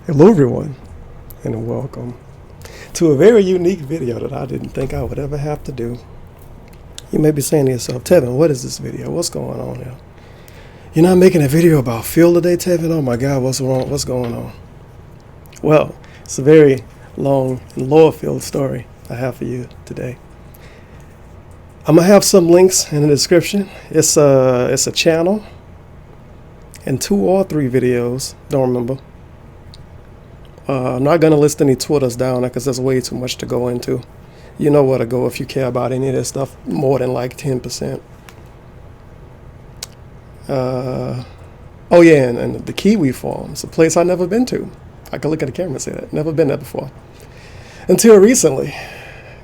Hello everyone, and welcome to a very unique video that I didn't think I would ever have to do. You may be saying to yourself, Tevin, what is this video? What's going on here? You're not making a video about Phil today, Tevin? Oh my God, what's wrong? What's going on? Well, it's a very long and lower field story I have for you today. I'm gonna have some links in the description. It's a channel and 2 or 3 videos, don't remember. I'm not going to list any Twitters down there because there's way too much to go into. You know where to go if you care about any of this stuff more than like 10%. Oh yeah, and the Kiwi forum. It's a place I've never been to. I can look at the camera and say that. Never been there before. Until recently.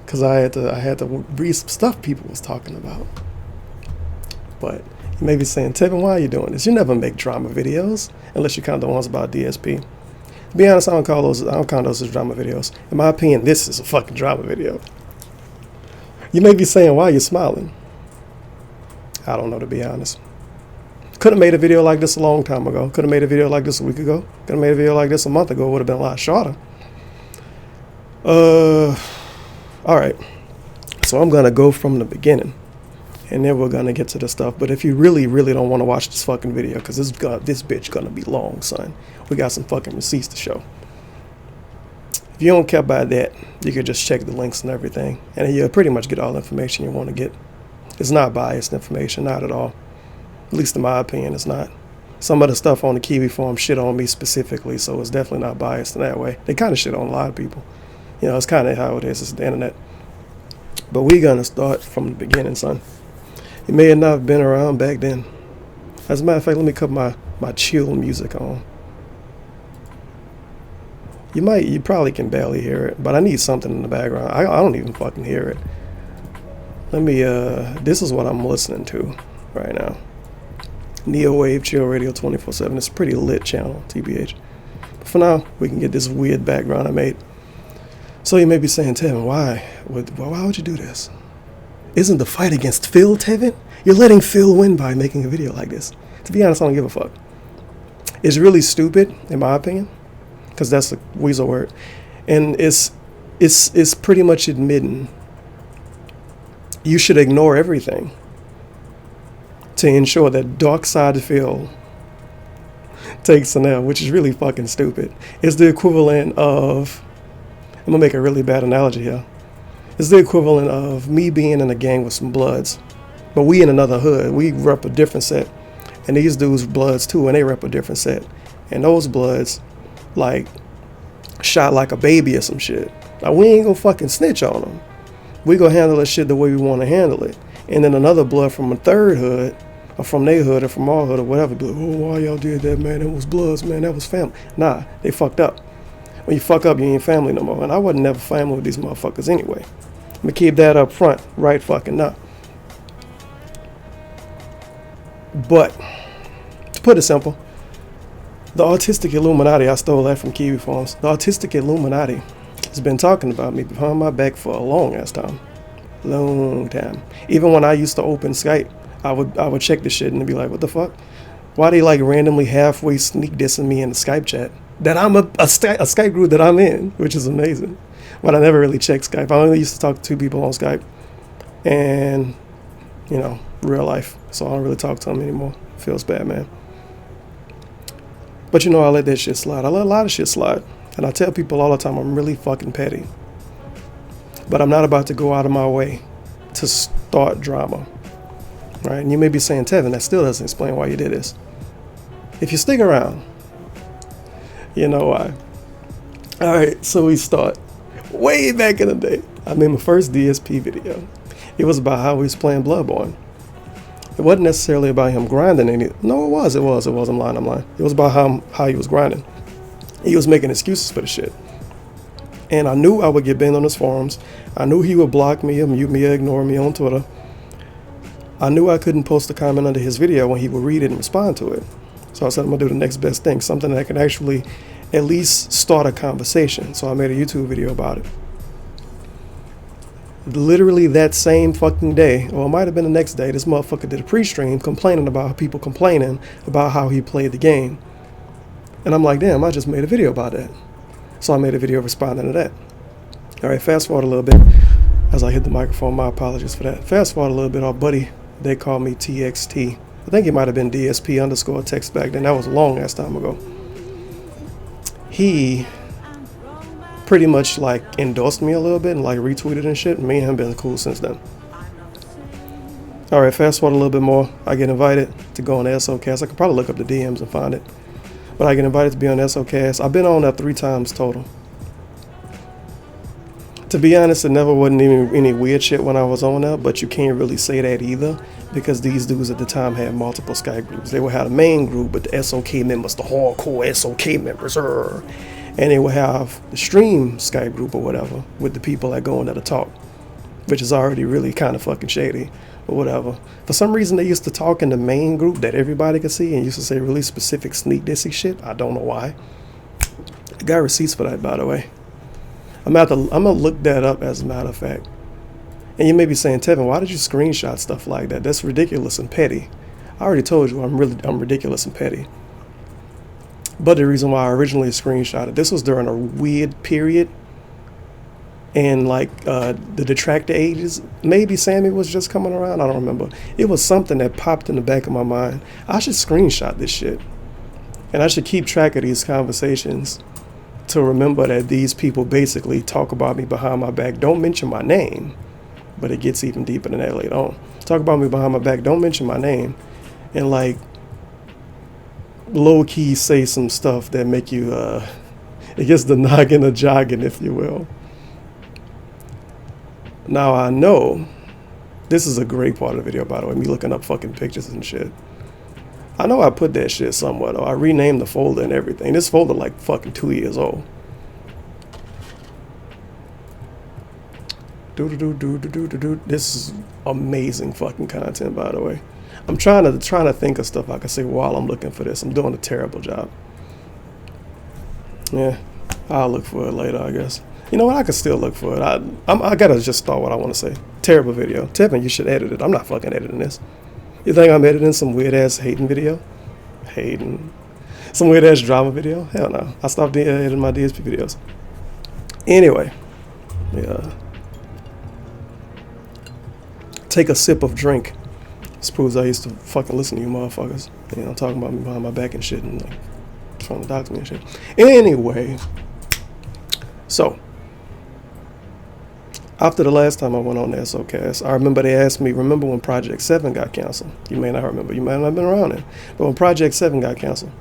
Because I had to read some stuff people was talking about. But you may be saying, Tevin, why are you doing this? You never make drama videos unless you count the ones about DSP. To be honest, I don't count those as drama videos. In my opinion, this is a fucking drama video. You may be saying, why are you smiling? I don't know, to be honest. Could have made a video like this a long time ago. Could have made a video like this a week ago. Could have made a video like this a month ago. It would have been a lot shorter. Alright. So I'm going to go from the beginning. And then we're going to get to the stuff. But if you really, really don't want to watch this fucking video, because this bitch going to be long, son. We got some fucking receipts to show. If you don't care about that, you could just check the links and everything. And you'll pretty much get all the information you want to get. It's not biased information, not at all. At least in my opinion, it's not. Some of the stuff on the Kiwi forum shit on me specifically, so it's definitely not biased in that way. They kind of shit on a lot of people. You know, it's kind of how it is. It's the internet. But we're going to start from the beginning, son. You may have not been around back then. As a matter of fact, let me cut my chill music on. You probably can barely hear it, but I need something in the background. I don't even fucking hear it. Let me, this is what I'm listening to right now. Neo Wave Chill Radio 24/7. It's a pretty lit channel, TBH. But for now, we can get this weird background I made. So you may be saying, Tevin, why would you do this? Isn't the fight against Phil, Tevin? You're letting Phil win by making a video like this. To be honest, I don't give a fuck. It's really stupid, in my opinion, because that's a weasel word. And it's pretty much admitting you should ignore everything to ensure that dark side Phil takes an L, which is really fucking stupid. It's the equivalent of, I'm going to make a really bad analogy here. It's the equivalent of me being in a gang with some Bloods, but we in another hood. We rep a different set, and these dudes Bloods too, and they rep a different set. And those Bloods, like, shot like a baby or some shit. Like, we ain't gonna fucking snitch on them. We gonna handle that shit the way we want to handle it. And then another Blood from a third hood, or from their hood, or from our hood, or whatever, be like, oh, why y'all did that, man? It was Bloods, man. That was family. Nah, they fucked up. When you fuck up, you ain't family no more. And I wasn't never family with these motherfuckers anyway. I'm gonna keep that up front right fucking now. But, to put it simple, the Autistic Illuminati, I stole that from Kiwi forums. The Autistic Illuminati has been talking about me behind my back for a long ass time. Long time. Even when I used to open Skype, I would check this shit and be like, what the fuck? Why they like randomly halfway sneak dissing me in the Skype chat? That I'm a Skype group that I'm in, which is amazing. But I never really checked Skype. I only used to talk to 2 people on Skype. And, you know, real life. So I don't really talk to them anymore. Feels bad, man. But you know, I let that shit slide. I let a lot of shit slide. And I tell people all the time I'm really fucking petty. But I'm not about to go out of my way to start drama. Right? And you may be saying, Tevin, that still doesn't explain why you did this. If you stick around, you know why. Alright, so we start. Way back in the day, I made my first DSP video. It was about how he was playing Bloodborne. It wasn't necessarily about him grinding any. No, it was. I'm lying. It was about how he was grinding. He was making excuses for the shit. And I knew I would get banned on his forums. I knew he would block me or mute me or ignore me on Twitter. I knew I couldn't post a comment under his video when he would read it and respond to it. So I said, I'm going to do the next best thing, something that can actually at least start a conversation. So I made a YouTube video about it. Literally that same fucking day, or it might have been the next day, this motherfucker did a pre-stream complaining about people complaining about how he played the game. And I'm like, damn, I just made a video about that. So I made a video responding to that. All right, fast forward a little bit as I hit the microphone. My apologies for that. Fast forward a little bit. Our buddy, they called me TXT. I think it might have been DSP underscore text back then. That was a long ass time ago. He pretty much like endorsed me a little bit and like retweeted and shit. Me and him been cool since then. All right, fast forward a little bit more. I get invited to go on the SOcast. I could probably look up the DMs and find it. But I get invited to be on the SOcast. I've been on that 3 times total. To be honest, it never wasn't even any weird shit when I was on there, but you can't really say that either because these dudes at the time had multiple Skype groups. They would have the main group, but the SOK members, the hardcore SOK members, and they would have the stream Skype group or whatever with the people that go in there to talk, which is already really kind of fucking shady, but whatever. For some reason, they used to talk in the main group that everybody could see and used to say really specific sneak dissy shit. I don't know why. I got receipts for that, by the way. I'm gonna look that up as a matter of fact. And you may be saying, Tevin, why did you screenshot stuff like that? That's ridiculous and petty. I already told you I'm ridiculous and petty. But the reason why I originally screenshotted, this was during a weird period in like the detractor ages. Maybe Sammy was just coming around. I don't remember. It was something that popped in the back of my mind. I should screenshot this shit. And I should keep track of these conversations to remember that these people basically talk about me behind my back. Don't mention my name, but it gets even deeper than that later on. Talk about me behind my back. Don't mention my name. And like low key say some stuff that make you, it gets the noggin or jogging, if you will. Now I know this is a great part of the video, by the way, me looking up fucking pictures and shit. I know I put that shit somewhere though. I renamed the folder and everything. This folder like fucking 2 years old. This is amazing fucking content, by the way. I'm trying to think of stuff I can say while I'm looking for this. I'm doing a terrible job. Yeah, I'll look for it later, I guess. You know what? I can still look for it. I gotta just start what I want to say. Terrible video. Tevin, you should edit it. I'm not fucking editing this. You think I'm editing some weird ass hating video? Hating. Some weird ass drama video? Hell no. I stopped editing my DSP videos. Anyway. Yeah. Take a sip of drink. This proves I used to fucking listen to you motherfuckers. You know, talking about me behind my back and shit and like trying to dox me and shit. Anyway. So. After the last time I went on the SOcast, I remember they asked me, remember when Project 7 got canceled? You may not remember. You might not have been around then. But when Project 7 got canceled,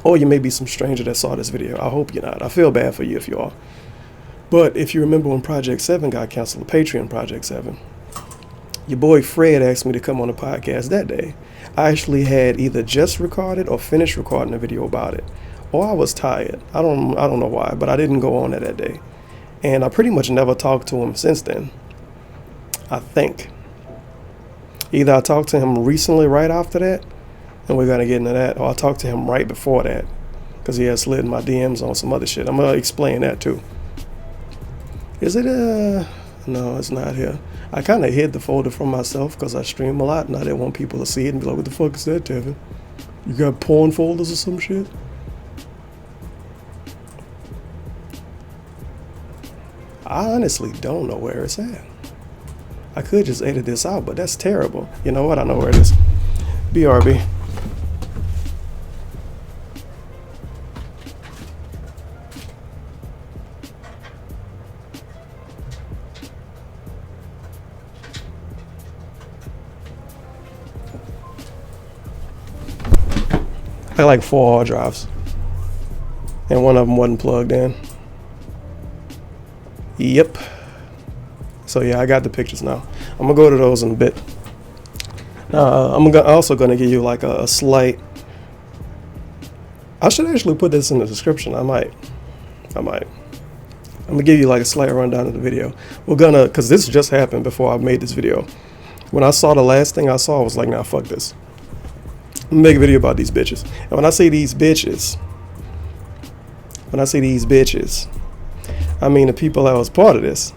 or you may be some stranger that saw this video. I hope you're not. I feel bad for you if you are. But if you remember when Project 7 got canceled, the Patreon Project 7, your boy Fred asked me to come on the podcast that day. I actually had either just recorded or finished recording a video about it. Or I was tired. I don't know why, but I didn't go on it that day. And I pretty much never talked to him since then, I think. Either I talked to him recently right after that, and we're going to get into that, or I talked to him right before that, because he had slid in my DMs on some other shit. I'm going to explain that too. Is it, no, it's not here. I kind of hid the folder from myself because I stream a lot, and I didn't want people to see it and be like, what the fuck is that, Tevin? You got porn folders or some shit? I honestly don't know where it's at. I could just edit this out, but that's terrible. You know what? I know where it is. BRB. I got like 4 hard drives, and one of them wasn't plugged in. Yep. So yeah, I got the pictures now. I'm gonna go to those in a bit. I'm also gonna give you like a slight. I should actually put this in the description. I might. I'm gonna give you like a slight rundown of the video. Cause this just happened before I made this video. When I saw the last thing I saw, I was like, nah, fuck this. I'm gonna make a video about these bitches. And when I say these bitches, I mean the people that was part of this.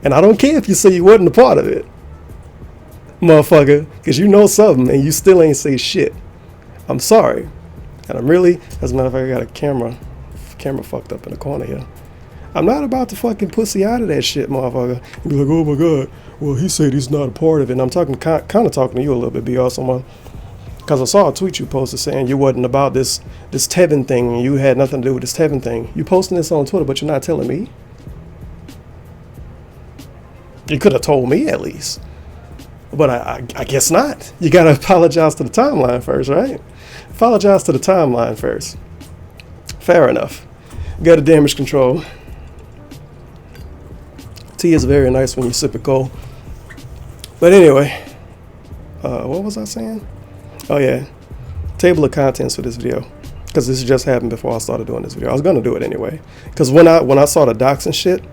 And I don't care if you say you wasn't a part of it, motherfucker, because you know something and you still ain't say shit. I'm sorry. And I'm really, as a matter of fact, I got a camera fucked up in the corner here. I'm not about to fucking pussy out of that shit, motherfucker. And be like, oh my God, well, he said he's not a part of it. And I'm talking, kind of talking to you a little bit, be awesome, because I saw a tweet you posted saying you wasn't about this Tevin thing and you had nothing to do with this Tevin thing. You posting this on Twitter, but you're not telling me. You could have told me at least. But I guess not. You got to apologize to the timeline first, right? Apologize to the timeline first. Fair enough. Got a damage control. Tea is very nice when you sip it cold. But anyway, what was I saying? Oh yeah, table of contents for this video, because this just happened before I started doing this video. I was gonna do it anyway, because when I saw the docs and shit,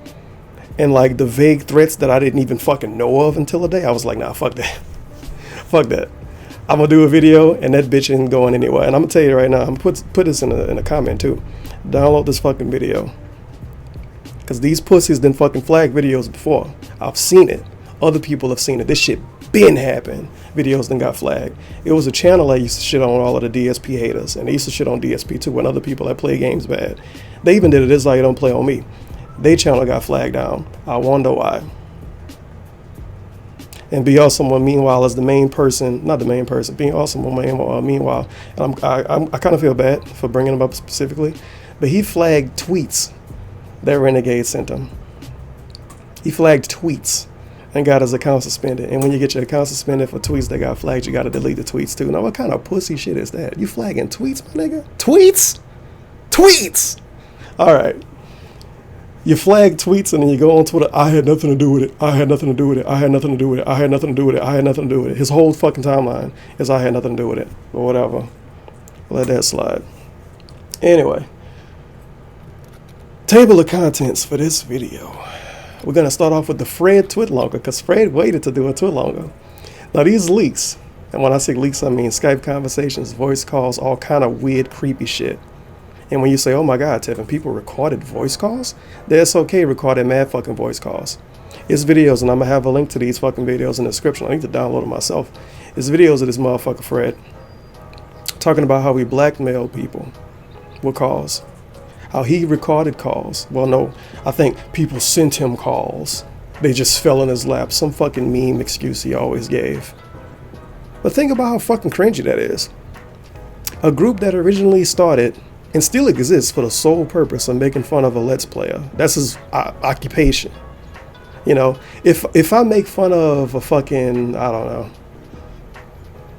and like the vague threats that I didn't even fucking know of until today, I was like, nah, fuck that, fuck that. I'm gonna do a video, and that bitch ain't going anywhere. And I'm gonna tell you right now, I'm gonna put this in a comment too. Download this fucking video, because these pussies done fucking flag videos before. I've seen it. Other people have seen it. This shit been happened. Videos then got flagged. It was a channel that used to shit on all of the DSP haters, and they used to shit on DSP too, and other people that play games bad. They even did it. This like don't play on me. They channel got flagged down. I wonder why. And Be Awesome, meanwhile, is the main person, not the main person. Be Awesome, meanwhile, and I kind of feel bad for bringing him up specifically, but he flagged tweets that Renegade sent him. He flagged tweets and got his account suspended. And when you get your account suspended for tweets that got flagged, you got to delete the tweets too. Now, what kind of pussy shit is that? You flagging tweets, my nigga? Tweets? Tweets! All right. You flag tweets and then you go on Twitter, I had nothing to do with it. I had nothing to do with it. I had nothing to do with it. I had nothing to do with it. I had nothing to do with it. His whole fucking timeline is I had nothing to do with it. But whatever. Let that slide. Anyway. Table of contents for this video. We're going to start off with the Fred tweet longer, because Fred waited to do a tweet longer. Now these leaks, and when I say leaks, I mean Skype conversations, voice calls, all kind of weird, creepy shit. And when you say, oh my God, Tevin, people recorded voice calls? That's okay, recorded mad fucking voice calls. It's videos, and I'm going to have a link to these fucking videos in the description. I need to download them myself. It's videos of this motherfucker Fred talking about how we blackmail people with calls. How he recorded calls. Well, no, I think people sent him calls. They just fell in his lap. Some fucking meme excuse he always gave. But think about how fucking cringy that is. A group that originally started and still exists for the sole purpose of making fun of a Let's Player. That's his occupation. You know, if I make fun of a fucking, I don't know,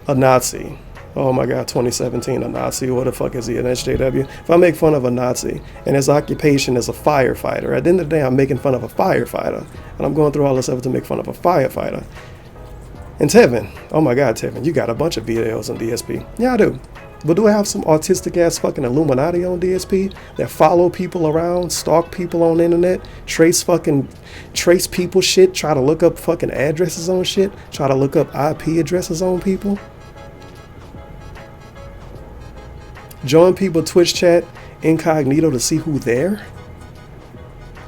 a Nazi. Oh my God, 2017, a Nazi, what the fuck is he, an SJW? If I make fun of a Nazi and his occupation is a firefighter, at the end of the day, I'm making fun of a firefighter. And I'm going through all this effort to make fun of a firefighter. And Tevin, oh my God, Tevin, you got a bunch of videos on DSP. Yeah, I do. But do I have some autistic ass fucking Illuminati on DSP that follow people around, stalk people on the internet, trace people shit, try to look up fucking addresses on shit, try to look up IP addresses on people? Join people Twitch chat incognito to see who there?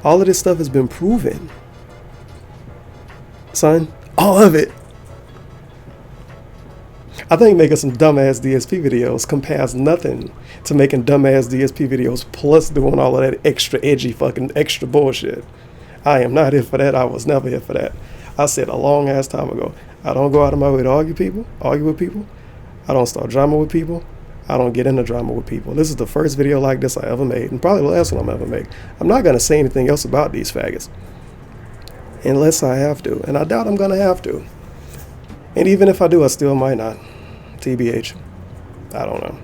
All of this stuff has been proven. Son, all of it. I think making some dumbass DSP videos compares nothing to making dumbass DSP videos plus doing all of that extra edgy fucking extra bullshit. I am not here for that. I was never here for that. I said a long ass time ago, I don't go out of my way to argue with people. I don't start drama with people. I don't get into drama with people. This is the first video like this I ever made, and probably the last one I'm ever make. I'm not going to say anything else about these faggots. Unless I have to. And I doubt I'm going to have to. And even if I do, I still might not. TBH. I don't know.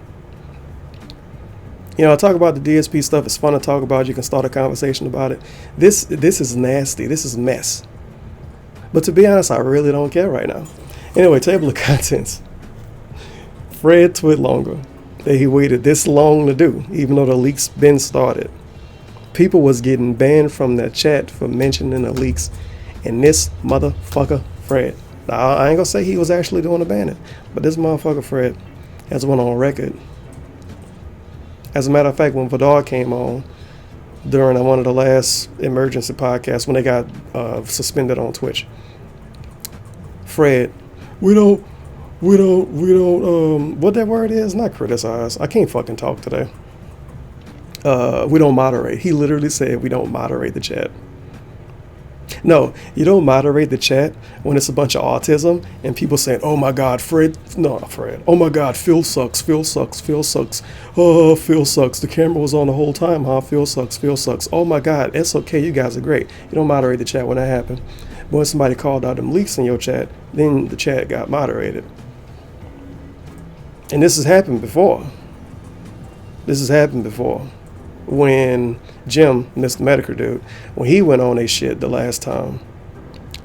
You know, I talk about the DSP stuff. It's fun to talk about. You can start a conversation about it. This is nasty. This is mess. But to be honest, I really don't care right now. Anyway, table of contents. Fred tweet longer that he waited this long to do, even though the leaks been started. People was getting banned from their chat for mentioning the leaks, and this motherfucker Fred. Now, I ain't gonna say he was actually doing the banning, but this motherfucker Fred has one on record. As a matter of fact, when Vidar came on during one of the last emergency podcasts when they got suspended on Twitch, Fred, we don't we don't what that word is, not criticize. I can't fucking talk today. We don't moderate. He literally said we don't moderate the chat. No, you don't moderate the chat when it's a bunch of autism and people saying, oh my God, Fred, no, not Fred. Oh my God, Phil sucks, Phil sucks, Phil sucks. Oh, Phil sucks. The camera was on the whole time, huh? Phil sucks, Phil sucks. Oh my God, it's okay. You guys are great. You don't moderate the chat when that happened. But when somebody called out them leaks in your chat, then the chat got moderated. And this has happened before. This has happened before. When Jim, Mr. Medicare dude, when he went on a shit the last time,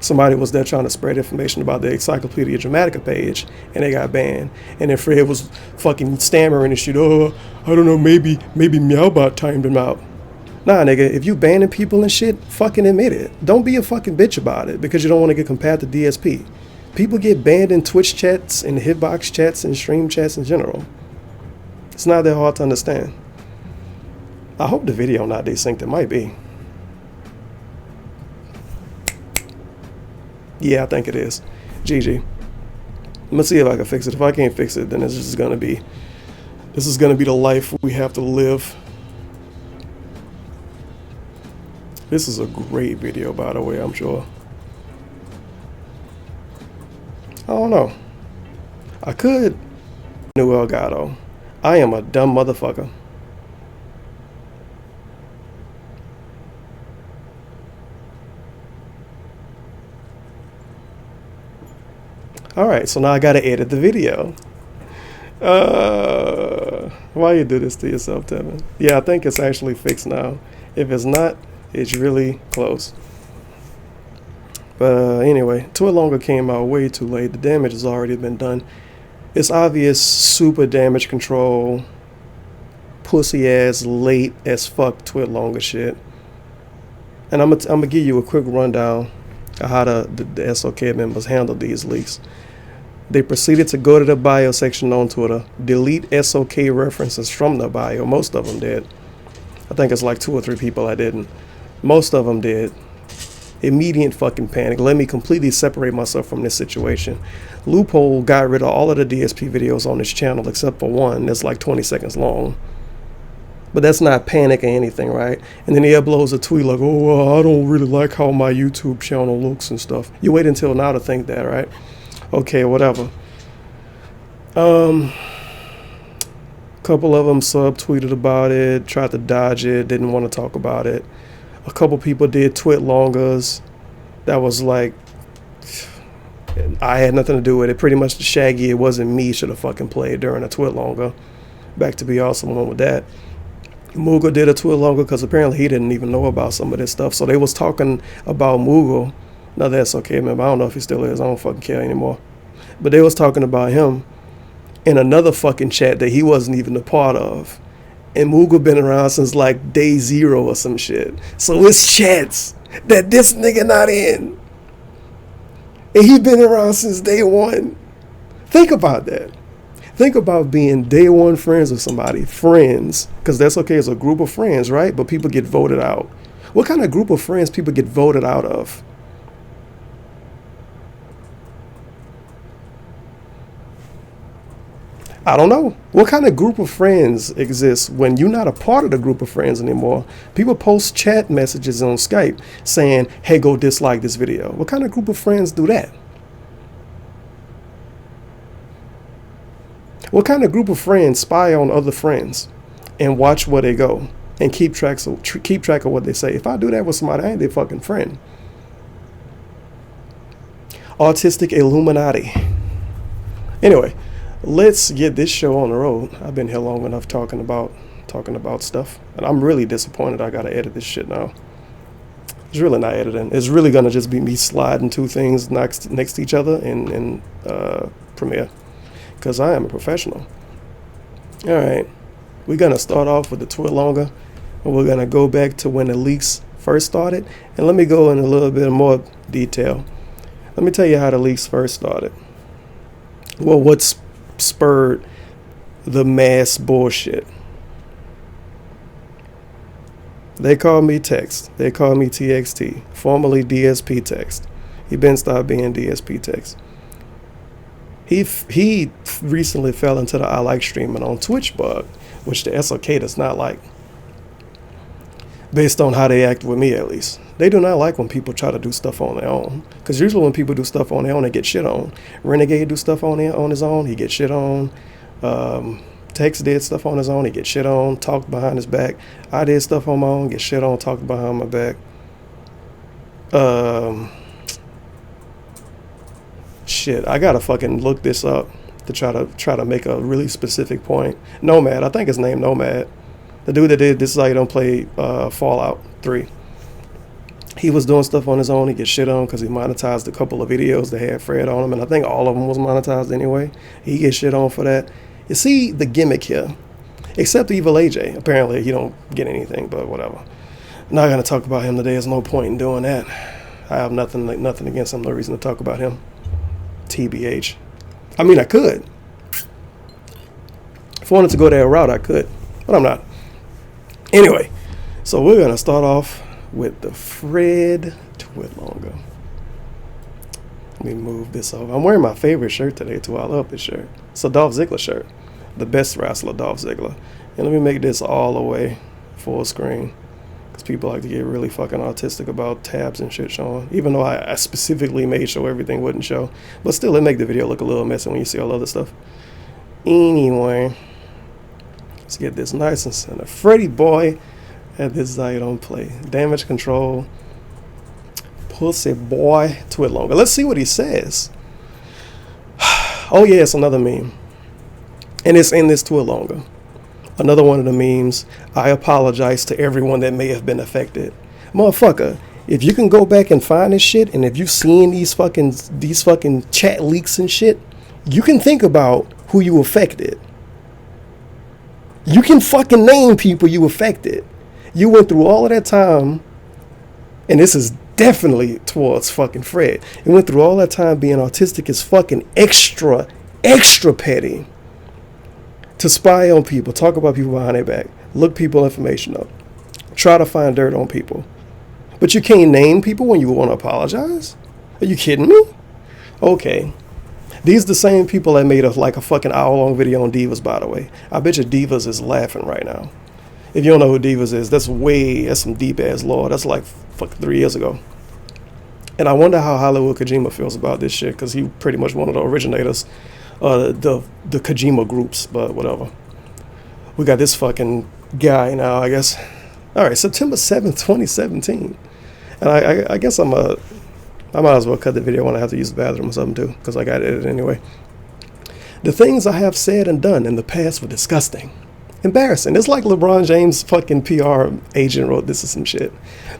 somebody was there trying to spread information about the Encyclopedia Dramatica page, and they got banned. And then Fred was fucking stammering and shit. Oh, I don't know, maybe Meowbot timed him out. Nah, nigga, if you banning people and shit, fucking admit it. Don't be a fucking bitch about it because you don't want to get compared to DSP. People get banned in Twitch chats and hitbox chats and stream chats in general. It's not that hard to understand. I hope the video not desynced. It might be. Yeah, I think it is. GG. I'm gonna see if I can fix it. If I can't fix it, then this is gonna be the life we have to live. This is a great video, by the way, I'm sure. I don't know. I could New Elgato. I am a dumb motherfucker. Alright, so now I gotta edit the video. Why you do this to yourself, Tevin? Yeah, I think it's actually fixed now. If it's not, it's really close. But anyway, Too Longer came out way too late. The damage has already been done. It's obvious super damage control, pussy ass, late as fuck Twit Longer shit. And I'm gonna give you a quick rundown of how the SOK members handled these leaks. They proceeded to go to the bio section on Twitter, delete SOK references from the bio. Most of them did. I think it's like 2 or 3 people that didn't. Most of them did. Immediate fucking panic. Let me completely separate myself from this situation. Loophole got rid of all of the DSP videos on his channel except for one that's like 20 seconds long. But that's not panic or anything, right? And then he uploads a tweet like, oh, I don't really like how my YouTube channel looks and stuff. You wait until now to think that, right? Okay, whatever. Couple of them subtweeted about it, tried to dodge it, didn't want to talk about it. A couple people did Twit Longers. That was like, I had nothing to do with it. Pretty much the Shaggy, it wasn't me, should have fucking played during a Twit Longer. Back to be awesome one with that. Moogle did a Twit Longer because apparently he didn't even know about some of this stuff. So they was talking about Moogle. Now that's okay, man. I don't know if he still is. I don't fucking care anymore. But they was talking about him in another fucking chat that he wasn't even a part of. And Moogle been around since like day 0 or some shit. So it's chats that this nigga not in. And he been around since day 1. Think about that. Think about being day 1 friends with somebody. Friends. Because that's okay. It's a group of friends, right? But people get voted out. What kind of group of friends people get voted out of? I don't know. What kind of group of friends exists when you're not a part of the group of friends anymore? People post chat messages on Skype saying, hey, go dislike this video. What kind of group of friends do that? What kind of group of friends spy on other friends and watch where they go and keep track of what they say? If I do that with somebody, I ain't their fucking friend. Autistic Illuminati. Anyway. Let's get this show on the road. I've been here long enough talking about stuff, and I'm really disappointed I gotta edit this shit now. It's really not editing. It's really gonna just be me sliding 2 things next to each other in Premiere, because I am a professional. All right, we're gonna start off with the Twit Longer, and we're gonna go back to when the leaks first started, and let me go in a little bit more detail. Let me tell you how the leaks first started. Well, what's spurred the mass bullshit. They call me Text. They call me TXT, formerly DSP Text. He been stopped being DSP Text. He recently fell into the I like streaming on Twitch bug, which the SOK does not like. Based on how they act with me, at least. They do not like when people try to do stuff on their own. Because usually when people do stuff on their own, they get shit on. Renegade do stuff on his own, he gets shit on. Tex did stuff on his own, he gets shit on, talked behind his back. I did stuff on my own, get shit on, talked behind my back. Shit, I gotta fucking look this up to try to make a really specific point. Nomad, I think his name Nomad. The dude that did This Is How You Don't Play Fallout 3. He was doing stuff on his own. He gets shit on because he monetized a couple of videos that had Fred on them, and I think all of them was monetized anyway. He gets shit on for that. You see the gimmick here. Except Evil AJ. Apparently he don't get anything, but whatever. I'm not gonna talk about him today. There's no point in doing that. I have nothing against him. No reason to talk about him. TBH. I mean, I could. If I wanted to go that route, I could, but I'm not. Anyway, so we're gonna start off with the Fred Twitlonger. Let me move this over. I'm wearing my favorite shirt today too. I love this shirt. It's a Dolph Ziggler shirt. The best wrestler, Dolph Ziggler. And let me make this all the way full screen. Because people like to get really fucking autistic about tabs and shit showing. Even though I specifically made sure everything wouldn't show. But still, it make the video look a little messy when you see all the other stuff. Anyway, let's get this nice and center. Freddy boy. And This Is How You Don't Play. Damage control. Pussy boy Twitlonger. Let's see what he says. Oh yeah, it's another meme. And it's in this Twitlonger. Another one of the memes. I apologize to everyone that may have been affected. Motherfucker, if you can go back and find this shit, and if you've seen these fucking chat leaks and shit, you can think about who you affected. You can fucking name people you affected. You went through all of that time, and this is definitely towards fucking Fred. You went through all that time being autistic as fucking extra petty to spy on people, talk about people behind their back, look people information up, try to find dirt on people. But you can't name people when you want to apologize? Are you kidding me? Okay. These are the same people that made a fucking hour-long video on Divas, by the way. I bet you Divas is laughing right now. If you don't know who Divas is, that's some deep-ass lore. That's like fucking 3 years ago. And I wonder how Hollywood Kojima feels about this shit, because he pretty much one of the originators of the Kojima groups, but whatever. We got this fucking guy now, I guess. All right, September 7th, 2017. And I guess I might as well cut the video when I have to use the bathroom or something too, because I got to edit anyway. The things I have said and done in the past were disgusting. Embarrassing. It's like LeBron James' fucking PR agent wrote this or some shit.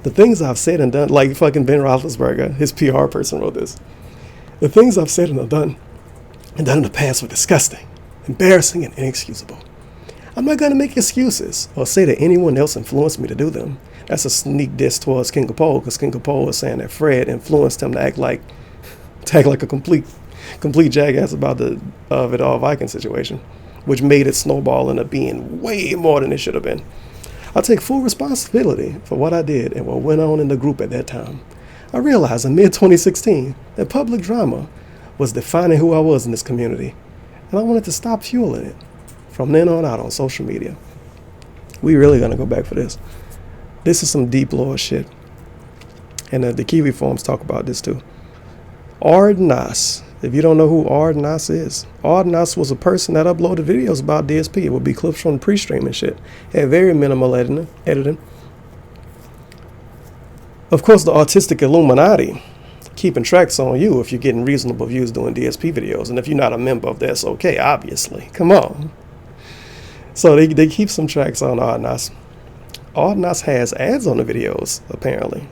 The things I've said and done, like fucking Ben Roethlisberger, his PR person wrote this. The things I've said and done in the past were disgusting, embarrassing, and inexcusable. I'm not going to make excuses or say that anyone else influenced me to do them. That's a sneak diss towards King of Pole, because King of Pole is saying that Fred influenced him to act like a complete jackass about the Vidal Viking situation, which made it snowball into being way more than it should have been. I take full responsibility for what I did and what went on in the group at that time. I realized in mid-2016 that public drama was defining who I was in this community, and I wanted to stop fueling it from then on out on social media. We really gonna go back for this. This is some deep lore shit. And the Kiwi forums talk about this too. Ardnas. If you don't know who Ardnas is, Ardnas was a person that uploaded videos about DSP. It would be clips from the pre-stream and shit. Had very minimal editing. Of course, the Autistic Illuminati keeping tracks on you if you're getting reasonable views doing DSP videos. And if you're not a member of the SOK, obviously. Come on. So they keep some tracks on Ardnas. Ardnas has ads on the videos, apparently.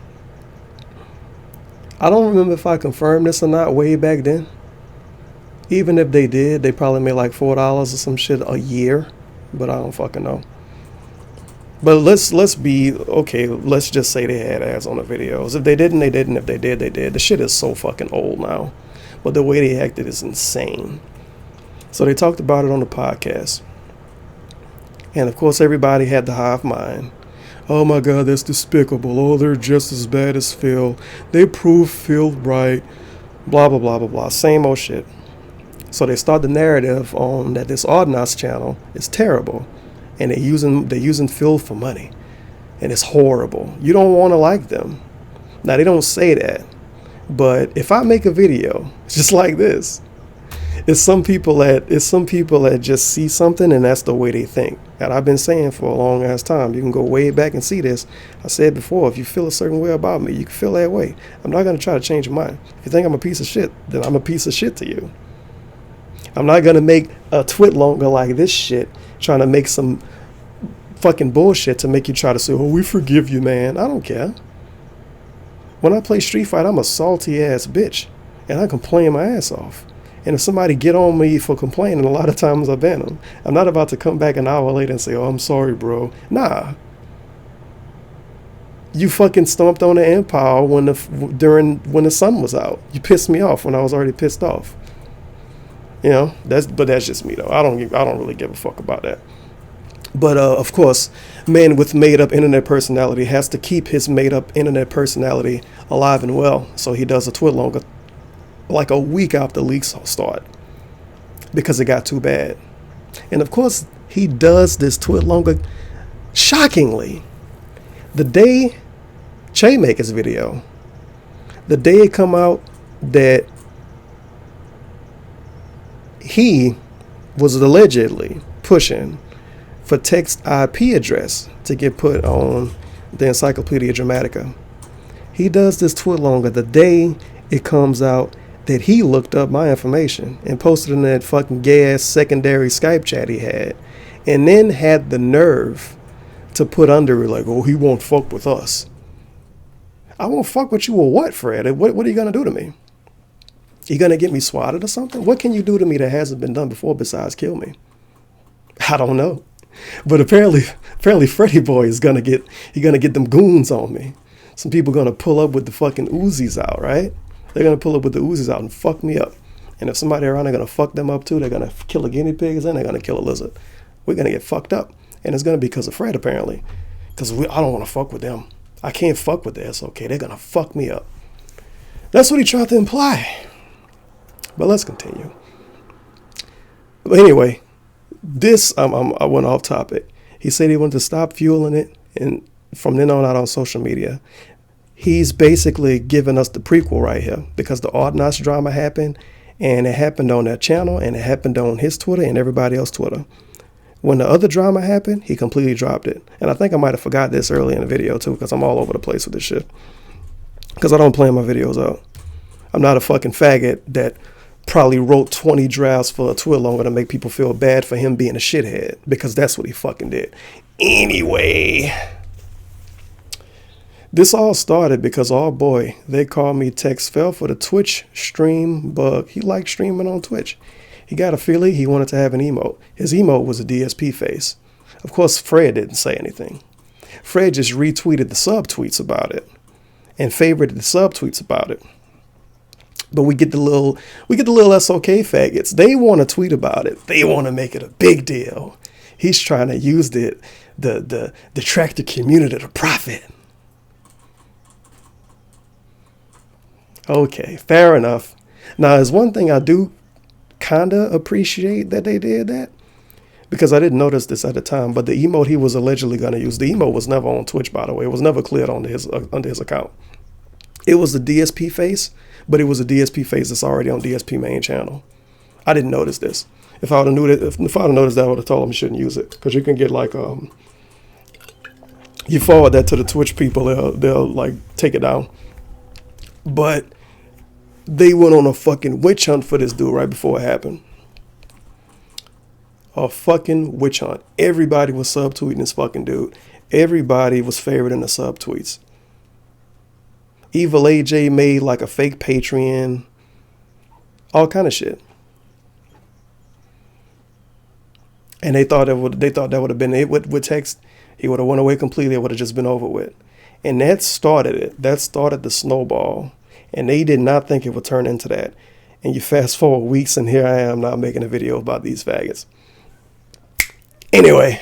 I don't remember if I confirmed this or not way back then. Even if they did, they probably made like $4 or some shit a year. But I don't fucking know. But let's just say they had ads on the videos. If they didn't, they didn't. If they did, they did. The shit is so fucking old now. But the way they acted is insane. So they talked about it on the podcast. And of course everybody had the hive mind. Oh my God, that's despicable. Oh, they're just as bad as Phil. They prove Phil right. Blah, blah, blah, blah, blah. Same old shit. So they start the narrative on that this Autistic channel is terrible, and they're using Phil for money, and it's horrible. You don't want to like them. Now they don't say that, but if I make a video just like this, it's some people that just see something and that's the way they think. And I've been saying for a long ass time, you can go way back and see this. I said before, if you feel a certain way about me, you can feel that way. I'm not going to try to change your mind. If you think I'm a piece of shit, then I'm a piece of shit to you. I'm not going to make a twit longer like this shit, trying to make some fucking bullshit to make you try to say, oh, we forgive you, man. I don't care. When I play Street Fighter, I'm a salty ass bitch, and I complain my ass off. And if somebody get on me for complaining, a lot of times I ban them. I'm not about to come back an hour later and say, oh, I'm sorry, bro. Nah. You fucking stomped on the Empire when the sun was out. You pissed me off when I was already pissed off. You know, that's just me though. I don't really give a fuck about that. But of course, man with made-up internet personality has to keep his made-up internet personality alive and well. So he does a twit longer like a week after leaks start because it got too bad. And of course, he does this twit longer shockingly the day Che make his video, the day it come out that he was allegedly pushing for text IP address to get put on the Encyclopedia Dramatica. He does this twit longer the day it comes out that he looked up my information and posted in that fucking gay ass secondary Skype chat he had, and then had the nerve to put under it like, oh, he won't fuck with us. I won't fuck with you or what, Fred? What are you gonna do to me? You gonna get me swatted or something? What can you do to me that hasn't been done before besides kill me? I don't know. But apparently Freddy Boy is gonna get them goons on me. Some people gonna pull up with the fucking Uzis out, right? They're gonna pull up with the Uzis out and fuck me up. And if somebody around, they're gonna fuck them up too. They're gonna kill a guinea pig and they're gonna kill a lizard. We're gonna get fucked up, and it's gonna be because of Fred apparently. Because I don't want to fuck with them. I can't fuck with their SOK. They're gonna fuck me up. That's what he tried to imply. But let's continue. But anyway, this I went off topic. He said he wanted to stop fueling it, and from then on out on social media. He's basically giving us the prequel right here because the Autistic drama happened, and it happened on that channel, and it happened on his Twitter and everybody else's Twitter. When the other drama happened, he completely dropped it. And I think I might have forgot this early in the video too, because I'm all over the place with this shit. Because I don't plan my videos out. I'm not a fucking faggot that probably wrote 20 drafts for a twit longer to make people feel bad for him being a shithead, because that's what he fucking did. Anyway, this all started because, oh boy, they called me Tex fell for the Twitch stream bug. He liked streaming on Twitch. He got a feeling he wanted to have an emote. His emote was a DSP face. Of course, Fred didn't say anything. Fred just retweeted the subtweets about it and favorited the subtweets about it. But we get the little SOK faggots. They want to tweet about it. They want to make it a big deal. He's trying to use the tractor community to profit. Okay, fair enough. Now, there's one thing I do kind of appreciate that they did that, because I didn't notice this at the time, but the emote he was allegedly going to use, the emote was never on Twitch, by the way. It was never cleared under his account. It was the DSP face, but it was a DSP face that's already on DSP main channel. I didn't notice this. If I would have noticed that, I would have told him you shouldn't use it, because you can get like you forward that to the Twitch people, they'll like take it down. But they went on a fucking witch hunt for this dude right before it happened. A fucking witch hunt. Everybody was subtweeting this fucking dude. Everybody was favoriting the subtweets. Evil AJ made like a fake Patreon. All kind of shit. And they thought that would have been it with text. He would have went away completely. It would have just been over with. And that started it. That started the snowball. And they did not think it would turn into that. And you fast forward weeks, and here I am now making a video about these faggots. Anyway.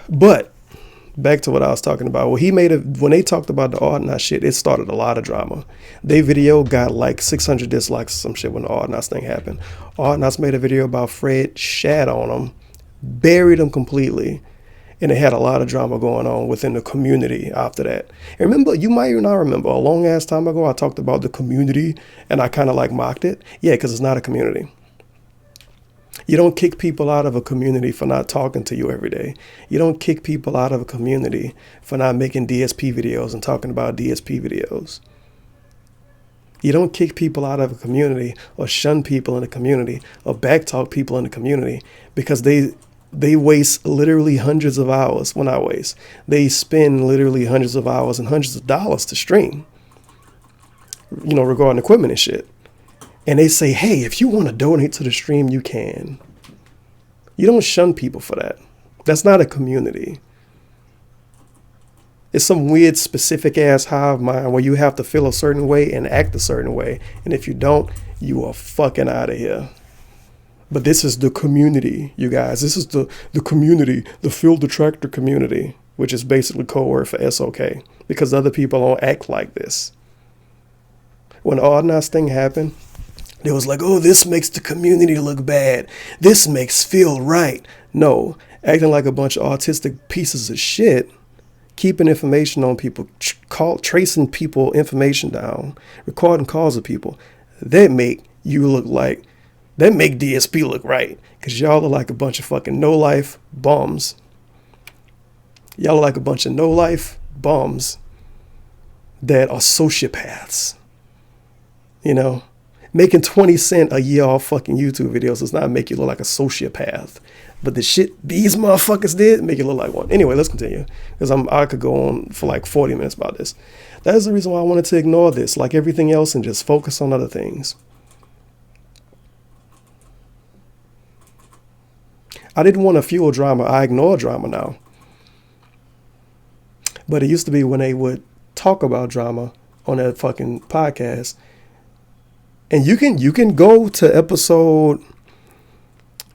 But back to what I was talking about. Well, when they talked about the Audinot shit, it started a lot of drama. Their video got like 600 dislikes or some shit when the Audinots thing happened. Audinots made a video about Fred, shat on him, buried him completely, and it had a lot of drama going on within the community after that. And remember, you might not remember, a long ass time ago, I talked about the community and I kind of like mocked it. Yeah, because it's not a community. You don't kick people out of a community for not talking to you every day. You don't kick people out of a community for not making DSP videos and talking about DSP videos. You don't kick people out of a community or shun people in the community or backtalk people in the community because they waste literally hundreds of hours. Well, not waste. They spend literally hundreds of hours and hundreds of dollars to stream, regarding equipment and shit. And they say, hey, if you want to donate to the stream, you can. You don't shun people for that. That's not a community. It's some weird specific ass hive mind where you have to feel a certain way and act a certain way. And if you don't, you are fucking out of here. But this is the community, you guys. This is the community, the field attractor community, which is basically code word for SOK, because other people don't act like this. When the Audinots thing happened, it was like, oh, this makes the community look bad. This makes feel right. No, acting like a bunch of autistic pieces of shit, keeping information on people, tracing people information down, recording calls of people, that make DSP look right. Because y'all are like a bunch of fucking no-life bums. Y'all are like a bunch of no-life bums that are sociopaths. Making 20 cents a year off fucking YouTube videos does not make you look like a sociopath. But the shit these motherfuckers did make you look like one. Anyway, let's continue. Because I could go on for like 40 minutes about this. That is the reason why I wanted to ignore this, like everything else, and just focus on other things. I didn't want to fuel drama. I ignore drama now. But it used to be when they would talk about drama on that fucking podcast. And you can go to episode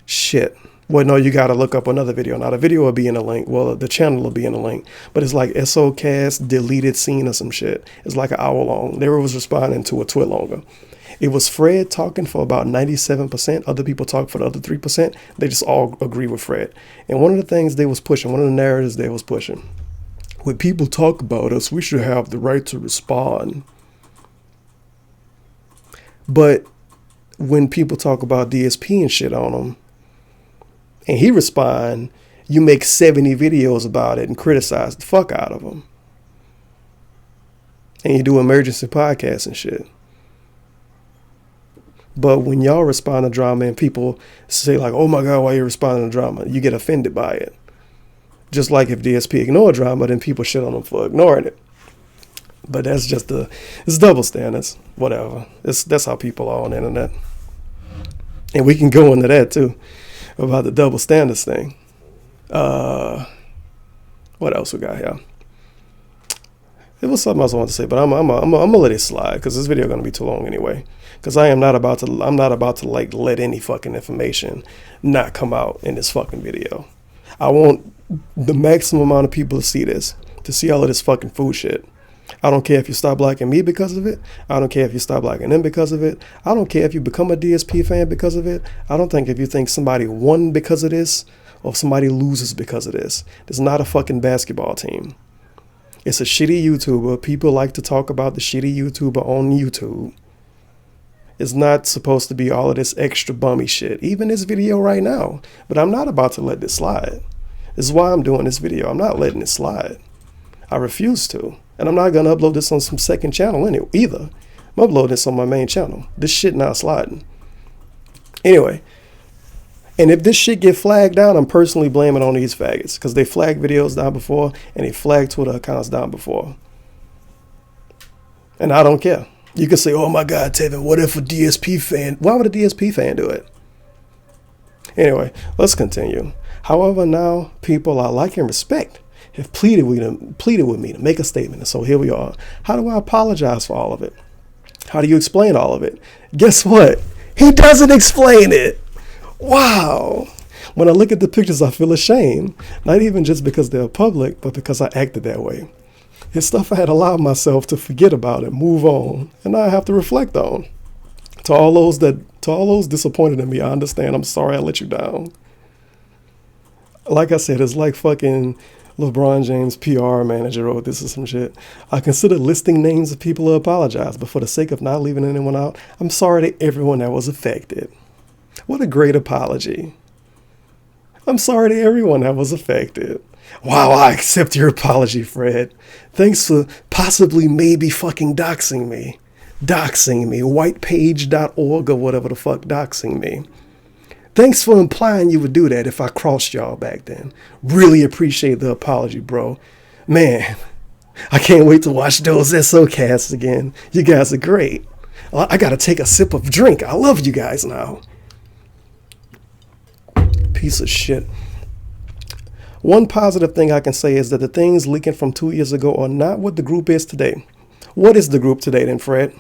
shit. Well, no, you got to look up another video. Now, the video will be in a link. Well, the channel will be in a link. But it's like SOcast deleted scene or some shit. It's like an hour long. They was responding to a twit longer. It was Fred talking for about 97%. Other people talk for the other 3%. They just all agree with Fred. And one of the things they was pushing, one of the narratives they was pushing, when people talk about us, we should have the right to respond. But when people talk about DSP and shit on them, and he respond, you make 70 videos about it and criticize the fuck out of them. And you do emergency podcasts and shit. But when y'all respond to drama and people say like, oh my God, why you responding to drama? You get offended by it. Just like if DSP ignore drama, then people shit on them for ignoring it. But that's just it's double standards. Whatever. That's how people are on the internet. And we can go into that too, about the double standards thing. What else we got here? It was something else I wanted to say, but I'm gonna let it slide because this video is gonna be too long anyway. Because I'm not about to like let any fucking information not come out in this fucking video. I want the maximum amount of people to see this, to see all of this fucking food shit. I don't care if you stop liking me because of it. I don't care if you stop liking them because of it. I don't care if you become a DSP fan because of it. I don't think if you think somebody won because of this or if somebody loses because of this. It's not a fucking basketball team. It's a shitty YouTuber. People like to talk about the shitty YouTuber on YouTube. It's not supposed to be all of this extra bummy shit. Even this video right now. But I'm not about to let this slide. This is why I'm doing this video. I'm not letting it slide. I refuse to. And I'm not going to upload this on some second channel either. I'm uploading this on my main channel. This shit not sliding. Anyway. And if this shit get flagged down, I'm personally blaming on these faggots. Because they flagged videos down before. And they flagged Twitter accounts down before. And I don't care. You can say, oh my God, Tevin, what if a DSP fan? Why would a DSP fan do it? Anyway, let's continue. However, now people I like and respect have pleaded with me to make a statement. And so here we are. How do I apologize for all of it? How do you explain all of it? Guess what? He doesn't explain it. Wow. When I look at the pictures, I feel ashamed, not even just because they're public, but because I acted that way. It's stuff I had allowed myself to forget about and move on, and now I have to reflect on. To all those disappointed in me, I understand. I'm sorry I let you down. Like I said, it's like fucking LeBron James' PR manager wrote this or some shit. I consider listing names of people who apologize, but for the sake of not leaving anyone out, I'm sorry to everyone that was affected. What a great apology. I'm sorry to everyone that was affected. Wow, I accept your apology, Fred. Thanks for possibly maybe fucking doxing me. Doxing me. Whitepage.org or whatever the fuck doxing me. Thanks for implying you would do that if I crossed y'all back then. Really appreciate the apology, bro. Man, I can't wait to watch those SOcasts again. You guys are great. I gotta take a sip of drink. I love you guys now. Piece of shit. One positive thing I can say is that the things leaking from 2 years ago are not what the group is today. What is the group today then, Fred?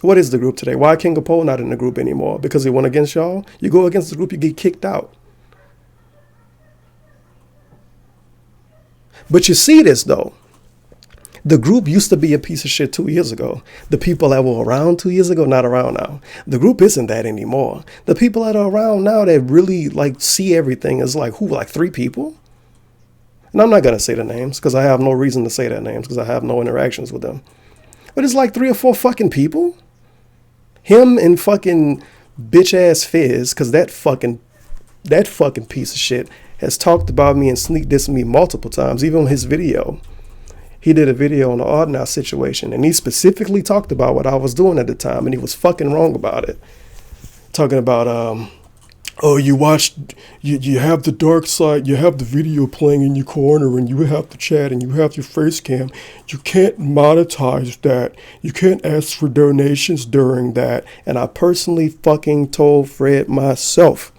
What is the group today? Why King of Pole not in the group anymore? Because he went against y'all? You go against the group, you get kicked out. But you see this, though. The group used to be a piece of shit 2 years ago. The people that were around 2 years ago, not around now. The group isn't that anymore. The people that are around now that really like see everything is like who? Like 3 people? And I'm not going to say the names because I have no reason to say their names because I have no interactions with them. But it's like 3 or 4 fucking people. Him and fucking bitch ass Fizz, because that fucking piece of shit has talked about me and sneak dissed me multiple times, even on his video. He did a video on the Audna situation, and he specifically talked about what I was doing at the time, and he was fucking wrong about it. Talking about, oh, you have the dark side, you have the video playing in your corner, and you have the chat, and you have your face cam. You can't monetize that. You can't ask for donations during that. And I personally fucking told Fred myself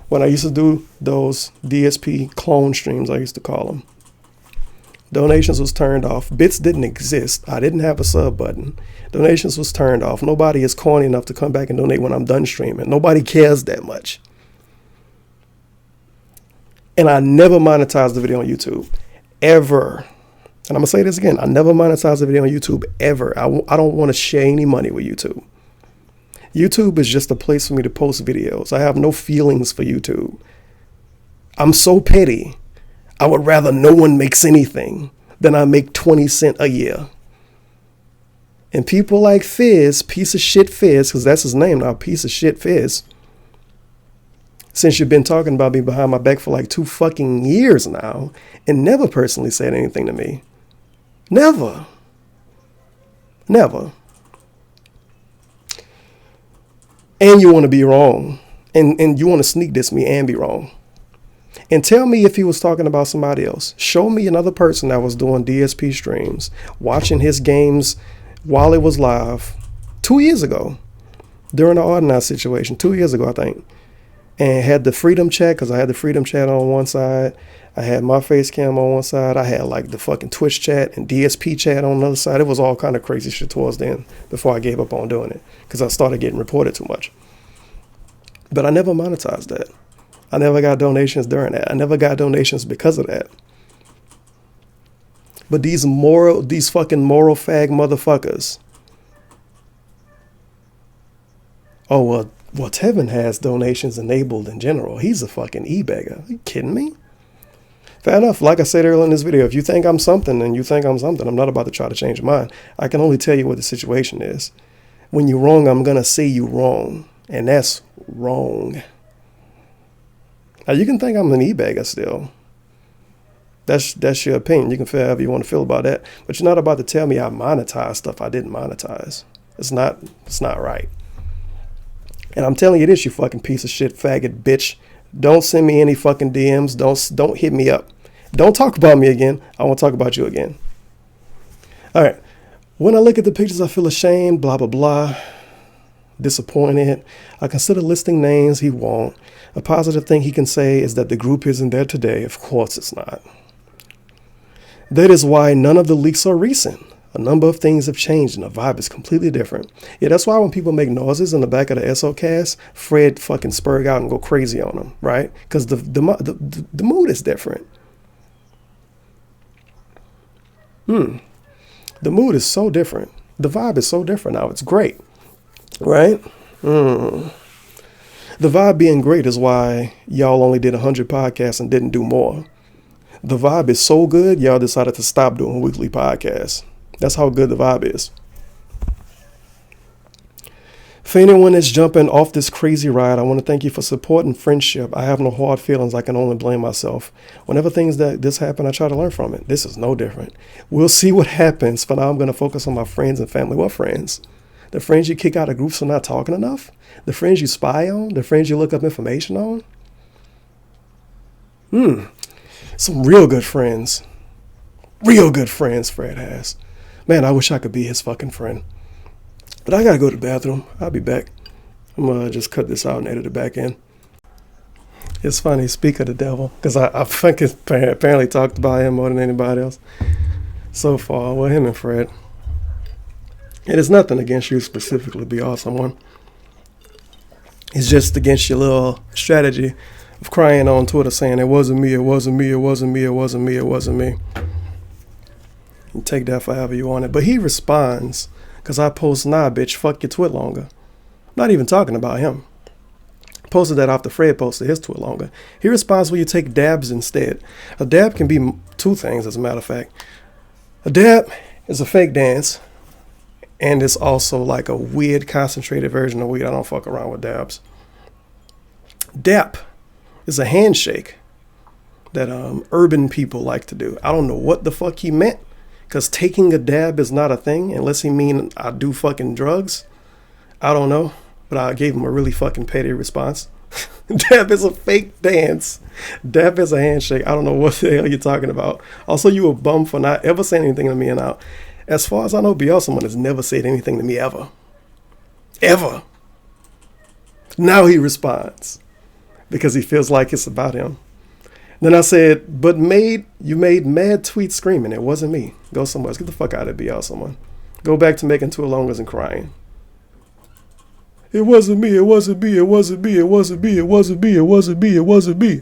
when I used to do those DSP clone streams, I used to call them. Donations was turned off. Bits didn't exist. I didn't have a sub button. Donations was turned off. Nobody is corny enough to come back and donate when I'm done streaming. Nobody cares that much. And I never monetized the video on YouTube. Ever. And I'm going to say this again. I never monetized the video on YouTube. Ever. I don't want to share any money with YouTube. YouTube is just a place for me to post videos. I have no feelings for YouTube. I'm so petty. I would rather no one makes anything than I make 20 cents a year. And people like Fizz, piece of shit Fizz, because that's his name now, piece of shit Fizz. Since you've been talking about me behind my back for like 2 fucking years now and never personally said anything to me. Never. Never. And you want to be wrong. And you want to sneak diss me and be wrong. And tell me if he was talking about somebody else. Show me another person that was doing DSP streams, watching his games while it was live 2 years ago, during the Audna situation, 2 years ago, I think. And had the freedom chat, because I had the freedom chat on one side. I had my face cam on one side. I had like the fucking Twitch chat and DSP chat on the other side. It was all kind of crazy shit towards then before I gave up on doing it because I started getting reported too much. But I never monetized that. I never got donations during that. I never got donations because of that. But these fucking moral fag motherfuckers. Oh, well, Tevin has donations enabled in general. He's a fucking e-beggar. Are you kidding me? Fair enough. Like I said earlier in this video, if you think I'm something and you think I'm something, I'm not about to try to change your mind. I can only tell you what the situation is. When you're wrong, I'm going to say you wrong. And that's wrong. Now, you can think I'm an e-beggar still. That's your opinion. You can feel however you want to feel about that. But you're not about to tell me I monetize stuff I didn't monetize. It's not right. And I'm telling you this, you fucking piece of shit, faggot bitch. Don't send me any fucking DMs. Don't hit me up. Don't talk about me again. I won't talk about you again. All right. When I look at the pictures, I feel ashamed, blah, blah, blah. Disappointed. I consider listing names. He won't. A positive thing he can say is that the group isn't there today. Of course it's not. That is why none of the leaks are recent. A number of things have changed and the vibe is completely different. Yeah, that's why when people make noises in the back of the SOcast, Fred fucking spurg out and go crazy on them, right? Because the mood is different. The mood is so different. The vibe is so different now. It's great, right? The vibe being great is why y'all only did 100 podcasts and didn't do more. The vibe is so good, y'all decided to stop doing weekly podcasts. That's how good the vibe is. For anyone that's jumping off this crazy ride, I want to thank you for support and friendship. I have no hard feelings. I can only blame myself. Whenever things that this happen, I try to learn from it. This is no different. We'll see what happens. For now, I'm going to focus on my friends and family. What friends? The friends you kick out of groups for not talking enough? The friends you spy on? The friends you look up information on? Some real good friends. Real good friends Fred has. Man, I wish I could be his fucking friend. But I gotta go to the bathroom. I'll be back. I'm gonna just cut this out and edit it back in. It's funny, speak of the devil, because I fucking apparently talked about him more than anybody else so far. Well, him and Fred. It is nothing against you specifically, be awesome one. It's just against your little strategy of crying on Twitter saying it wasn't me, it wasn't me, it wasn't me, it wasn't me, it wasn't me. You take that for however you want it. But he responds, because I post, nah, bitch, fuck your twit longer. Not even talking about him. Posted that after Fred posted his twit longer. He responds, will you take dabs instead? A dab can be two things, as a matter of fact. A dab is a fake dance, and it's also like a weird concentrated version of weed. I don't fuck around with dabs. Dap is a handshake that urban people like to do. I don't know what the fuck he meant, because taking a dab is not a thing, unless he mean I do fucking drugs. I don't know, but I gave him a really fucking petty response. Dab is a fake dance. Dab is a handshake. I don't know what the hell you're talking about. Also, you a bum for not ever saying anything to me. And out. As far as I know, BL someone has never said anything to me ever. Ever. Now he responds because he feels like it's about him. Then I said, but you made mad tweets screaming. It wasn't me. Go somewhere else. Get the fuck out of BL someone. Go back to making two longers and crying. It wasn't me. It wasn't me. It wasn't me. It wasn't me. It wasn't me. It wasn't me. It wasn't me.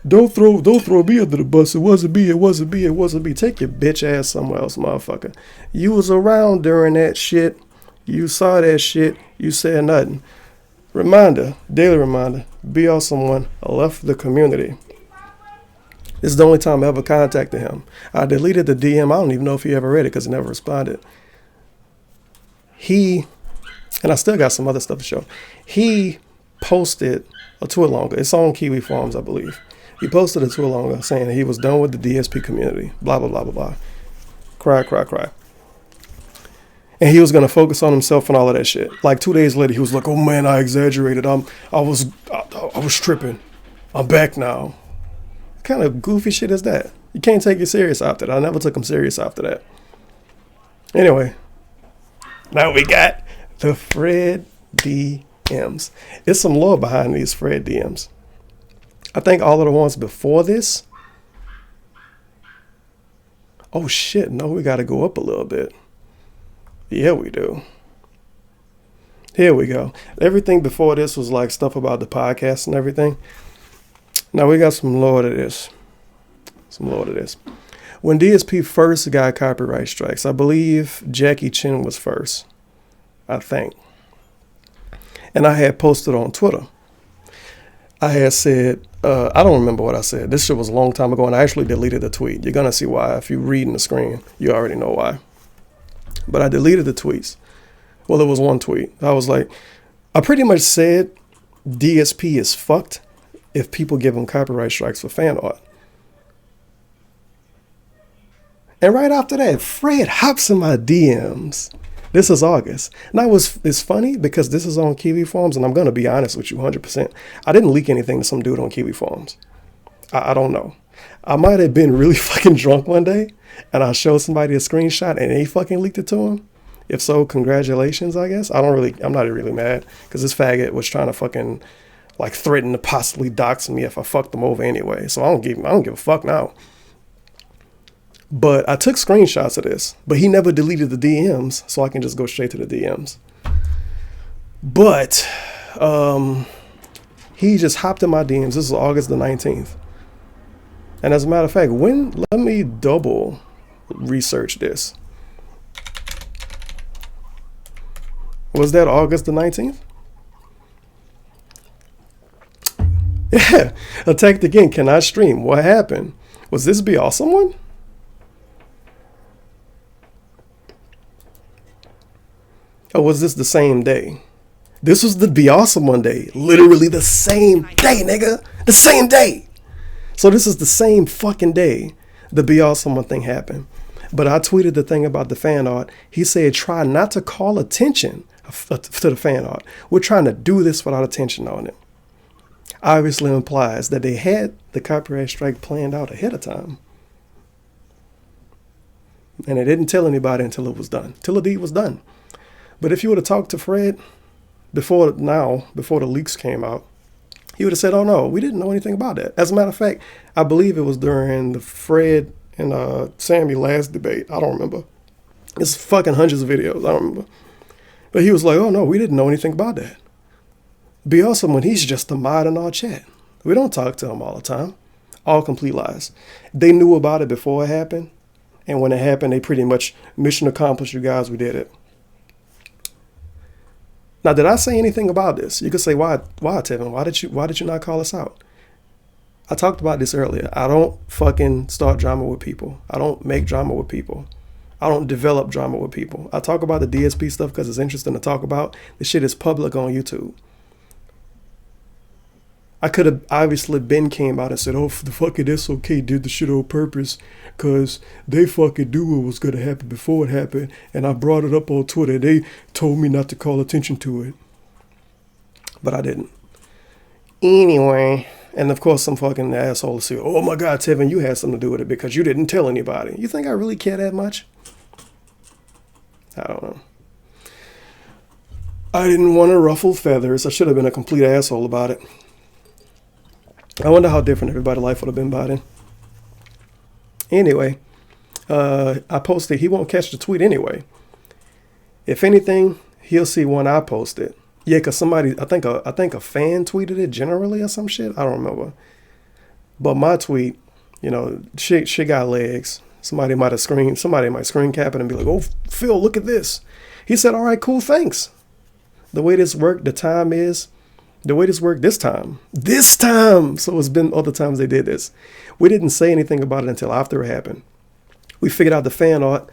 Don't throw me under the bus. It wasn't me. It wasn't me. It wasn't me. Take your bitch ass somewhere else, motherfucker. You was around during that shit. You saw that shit. You said nothing. Reminder, daily reminder, BL someone left the community. This is the only time I ever contacted him. I deleted the DM. I don't even know if he ever read it because he never responded. And I still got some other stuff to show. He posted a tour longer. It's on Kiwi forums, I believe. He posted a tour longer saying that he was done with the DSP community. Blah, blah, blah, blah, blah. Cry, cry, cry. And he was going to focus on himself and all of that shit. Like 2 days later, he was like, oh man, I exaggerated. I was tripping. I'm back now. What kind of goofy shit is that? You can't take it serious after that. I never took him serious after that. Anyway, now we got the Fred DMs. It's some lore behind these Fred DMs. I think all of the ones before this. Oh shit, no, we got to go up a little bit. Yeah, we do. Here we go. Everything before this was like stuff about the podcast and everything. Now we got some lore to this. When DSP first got copyright strikes, I believe Jackie Chan was first. I think. And I had posted on Twitter. I had said, I don't remember what I said. This shit was a long time ago, and I actually deleted the tweet. You're going to see why. If you read in the screen, you already know why. But I deleted the tweets. Well, it was one tweet. I was like, I pretty much said DSP is fucked if people give him copyright strikes for fan art. And right after that, Fred hops in my DMs. This is August. Now, it's funny because this is on Kiwi forums, and I'm going to be honest with you 100%. I didn't leak anything to some dude on Kiwi forums. I don't know. I might have been really fucking drunk one day, and I showed somebody a screenshot, and they fucking leaked it to him. If so, congratulations, I guess. I'm not really mad, because this faggot was trying to fucking, like, threaten to possibly dox me if I fucked them over anyway. So I don't give a fuck now. But I took screenshots of this, but he never deleted the DMs, so I can just go straight to the DMs. But he just hopped in my DMs. This is August the 19th. And as a matter of fact, let me double research this. Was that August the 19th? Yeah. Attacked again. Cannot stream. What happened? Was this Be Awesome one? Or was this the same day? This was the Be Awesome one day. Literally the same day, nigga. The same day. So this is the same fucking day the Be Awesome one thing happened. But I tweeted the thing about the fan art. He said, try not to call attention to the fan art. We're trying to do this without attention on it. Obviously implies that they had the copyright strike planned out ahead of time. And they didn't tell anybody until it was done, till the deed was done. But if you would have talked to Fred before the leaks came out, he would have said, oh no, we didn't know anything about that. As a matter of fact, I believe it was during the Fred and Sammy last debate. I don't remember. It's fucking hundreds of videos. I don't remember. But he was like, oh no, we didn't know anything about that. Be Awesome when he's just a mod in our chat. We don't talk to him all the time. All complete lies. They knew about it before it happened. And when it happened, they pretty much mission accomplished, you guys, we did it. Now, did I say anything about this? You could say, why, Tevin? Why did you not call us out? I talked about this earlier. I don't fucking start drama with people. I don't make drama with people. I don't develop drama with people. I talk about the DSP stuff because it's interesting to talk about. The shit is public on YouTube. I could have obviously came out and said, oh, the fucking SOK did the shit on purpose because they fucking knew what was going to happen before it happened. And I brought it up on Twitter. They told me not to call attention to it. But I didn't. Anyway, and of course some fucking asshole will say, oh my God, Tevin, you had something to do with it because you didn't tell anybody. You think I really care that much? I don't know. I didn't want to ruffle feathers. I should have been a complete asshole about it. I wonder how different everybody's life would have been by then. Anyway, I posted, he won't catch the tweet anyway. If anything, he'll see one I posted. Yeah, because somebody, I think a fan tweeted it generally or some shit. I don't remember. But my tweet, you know, shit got legs. Somebody might screen cap it and be like, oh, Phil, look at this. He said, all right, cool, thanks. The way this worked, the way this worked this time. So it's been other times they did this. We didn't say anything about it until after it happened. We figured out the fan art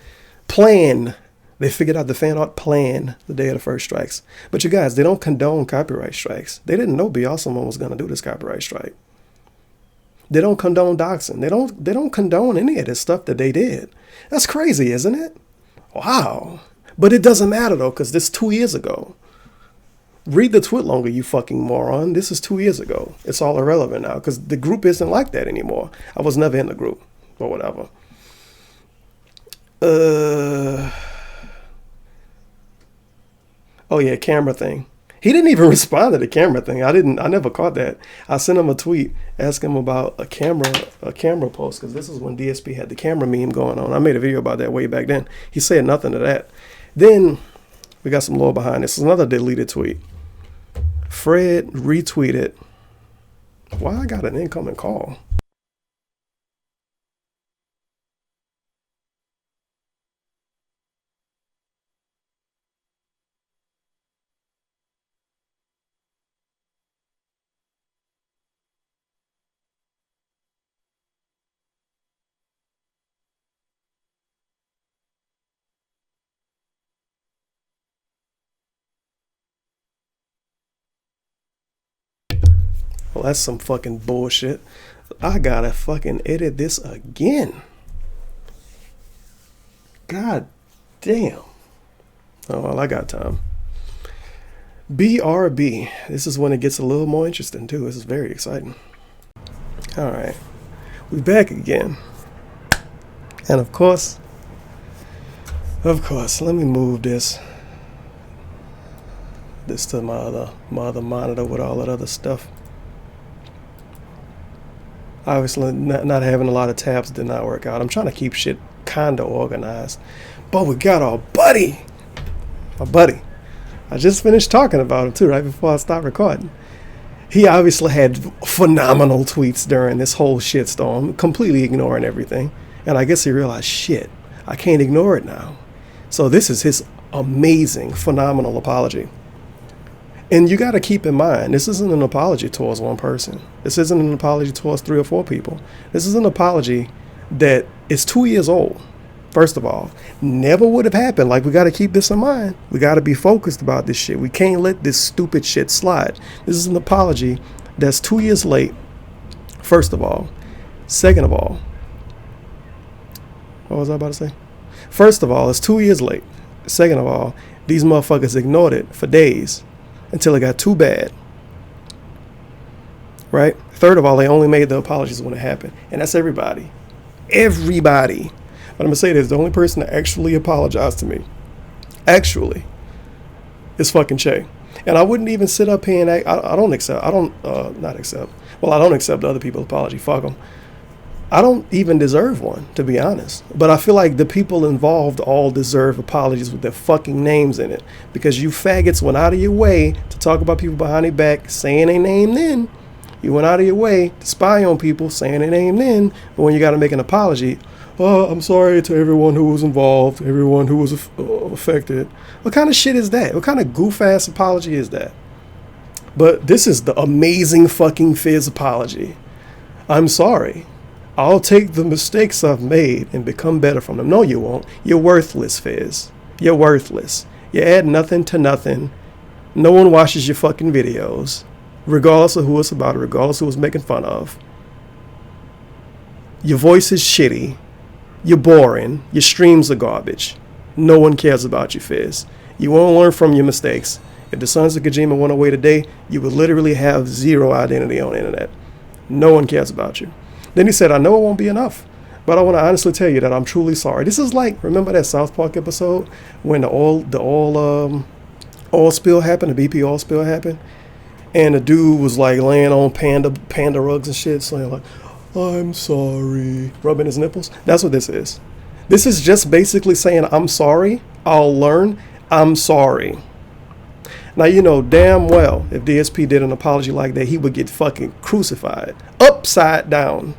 plan. They figured out the fan art plan the day of the first strikes. But you guys, they don't condone copyright strikes. They didn't know Be Awesome was going to do this copyright strike. They don't condone doxing. They don't condone any of this stuff that they did. That's crazy, isn't it? Wow. But it doesn't matter though, because this 2 years ago. Read the tweet longer, you fucking moron. This is 2 years ago. It's all irrelevant now because the group isn't like that anymore. I was never in the group or whatever. Oh yeah, camera thing. He didn't even respond to the camera thing. I never caught that. I sent him a tweet asking him about a camera post because this is when DSP had the camera meme going on. I made a video about that way back then. He said nothing to that. Then we got some lore behind this. This is another deleted tweet. Fred retweeted. Why I got an incoming call? Well, that's some fucking bullshit. I gotta fucking edit this again. God damn. Oh, well, I got time. BRB. This is when it gets a little more interesting, too. This is very exciting. All right. We're back again. And of course, let me move this to my other monitor with all that other stuff. Obviously, not having a lot of tabs did not work out. I'm trying to keep shit kinda organized. But we got our buddy. My buddy. I just finished talking about him too, right before I stopped recording. He obviously had phenomenal tweets during this whole shitstorm, completely ignoring everything. And I guess he realized, shit, I can't ignore it now. So this is his amazing, phenomenal apology. And you got to keep in mind, this isn't an apology towards one person. This isn't an apology towards 3 or 4 people. This is an apology that is 2 years old. First of all, never would have happened. Like, we got to keep this in mind. We got to be focused about this shit. We can't let this stupid shit slide. This is an apology that's 2 years late. First of all. Second of all, what was I about to say? First of all, it's 2 years late. Second of all, these motherfuckers ignored it for days until it got too bad. Right? Third of all, they only made the apologies when it happened. And that's everybody. Everybody. But I'm going to say this, the only person that actually apologized to me, actually, is fucking Che. And I wouldn't even sit up here and act, I don't accept other people's apology, fuck them. I don't even deserve one, to be honest. But I feel like the people involved all deserve apologies with their fucking names in it. Because you faggots went out of your way to talk about people behind their back, saying their name then. You went out of your way to spy on people, saying their name then. But when you got to make an apology, I'm sorry to everyone who was involved, everyone who was affected. What kind of shit is that? What kind of goof-ass apology is that? But this is the amazing fucking Fizz apology. I'm sorry. I'll take the mistakes I've made and become better from them. No, you won't. You're worthless, Fizz. You're worthless. You add nothing to nothing. No one watches your fucking videos, regardless of who it's about, regardless of who it's making fun of. Your voice is shitty. You're boring. Your streams are garbage. No one cares about you, Fizz. You won't learn from your mistakes. If the Sons of Kojima went away today, you would literally have zero identity on the internet. No one cares about you. Then he said, I know it won't be enough, but I want to honestly tell you that I'm truly sorry. This is like, remember that South Park episode when the oil spill happened, the BP oil spill happened? And the dude was like laying on panda rugs and shit, saying like, I'm sorry, rubbing his nipples. That's what this is. This is just basically saying, I'm sorry, I'll learn, I'm sorry. Now, you know damn well if DSP did an apology like that, he would get fucking crucified, upside down.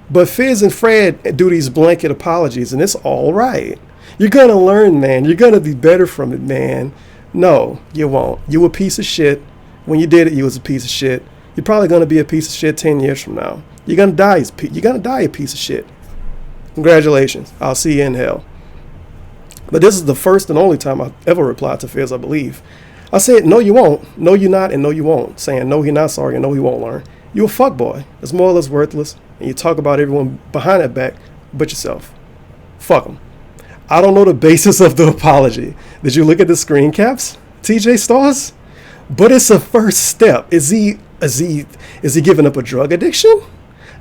But Fizz and Fred do these blanket apologies, and it's all right. You're going to learn, man. You're going to be better from it, man. No, you won't. You a piece of shit. When you did it, you was a piece of shit. You're probably going to be a piece of shit 10 years from now. You're going to die. You're going to die a piece of shit. Congratulations. I'll see you in hell. But this is the first and only time I've ever replied to Fizz, I believe. I said, no, you won't. No, you're not, and no, you won't. Saying, no, he's not sorry, and no, he won't learn. You a fuckboy. It's more or less worthless, and you talk about everyone behind that back but yourself. Fuck him. I don't know the basis of the apology. Did you look at the screen caps, TJ Stars? But it's a first step. Is he giving up a drug addiction?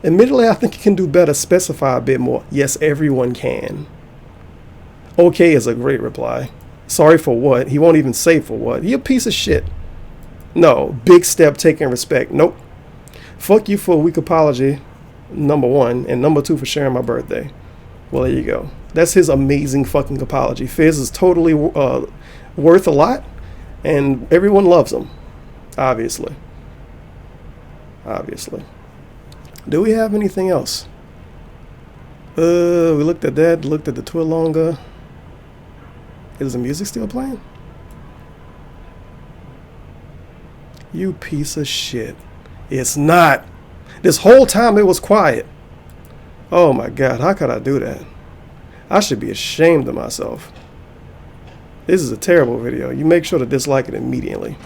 Admittedly, I think he can do better, specify a bit more. Yes, everyone can. Okay is a great reply. Sorry for what? He won't even say for what. He a piece of shit. No, big step taking respect. Nope. Fuck you for a weak apology, number one, and number two for sharing my birthday. Well, there you go. That's his amazing fucking apology. Fizz is totally worth a lot, and everyone loves him. Obviously. Do we have anything else? We looked at that, looked at the Twilonga. Is the music still playing? You piece of shit. It's not. This whole time it was quiet. Oh my God, how could I do that? I should be ashamed of myself. This is a terrible video. You make sure to dislike it immediately.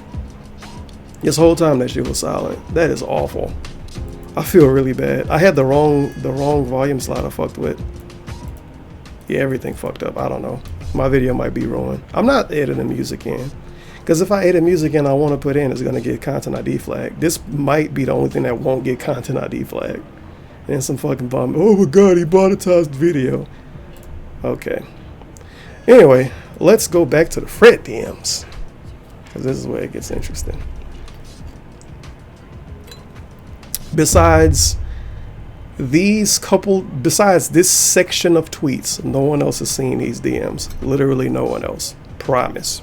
This whole time that shit was silent. That is awful. I feel really bad. I had the wrong volume slide I fucked with. Yeah, everything fucked up. I don't know. My video might be ruined. I'm not editing music in. Because if I edit music in I want to put in, it's going to get content ID flagged. This might be the only thing that won't get content ID flagged. And some fucking bomb. Oh my God, he monetized the video. Okay. Anyway, let's go back to the Fred DMs. Because this is where it gets interesting. Besides besides this section of tweets, no one else has seen these DMs. Literally no one else. Promise.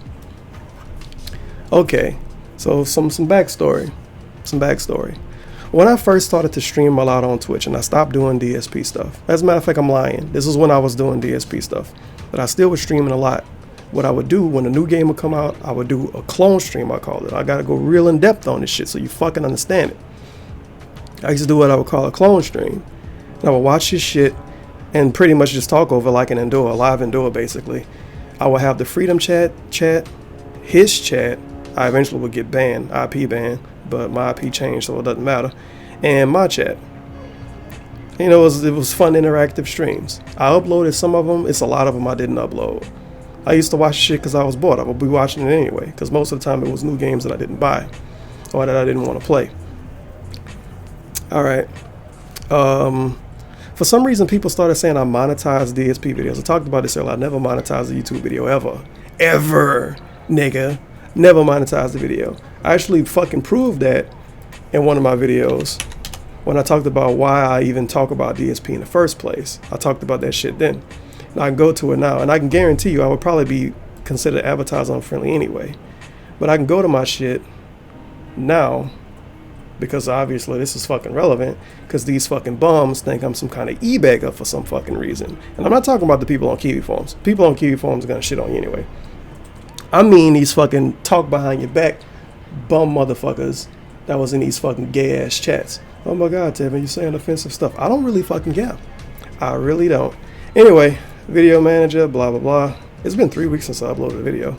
Okay, so some backstory. When I first started to stream a lot on Twitch and I stopped doing DSP stuff. As a matter of fact, I'm lying. This is when I was doing DSP stuff. But I still was streaming a lot. What I would do when a new game would come out, I would do a clone stream, I call it. I gotta go real in depth on this shit so you fucking understand it. I used to do what I would call a clone stream. And I would watch this shit and pretty much just talk over like an Endure, a live Endure basically. I would have the Freedom chat, his chat. I eventually would get banned, IP banned, but my IP changed so it doesn't matter. And my chat. You know, it was fun interactive streams. I uploaded some of them. It's a lot of them I didn't upload. I used to watch shit because I was bored. I would be watching it anyway because most of the time it was new games that I didn't buy or that I didn't want to play. All right. For some reason, people started saying I monetize DSP videos. I talked about this earlier. I never monetized a YouTube video ever, nigga. Never monetized the video. I actually fucking proved that in one of my videos when I talked about why I even talk about DSP in the first place. I talked about that shit then. And I can go to it now, and I can guarantee you I would probably be considered advertiser unfriendly anyway. But I can go to my shit now because obviously this is fucking relevant because these fucking bums think I'm some kind of e-bagger for some fucking reason. And I'm not talking about the people on Kiwi forums. People on Kiwi forums are gonna shit on you anyway. I mean these fucking talk behind your back bum motherfuckers that was in these fucking gay ass chats. Oh my god, Tevin, you saying offensive stuff. I don't really fucking care. I really don't. Anyway, video manager, blah blah blah. It's been 3 weeks since I uploaded a video.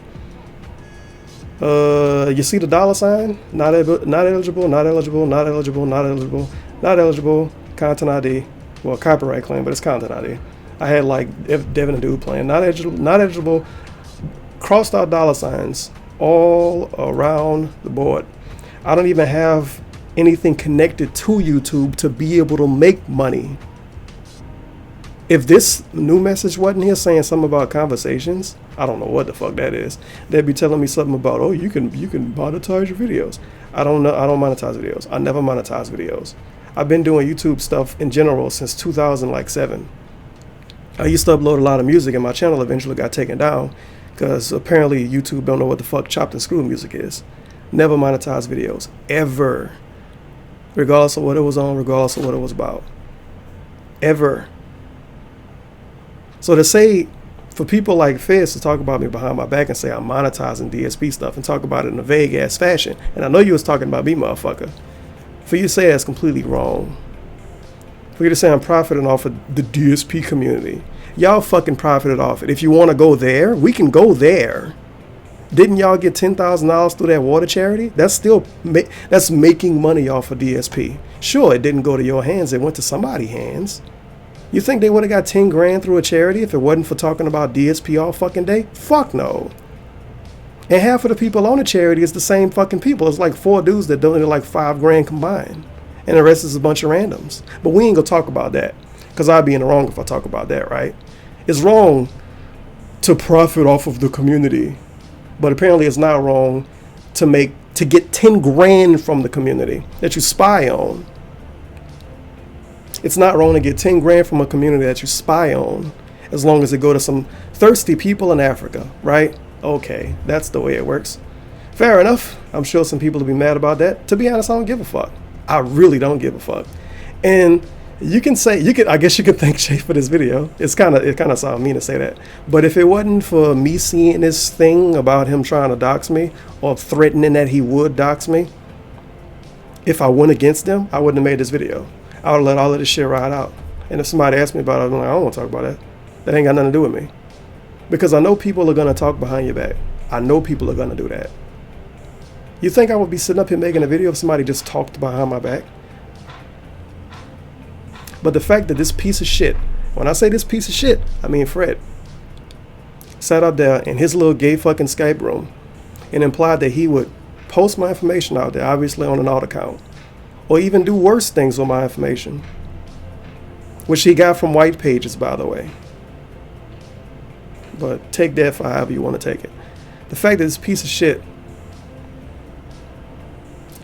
You see the $? Not eligible, not eligible, not eligible, not eligible, not eligible, content ID. Well, copyright claim, but it's content ID. I had like Devin and Dude playing, not eligible, crossed out $, all around the board. I don't even have anything connected to YouTube to be able to make money. If this new message wasn't here saying something about conversations, I don't know what the fuck that is. They'd be telling me something about, oh, you can monetize your videos. I don't know. I don't monetize videos. I never monetize videos. I've been doing YouTube stuff in general since 2007. I used to upload a lot of music, and my channel eventually got taken down because apparently YouTube don't know what the fuck chopped and screwed music is. Never monetize videos ever, regardless of what it was on, regardless of what it was about, ever. So to say, for people like Fizz to talk about me behind my back and say I'm monetizing DSP stuff and talk about it in a vague ass fashion, and I know you was talking about me, motherfucker. For you to say that's completely wrong. For you to say I'm profiting off of the DSP community. Y'all fucking profited off it. If you want to go there, we can go there. Didn't y'all get $10,000 through that water charity? That's still that's making money off of DSP. Sure, it didn't go to your hands. It went to somebody's hands. You think they would have got 10 grand through a charity if it wasn't for talking about DSP all fucking day? Fuck no. And half of the people on the charity is the same fucking people. It's like 4 dudes that donated like 5 grand combined. And the rest is a bunch of randoms. But we ain't gonna talk about that. Because I'd be in the wrong if I talk about that, right? It's wrong to profit off of the community. But apparently it's not wrong to get 10 grand from the community that you spy on. It's not wrong to get 10 grand from a community that you spy on, as long as it go to some thirsty people in Africa, right? Okay, that's the way it works. Fair enough. I'm sure some people will be mad about that. To be honest, I don't give a fuck. I really don't give a fuck. And I guess you could thank Shay for this video. It kind of sounds mean to say that. But if it wasn't for me seeing this thing about him trying to dox me or threatening that he would dox me, if I went against him, I wouldn't have made this video. I would have let all of this shit ride out. And if somebody asked me about it, I'm like, I don't want to talk about that. That ain't got nothing to do with me. Because I know people are going to talk behind your back. I know people are going to do that. You think I would be sitting up here making a video if somebody just talked behind my back? But the fact that this piece of shit, when I say this piece of shit, I mean Fred, sat up there in his little gay fucking Skype room and implied that he would post my information out there, obviously on an alt account, or even do worse things with my information, which he got from white pages, by the way. But take that for however you want to take it. The fact that this piece of shit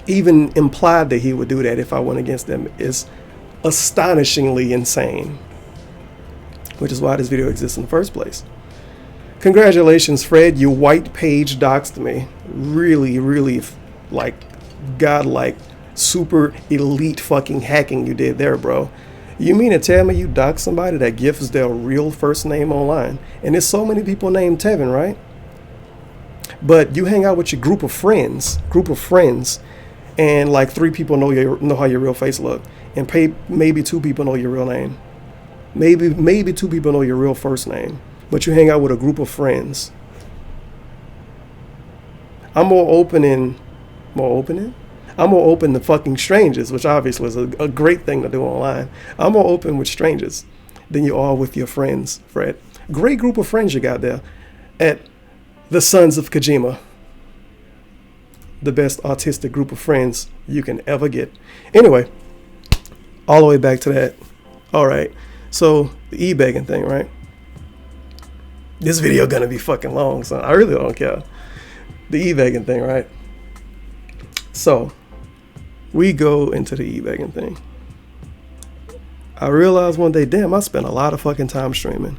even implied that he would do that if I went against them is astonishingly insane. Which is why this video exists in the first place. Congratulations, Fred. You white page doxed me. Really, really, like, godlike, super elite fucking hacking you did there, bro. You mean to tell me you doxed somebody that gives their real first name online? And there's so many people named Tevin, right? But you hang out with your group of friends, and like 3 people know how your real face look, and maybe 2 people know your real name. Maybe 2 people know your real first name, but you hang out with a group of friends. I'm more open to fucking strangers, which obviously is a great thing to do online. I'm more open with strangers than you are with your friends, Fred. Great group of friends you got there at the Sons of Kojima. The best autistic group of friends you can ever get. Anyway, all the way back to that. All right, so the e-begging thing, right? This video gonna be fucking long, son. I really don't care. The e-begging thing, right? So we go into the e-begging thing. I realized one day, damn, I spent a lot of fucking time streaming.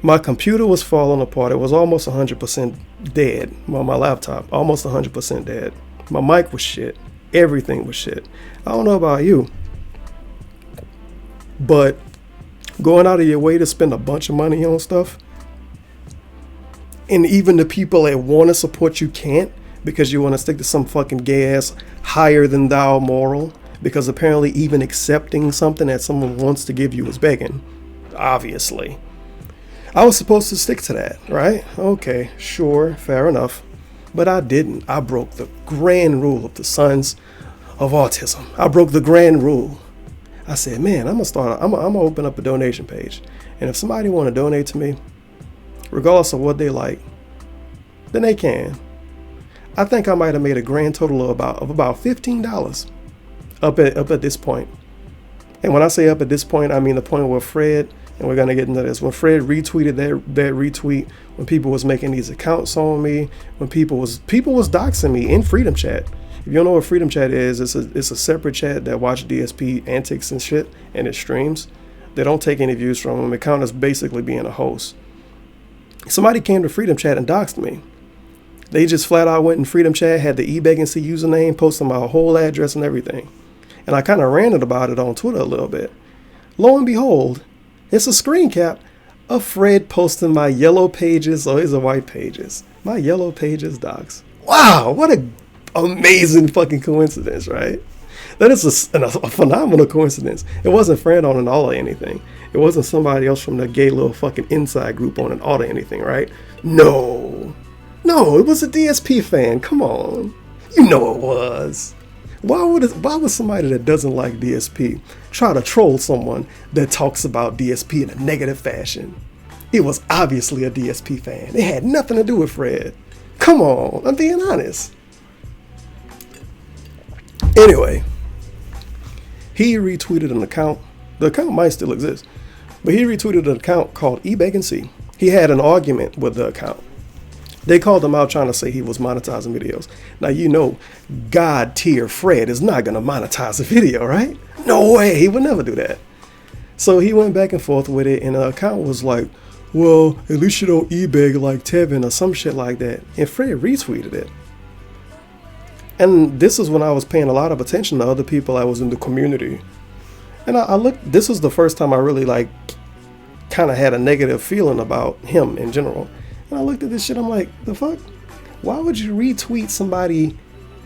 My computer was falling apart. It was almost 100% dead. Well, my laptop, almost 100% dead. My mic was shit. Everything was shit. I don't know about you, but going out of your way to spend a bunch of money on stuff, and even the people that want to support you can't, because you want to stick to some fucking gay ass higher than thou moral, because apparently even accepting something that someone wants to give you is begging. Obviously. I was supposed to stick to that, right? Okay, sure, fair enough. But I didn't. I broke the grand rule of the Sons of Autism. I broke the grand rule. I said, man, I'm gonna open up a donation page. And if somebody want to donate to me, regardless of what they like, then they can. I think I might have made a grand total of about $15 up at this point. And when I say up at this point, I mean the point where Fred, and we're gonna get into this, when Fred retweeted that retweet, when people was making these accounts on me, when people was doxing me in Freedom Chat. If you don't know what Freedom Chat is, it's a separate chat that watch DSP antics and shit, and it streams. They don't take any views from them. It counts as basically being a host. Somebody came to Freedom Chat and doxed me. They just flat out went in Freedom Chat, had the eBegging username, posted my whole address and everything. And I kind of ranted about it on Twitter a little bit. Lo and behold, it's a screen cap of Fred posting my yellow pages, or his white pages. My yellow pages docs. Wow, what a amazing fucking coincidence, right? That is a phenomenal coincidence. It wasn't Fred on an all or anything. It wasn't somebody else from the gay little fucking inside group on an all or anything, right? No, it was a DSP fan. Come on, you know it was. Why would somebody that doesn't like DSP try to troll someone that talks about DSP in a negative fashion? It was obviously a DSP fan. It had nothing to do with Fred. Come on, I'm being honest. Anyway, he retweeted an account. The account might still exist, but he retweeted an account called eBegging. He had an argument with the account. They called him out trying to say he was monetizing videos. Now, you know, God tier Fred is not going to monetize a video, right? No way. He would never do that. So he went back and forth with it, and the account was like, well, at least you don't ebeg like Tevin or some shit like that. And Fred retweeted it. And this is when I was paying a lot of attention to other people I was in the community. And I looked, this was the first time I really kind of had a negative feeling about him in general. And I looked at this shit, I'm like, the fuck? Why would you retweet somebody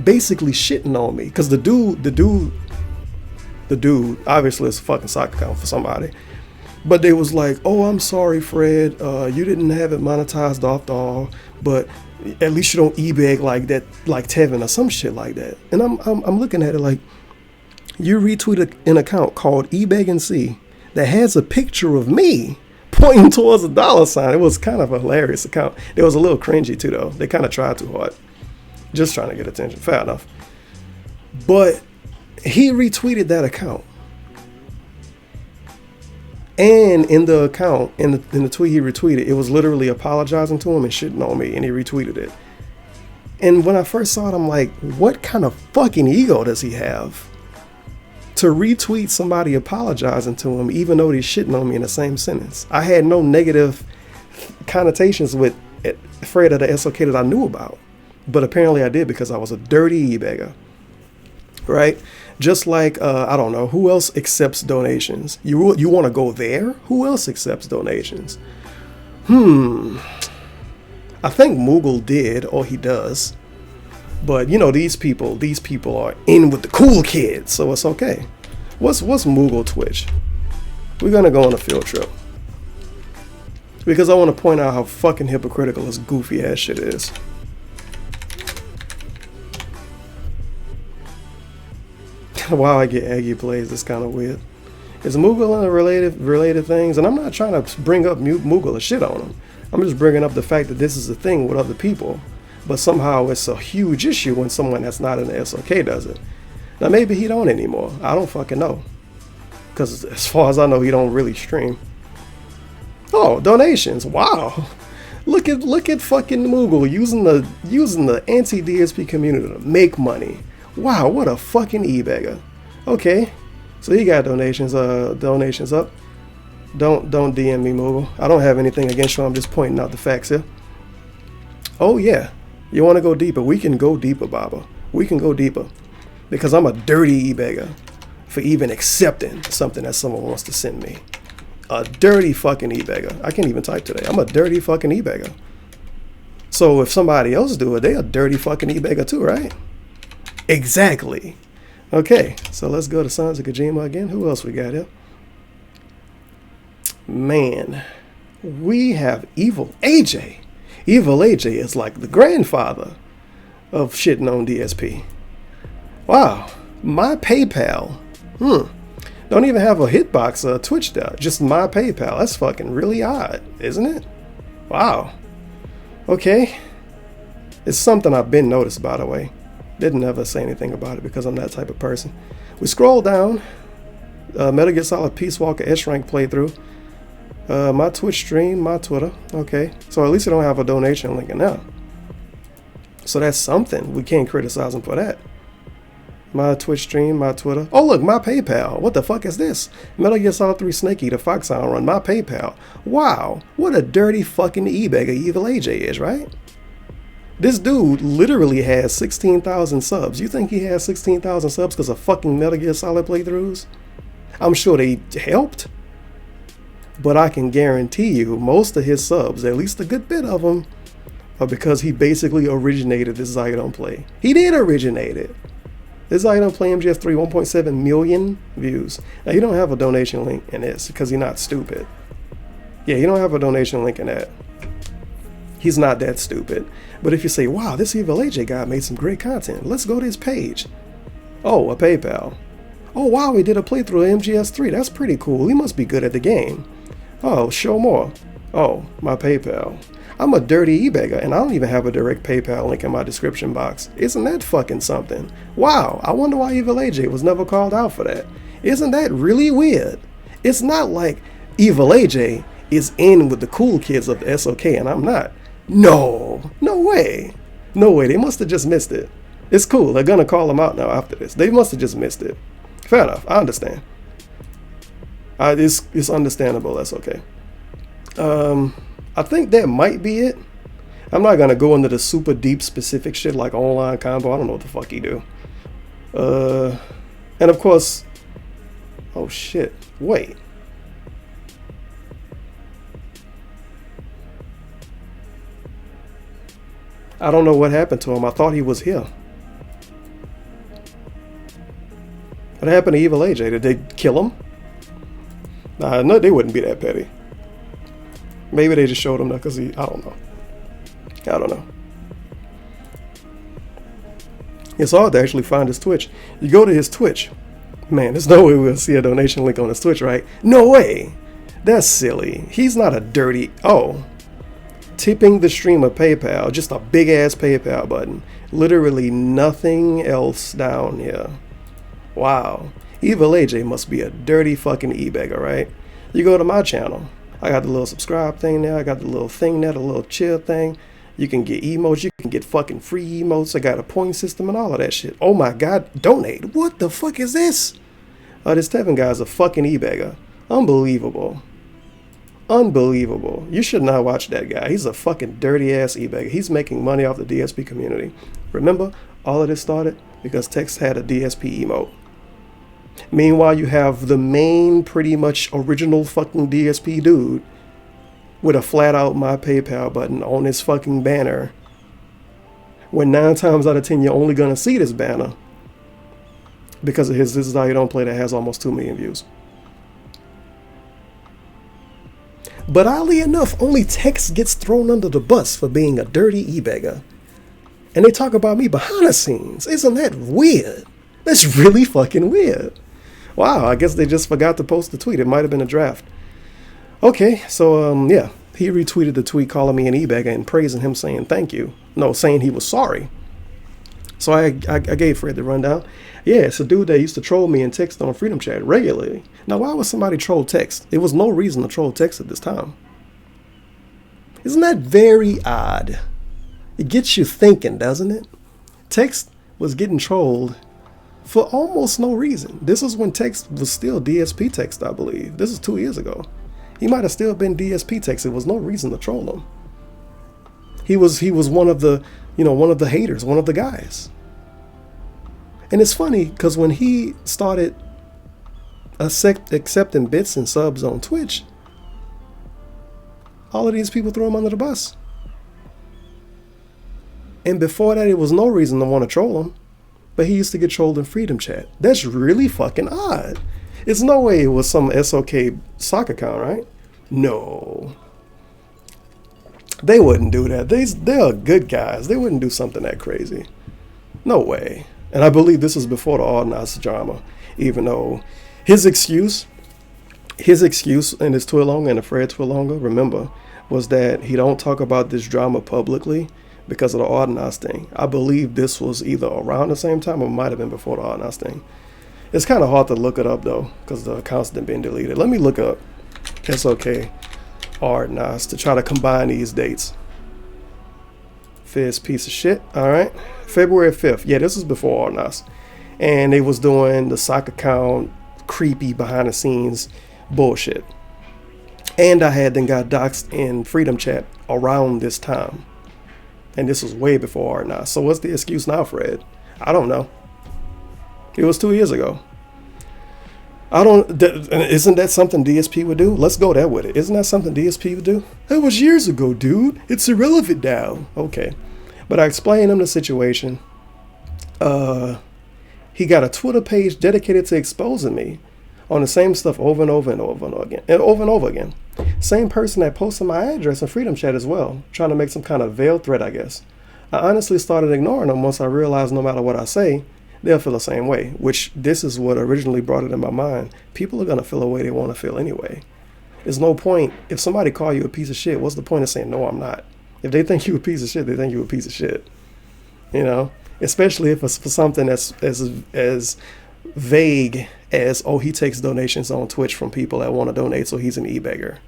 basically shitting on me? Because the dude, obviously it's a fucking soccer account for somebody. But they was like, oh, I'm sorry, Fred. You didn't have it monetized off the all, but at least you don't ebeg like that, like Tevin or some shit like that. And I'm looking at it like, you retweeted an account called eBegging that has a picture of me pointing towards a dollar sign. It was kind of a hilarious account. It was a little cringy too, though. They kind of tried too hard, just trying to get attention. Fair enough. But he retweeted that account. And in the account, in the tweet he retweeted, it was literally apologizing to him and shitting on me, and he retweeted it. And when I first saw it, I'm like, what kind of fucking ego does he have to retweet somebody apologizing to him, even though they're shitting on me in the same sentence? I had no negative connotations with Fred of the SOK that I knew about, but apparently I did because I was a dirty e-bagger, right? Just like, I don't know, who else accepts donations? You want to go there? Who else accepts donations? I think Moogle did, or he does. But, you know, these people are in with the cool kids, so it's okay. What's Moogle Twitch? We're going to go on a field trip. Because I want to point out how fucking hypocritical this goofy ass shit is. Wow, I get Aggie plays. It's kind of weird. Is Moogle in the related things? And I'm not trying to bring up Moogle or shit on him. I'm just bringing up the fact that this is a thing with other people. But somehow it's a huge issue when someone that's not in the SOK does it. Now maybe he don't anymore. I don't fucking know. Because as far as I know, he don't really stream. Oh, donations. Wow. Look at fucking Moogle using the anti-DSP community to make money. Wow, what a fucking e-bagger. Okay, so he got donations up. Don't DM me, Moogle. I don't have anything against you. I'm just pointing out the facts here. Oh yeah, you want to go deeper? We can go deeper, Baba. We can go deeper because I'm a dirty e-bagger for even accepting something that someone wants to send me. A dirty fucking e-bagger. I can't even type today. I'm a dirty fucking e-bagger. So if somebody else do it, they a dirty fucking e-bagger too, right? Exactly. Okay, so let's go to Sons of Kojima again. Who else we got here? Man, we have Evil AJ. Evil AJ is like the grandfather of shitting on DSP. Wow, my PayPal. Don't even have a hitbox Twitch there. Just my PayPal. That's fucking really odd, isn't it? Wow. Okay. It's something I've been noticed, by the way. Didn't ever say anything about it because I'm that type of person. We scroll down. Metal Gear Solid Peace Walker S-Rank playthrough. My Twitch stream, my Twitter. Okay. So at least I don't have a donation link in there. So that's something. We can't criticize him for that. My Twitch stream, my Twitter. Oh, look, my PayPal. What the fuck is this? Metal Gear Solid 3 Snake Eater Fox Hound Run, my PayPal. Wow. What a dirty fucking e-bagger Evil AJ is, right? This dude literally has 16,000 subs. You think he has 16,000 subs because of fucking Metal Gear Solid playthroughs? I'm sure they helped. But I can guarantee you most of his subs, at least a good bit of them, are because he basically originated this Zydon play. He did originate it. This Zydon play MGS3, 1.7 million views. Now you don't have a donation link in this because you're not stupid. Yeah, you don't have a donation link in that. He's not that stupid. But if you say, wow, this Evil AJ guy made some great content, let's go to his page. Oh, a PayPal. Oh, wow, he did a playthrough of MGS3. That's pretty cool. He must be good at the game. Oh, show more. Oh, my PayPal. I'm a dirty e-bagger, and I don't even have a direct PayPal link in my description box. Isn't that fucking something? Wow, I wonder why Evil AJ was never called out for that. Isn't that really weird? It's not like Evil AJ is in with the cool kids of the SOK, and I'm not. No way. No way. They must have just missed it. It's cool. They're going to call him out now after this. They must have just missed it. Fair enough. I understand. It's understandable. That's okay. I think that might be it. I'm not going to go into the super deep specific shit like online combo. I don't know what the fuck he do. And of course, oh shit. Wait. I don't know what happened to him. I thought he was here. What happened to Evil AJ? Did they kill him? Nah, no, they wouldn't be that petty. Maybe they just showed him that because I don't know. I don't know. It's hard to actually find his Twitch. You go to his Twitch. Man, there's no way we'll see a donation link on his Twitch, right? No way. That's silly. He's not a dirty... Oh. Tipping the streamer PayPal. Just a big ass PayPal button. Literally nothing else down here. Wow. Evil AJ must be a dirty fucking e-bagger, right? You go to my channel. I got the little subscribe thing there. I got the little thing there, the little chill thing. You can get emotes. You can get fucking free emotes. I got a point system and all of that shit. Oh my God, donate. What the fuck is this? This Tevin guy's a fucking e-bagger. Unbelievable. Unbelievable. You should not watch that guy. He's a fucking dirty ass e-bagger. He's making money off the DSP community. Remember, all of this started because Text had a DSP emote. Meanwhile, you have the main, pretty much original fucking DSP dude with a flat out My PayPal button on his fucking banner. When 9 times out of 10, you're only gonna see this banner because of his This Is How You Don't Play that has almost 2 million views. But oddly enough, only Text gets thrown under the bus for being a dirty e-bagger. And they talk about me behind the scenes. Isn't that weird? That's really fucking weird. Wow, I guess they just forgot to post the tweet. It might have been a draft. Okay, so yeah, he retweeted the tweet calling me an e-bagger and praising him, saying thank you. No, saying he was sorry. So I gave Fred the rundown. Yeah, it's a dude that used to troll me and Text on Freedom Chat regularly. Now, why would somebody troll Text? There was no reason to troll Text at this time. Isn't that very odd? It gets you thinking, doesn't it? Text was getting trolled for almost no reason. This is when Text was still DSP Text, I believe. This is 2 years ago. He might have still been DSP Text. There was no reason to troll him. He was one of the, one of the haters, one of the guys. And it's funny because when he started accepting bits and subs on Twitch, all of these people threw him under the bus. And before that, it was no reason to want to troll him. But he used to get trolled in Freedom Chat. That's really fucking odd. It's no way it was some SOK sock account, right? No. They wouldn't do that. They're good guys. They wouldn't do something that crazy. No way. And I believe this is before the Autistic drama, even though his excuse in his Twilonga and the Fred Twilonga, remember, was that he don't talk about this drama publicly because of the Autistic thing. I believe this was either around the same time or might have been before the Autistic thing. It's kind of hard to look it up though because the account's been deleted. Let me look up SOK Autistic to try to combine these dates. Fizz piece of shit. All right, February 5th. Yeah, this was before Autistic, and they was doing the sock account creepy behind the scenes bullshit. And I had then got doxxed in Freedom Chat around this time. And this was way before Autistic. So what's the excuse now, Fred? I don't know. It was 2 years ago. Isn't that something DSP would do? Let's go there with it. Isn't that something DSP would do? That was years ago, dude. It's irrelevant now. Okay. But I explained him the situation. He got a Twitter page dedicated to exposing me on the same stuff over and over and over and over again. Same person that posted my address in Freedom Chat as well, trying to make some kind of veiled threat, I guess. I honestly started ignoring them once I realized no matter what I say, they'll feel the same way, which this is what originally brought it in my mind. People are going to feel the way they want to feel anyway. There's no point. If somebody call you a piece of shit, what's the point of saying, no, I'm not? If they think you a piece of shit, they think you a piece of shit. Especially if it's for something that's as vague as, oh, he takes donations on Twitch from people that want to donate, so he's an e-beggar.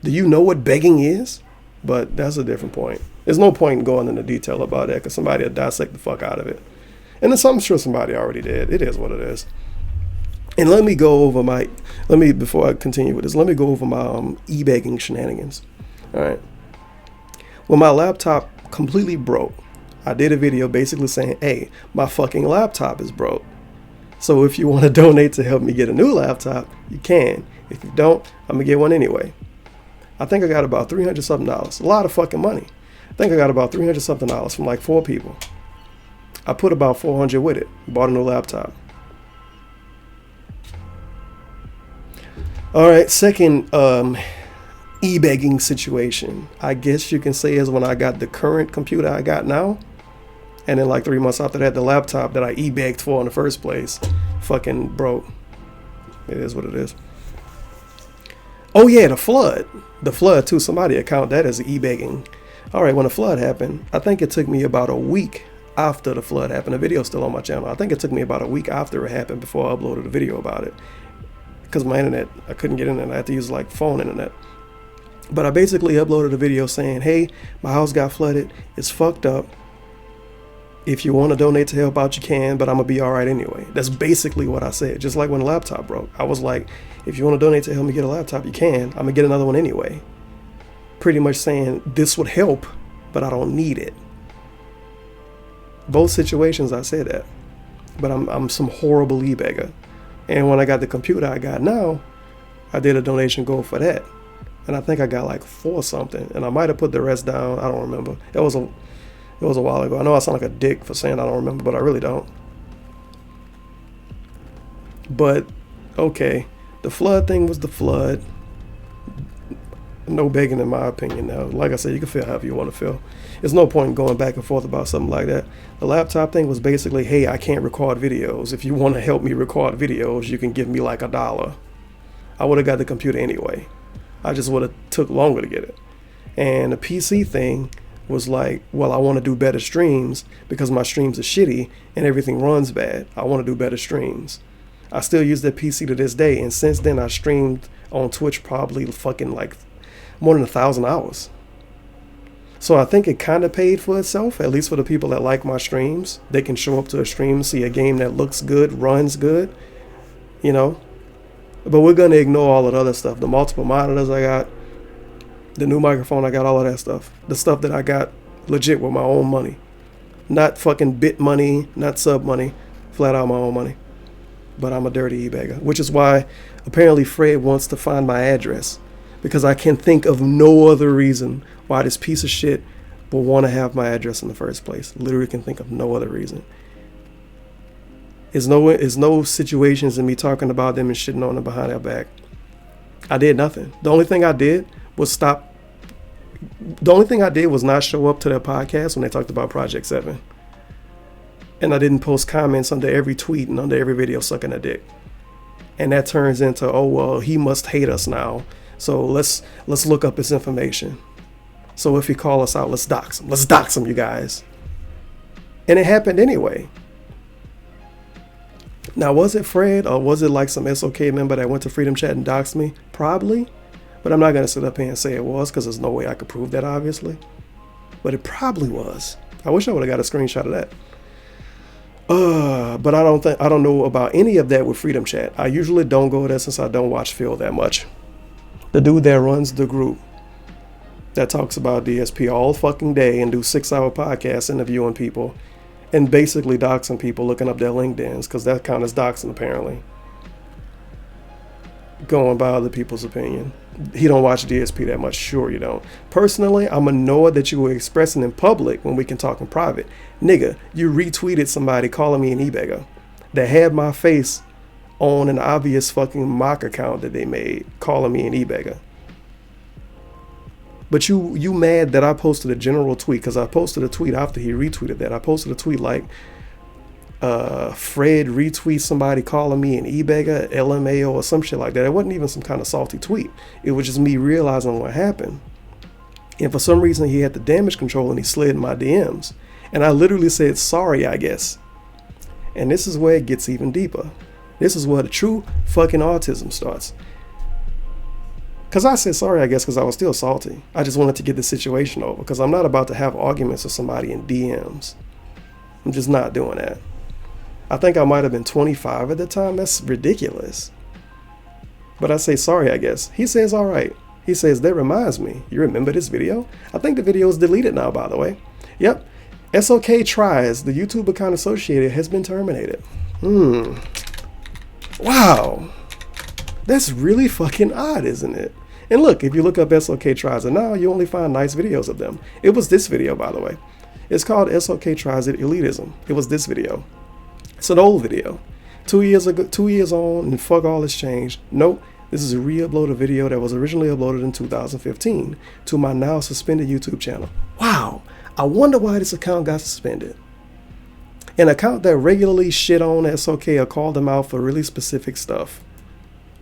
Do you know what begging is? But that's a different point. There's no point in going into detail about that because somebody will dissect the fuck out of it. And I'm sure somebody already did. It is what it is. And before I continue with this, let me go over my e-begging shenanigans. All right. When my laptop completely broke, I did a video basically saying, hey, my fucking laptop is broke. So if you want to donate to help me get a new laptop, you can. If you don't, I'm going to get one anyway. I think I got about $300 something. A lot of fucking money. I think I got about $300 something from like 4 people. I put about 400 with it. Bought a new laptop. All right, second e-begging situation, I guess you can say, is when I got the current computer I got now. And then like 3 months after that, the laptop that I e-begged for in the first place fucking broke. It is what it is. Oh yeah, the flood. The flood too. Somebody account that as e-begging. All right, when the flood happened, I think it took me about a week after the flood happened. The video's still on my channel. I think it took me about a week after it happened before I uploaded a video about it. Because my internet, I couldn't get internet. I had to use like phone internet. But I basically uploaded a video saying, hey, my house got flooded. It's fucked up. If you want to donate to help out, you can, but I'm going to be all right anyway. That's basically what I said. Just like when the laptop broke. I was like, if you want to donate to help me get a laptop, you can. I'm going to get another one anyway. Pretty much saying this would help, but I don't need it. Both situations I said that. But I'm some horrible e-beggar. And when I got the computer I got now, I did a donation goal for that. And I think I got like 4 something. And I might have put the rest down. I don't remember. It was a while ago. I know I sound like a dick for saying I don't remember, but I really don't. But, okay. The flood thing was the flood. No begging in my opinion now. Like I said, you can feel however you want to feel. There's no point in going back and forth about something like that. The laptop thing was basically, hey, I can't record videos. If you want to help me record videos, you can give me like $1. I would have got the computer anyway. I just would have took longer to get it. And the PC thing was like, well, I want to do better streams because my streams are shitty and everything runs bad. I want to do better streams. I still use that PC to this day. And since then, I streamed on Twitch probably fucking like more than 1,000 hours. So I think it kind of paid for itself, at least for the people that like my streams. They can show up to a stream, see a game that looks good, runs good, you know. But we're going to ignore all of the other stuff. The multiple monitors I got, the new microphone I got, all of that stuff. The stuff that I got legit with my own money. Not fucking bit money, not sub money, flat out my own money. But I'm a dirty e-bagger, which is why apparently Fred wants to find my address. Because I can think of no other reason why this piece of shit will want to have my address in the first place. Literally can think of no other reason. There's no situations in me talking about them and shitting on them behind their back. I did nothing. The only thing I did was not show up to their podcast when they talked about Project 7. And I didn't post comments under every tweet and under every video sucking a dick. And that turns into, oh, well, he must hate us now. So let's look up his information. So if he call us out, let's dox him. Let's dox him, you guys. And it happened anyway. Now, was it Fred or was it like some SOK member that went to Freedom Chat and doxed me? Probably. But I'm not going to sit up here and say it was because there's no way I could prove that, obviously. But it probably was. I wish I would have got a screenshot of that. But I don't know about any of that with Freedom Chat. I usually don't go there since I don't watch Phil that much. The dude that runs the group that talks about DSP all fucking day and do 6-hour podcasts interviewing people and basically doxing people, looking up their LinkedIns, because that counts as doxing apparently. Going by other people's opinion. He don't watch DSP that much. Sure you don't. Personally, I'm annoyed that you were expressing in public when we can talk in private. Nigga, you retweeted somebody calling me an e-beggar that had my face on an obvious fucking mock account that they made calling me an e-beggar. But you mad that I posted a general tweet, because I posted a tweet after he retweeted that. I posted a tweet like, Fred retweets somebody calling me an e-beggar, LMAO or some shit like that. It wasn't even some kind of salty tweet. It was just me realizing what happened. And for some reason he had the damage control and he slid in my DMs. And I literally said, sorry, I guess. And this is where it gets even deeper. This is where the true fucking autism starts. Because I said sorry, I guess, because I was still salty. I just wanted to get the situation over, because I'm not about to have arguments with somebody in DMs. I'm just not doing that. I think I might have been 25 at the time. That's ridiculous. But I say sorry, I guess. He says all right. He says, that reminds me. You remember this video? I think the video is deleted now, by the way. Yep. SOK tries. The YouTube account associated has been terminated. Wow. That's really fucking odd, isn't it? And look, if you look up SOK tries it now, you only find nice videos of them. It was this video, by the way. It's called SOK tries it elitism. It was this video. It's an old video. 2 years ago, 2 years on, and fuck all has changed. Nope. This is a re-uploaded video that was originally uploaded in 2015 to my now suspended YouTube channel. Wow. I wonder why this account got suspended. An account that regularly shit on SOK or called them out for really specific stuff.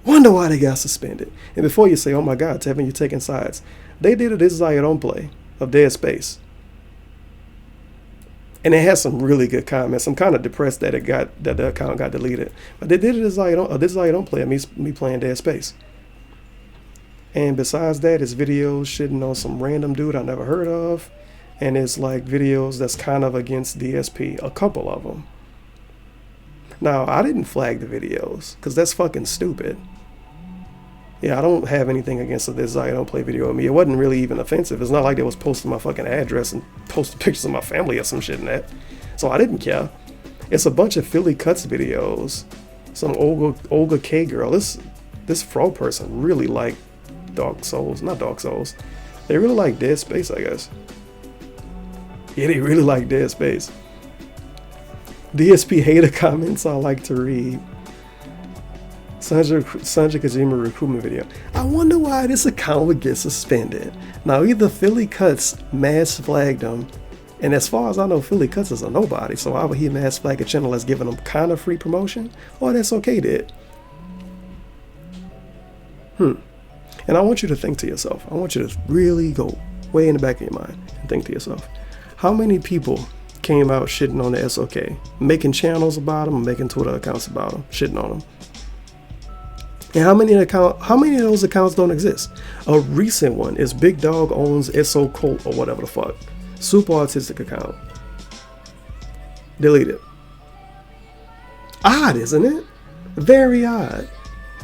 Wonder why they got suspended. And before you say, oh my God, Tevin, you're taking sides. They did a This Is How You Don't Play of Dead Space. And it has some really good comments. I'm kind of depressed that the account got deleted. But they did it This Is How You Don't Play of me playing Dead Space. And besides that, it's videos shitting on some random dude I never heard of. And it's like videos that's kind of against DSP, a couple of them. Now, I didn't flag the videos because that's fucking stupid. Yeah, I don't have anything against this. I don't play video with me. It wasn't really even offensive. It's not like they was posting my fucking address and posting pictures of my family or some shit in that. So I didn't care. It's a bunch of Philly Cuts videos. Some Olga K girl. This fro person really like Dark Souls. Not Dark Souls. They really like Dead Space, I guess. Yeah, they really like Dead Space. DSP hater comments I like to read. Sanjay Kojima recruitment video. I wonder why this account would get suspended. Now, either Philly Cuts mass flagged him, and as far as I know, Philly Cuts is a nobody, so why would he mass flag a channel that's giving him kind of free promotion? Or that's okay, did. And I want you to think to yourself. I want you to really go way in the back of your mind and think to yourself. How many people came out shitting on the SOK? Making channels about them, making Twitter accounts about them, shitting on them. And how many of those accounts don't exist? A recent one is Big Dog Owns SO Cult or whatever the fuck. Super Autistic account. Deleted. Odd, isn't it? Very odd.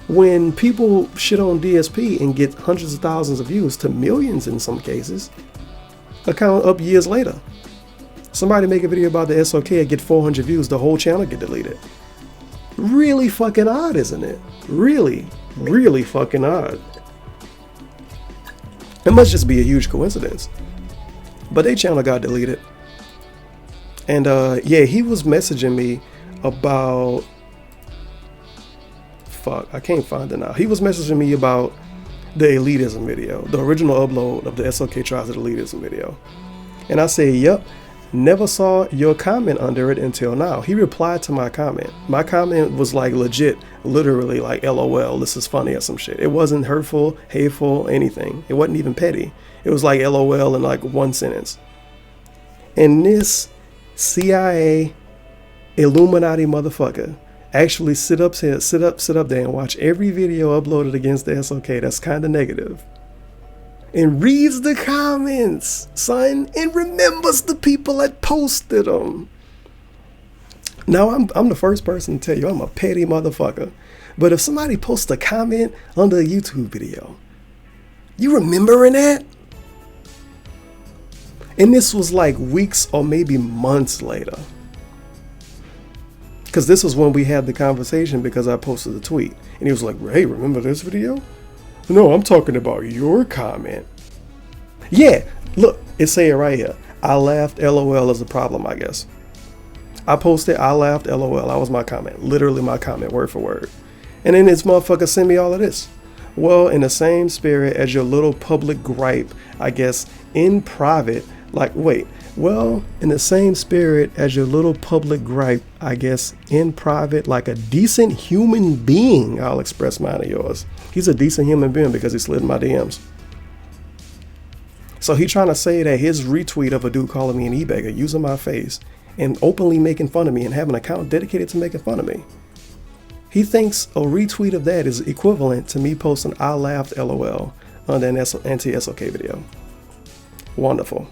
When people shit on DSP and get hundreds of thousands of views to millions in some cases, account up years later. Somebody make a video about the SOK and get 400 views, the whole channel get deleted. Really fucking odd, isn't it? Really, really fucking odd. It must just be a huge coincidence. But their channel got deleted. And yeah, he was messaging me about... Fuck, I can't find it now. He was messaging me about the elitism video, the original upload of the SOK Tries It elitism video. And I said, yep, never saw your comment under it until now. He replied to my comment. My comment was like legit, literally like LOL, this is funny or some shit. It wasn't hurtful, hateful, anything. It wasn't even petty. It was like LOL in like one sentence. And this CIA Illuminati motherfucker actually sit up there and watch every video uploaded against the SOK that's kind of negative. And reads the comments, son, and remembers the people that posted them. Now, I'm the first person to tell you I'm a petty motherfucker. But if somebody posts a comment under a YouTube video, you remembering that? And this was like weeks or maybe months later. Because this was when we had the conversation because I posted the tweet. And he was like, hey, remember this video? No, I'm talking about your comment. Yeah, look, it say it right here. I laughed, LOL is a problem, I guess. I posted, I laughed, LOL. That was my comment. Literally my comment, word for word. And then this motherfucker sent me all of this. Well, in the same spirit as your little public gripe, I guess, in private, like, wait. Well, in the same spirit as your little public gripe, I guess, in private, like a decent human being, I'll express mine to yours. He's a decent human being because he slid in my DMs. So he trying to say that his retweet of a dude calling me an e-bagger, using my face, and openly making fun of me and have an account dedicated to making fun of me. He thinks a retweet of that is equivalent to me posting I laughed LOL on an anti-SOK video. Wonderful.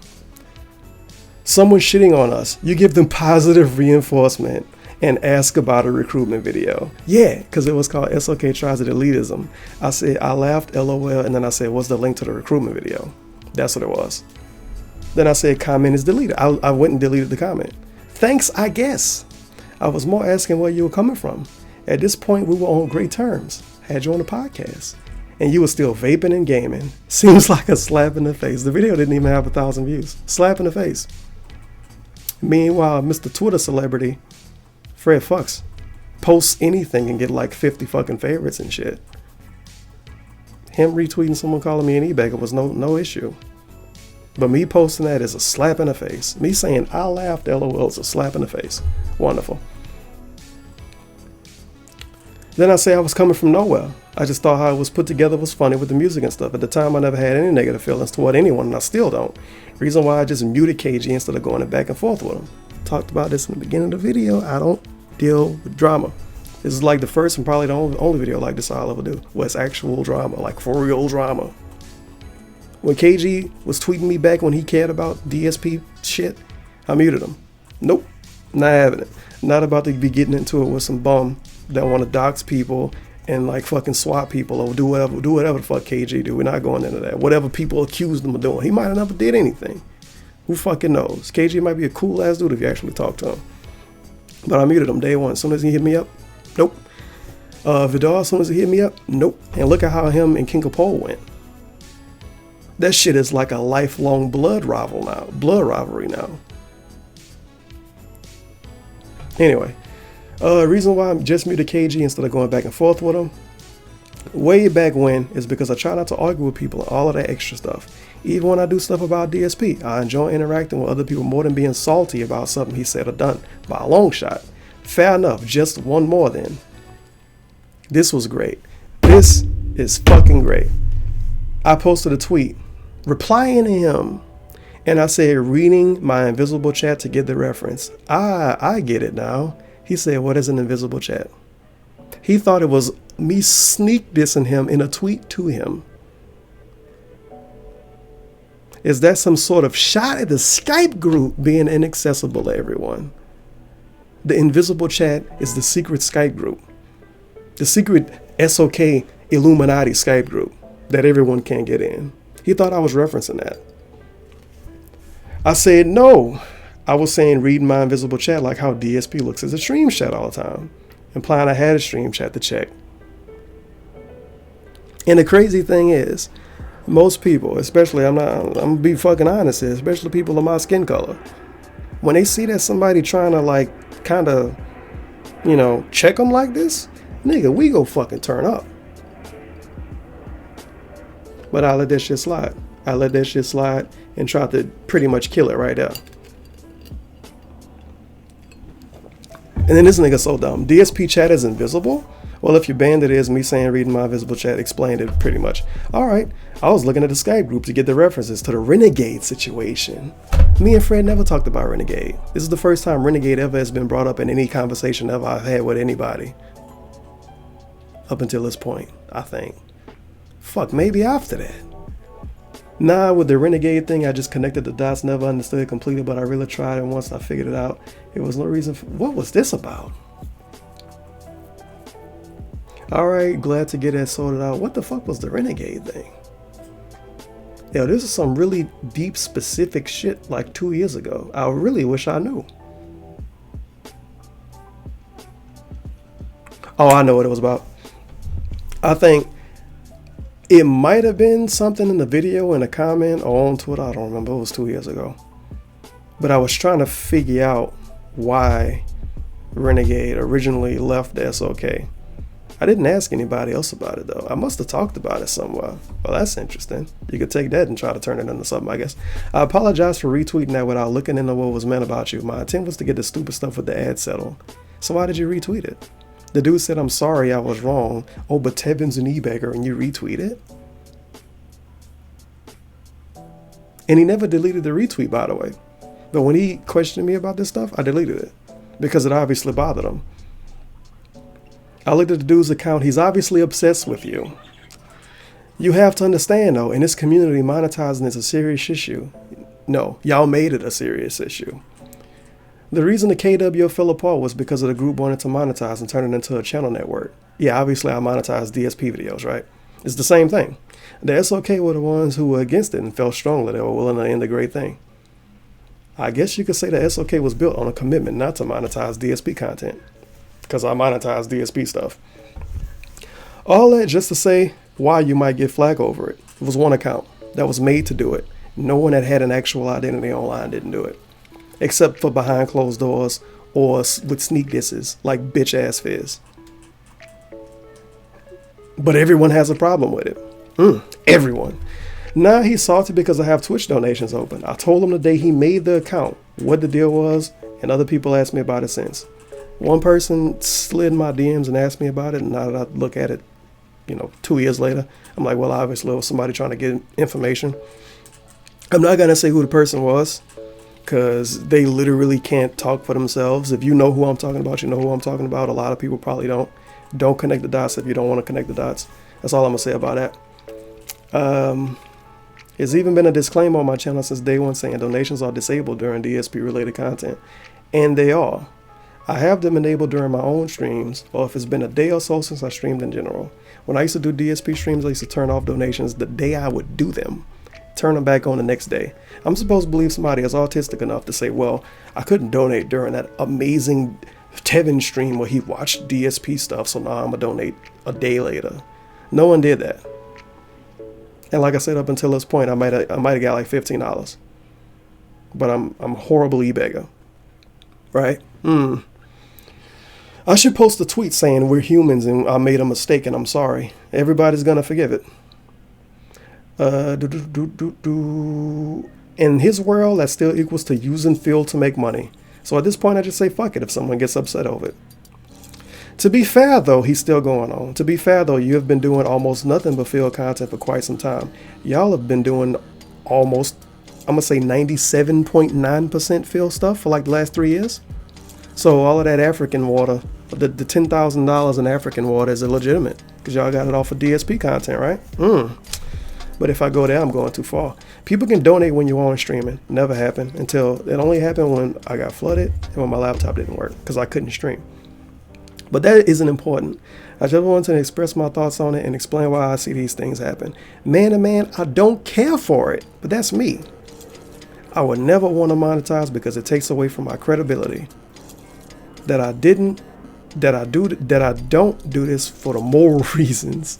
Someone shitting on us, you give them positive reinforcement and ask about a recruitment video. Yeah, because it was called SOK Tries It elitism. I said, I laughed, LOL, and then I said, what's the link to the recruitment video? That's what it was. Then I said, comment is deleted. I went and deleted the comment. Thanks, I guess. I was more asking where you were coming from. At this point, we were on great terms. Had you on the podcast. And you were still vaping and gaming. Seems like a slap in the face. The video didn't even have 1,000 views. Slap in the face. Meanwhile, Mr. Twitter celebrity, Fred Fucks, posts anything and get like 50 fucking favorites and shit. Him retweeting someone calling me an e-bagger was no issue. But me posting that is a slap in the face. Me saying I laughed, LOL, is a slap in the face. Wonderful. Then I say I was coming from nowhere. I just thought how it was put together was funny with the music and stuff. At the time, I never had any negative feelings toward anyone, and I still don't. Reason why I just muted KG instead of going back and forth with him. Talked about this in the beginning of the video. I don't deal with drama. This is like the first and probably the only video like this I'll ever do. Where it's actual drama, like for real drama. When KG was tweeting me back when he cared about DSP shit, I muted him. Nope, not having it. Not about to be getting into it with some bum that want to dox people and like fucking swat people or do whatever the fuck KG do. We're not going into that. Whatever people accused him of doing. He might have never did anything. Who fucking knows? KG might be a cool ass dude if you actually talk to him. But I muted him day one. As soon as he hit me up, nope. Vidal, as soon as he hit me up, nope. And look at how him and King of Pole went. That shit is like a lifelong blood rivalry now. Anyway, reason why I'm just muted KG instead of going back and forth with him, way back when, is because I try not to argue with people and all of that extra stuff. Even when I do stuff about DSP, I enjoy interacting with other people more than being salty about something he said or done, by a long shot. Fair enough, just one more then. This was great. This is fucking great. I posted a tweet replying to him, and I said, reading my invisible chat to get the reference. I get it now. He said, what is an invisible chat? He thought it was me sneak dissing him in a tweet to him. Is that some sort of shot at the Skype group being inaccessible to everyone? The invisible chat is the secret Skype group. The secret SOK Illuminati Skype group that everyone can't get in. He thought I was referencing that. I said, no. I was saying reading my invisible chat like how DSP looks as a stream chat all the time, implying I had a stream chat to check. And the crazy thing is, most people, especially, I'm gonna be fucking honest here, especially people of my skin color, when they see that somebody trying to like kind of, check them like this, nigga, we go fucking turn up. But I let that shit slide. I let that shit slide and tried to pretty much kill it right there. And then this nigga so dumb. DSP chat is invisible? Well, if you banned it as me saying reading my invisible chat explained it pretty much. Alright, I was looking at the Skype group to get the references to the Renegade situation. Me and Fred never talked about Renegade. This is the first time Renegade ever has been brought up in any conversation ever I've had with anybody. Up until this point, I think. Fuck, maybe after that. Nah, with the Renegade thing, I just connected the dots, never understood it completely, but I really tried, and once I figured it out, it was no reason for, what was this about? Alright, glad to get that sorted out. What the fuck was the Renegade thing? Yo, this is some really deep, specific shit like 2 years ago. I really wish I knew. Oh, I know what it was about. I think it might have been something in the video, in a comment, or on Twitter. I don't remember. It was 2 years ago. But I was trying to figure out why Renegade originally left the SOK. I didn't ask anybody else about it, though. I must have talked about it somewhere. Well, that's interesting. You could take that and try to turn it into something, I guess. I apologize for retweeting that without looking into what was meant about you. My intent was to get the stupid stuff with the ad settled. So why did you retweet it? The dude said, I'm sorry, I was wrong. Oh, but Tevin's an e-bagger, and you retweet it? And he never deleted the retweet, by the way. But when he questioned me about this stuff, I deleted it. Because it obviously bothered him. I looked at the dude's account. He's obviously obsessed with you. You have to understand, though, in this community, monetizing is a serious issue. No, y'all made it a serious issue. The reason the KW fell apart was because of the group wanted to monetize and turn it into a channel network. Yeah, obviously I monetized DSP videos, right? It's the same thing. The SOK were the ones who were against it and felt strongly they were willing to end the great thing. I guess you could say the SOK was built on a commitment not to monetize DSP content. Because I monetize DSP stuff. All that just to say why you might get flagged over it. It was one account that was made to do it. No one that had an actual identity online didn't do it. Except for behind closed doors or with sneak disses like bitch ass Fizz. But everyone has a problem with it. Everyone. Now he's salty because I have Twitch donations open. I told him the day he made the account what the deal was, and other people asked me about it since. One person slid in my DMs and asked me about it, and now that I look at it, 2 years later, I'm like, well, obviously it was somebody trying to get information. I'm not going to say who the person was, because they literally can't talk for themselves. If you know who I'm talking about, you know who I'm talking about. A lot of people probably don't. Don't connect the dots if you don't want to connect the dots. That's all I'm gonna say about that. There's even been a disclaimer on my channel since day one saying donations are disabled during DSP related content, and they are. I have them enabled during my own streams, or if it's been a day or so since I streamed in general. When I used to do DSP streams, I used to turn off donations the day I would do them, turn them back on the next day. I'm supposed to believe somebody is autistic enough to say, well, I couldn't donate during that amazing Tevin stream where he watched DSP stuff, so now I'm gonna donate a day later. No one did that. And like I said, up until this point, I might have got like $15, but I'm horribly beggar, right? I should post a tweet saying we're humans and I made a mistake and I'm sorry. Everybody's gonna forgive it. In his world, that still equals to using Phil to make money. So at this point, I just say fuck it if someone gets upset over it. To be fair, though, he's still going on. To be fair, though, you have been doing almost nothing but Phil content for quite some time. Y'all have been doing almost, I'm gonna say 97.9% Phil stuff for like the last 3 years. So all of that African water, the $10,000 in African water is illegitimate because y'all got it off of DSP content, right? But if I go there, I'm going too far. People can donate when you're on streaming. Never happened until it only happened when I got flooded and when my laptop didn't work because I couldn't stream. But that isn't important. I just wanted to express my thoughts on it and explain why I see these things happen. Man to man, I don't care for it, but that's me. I would never want to monetize because it takes away from my credibility. That I don't do this for the moral reasons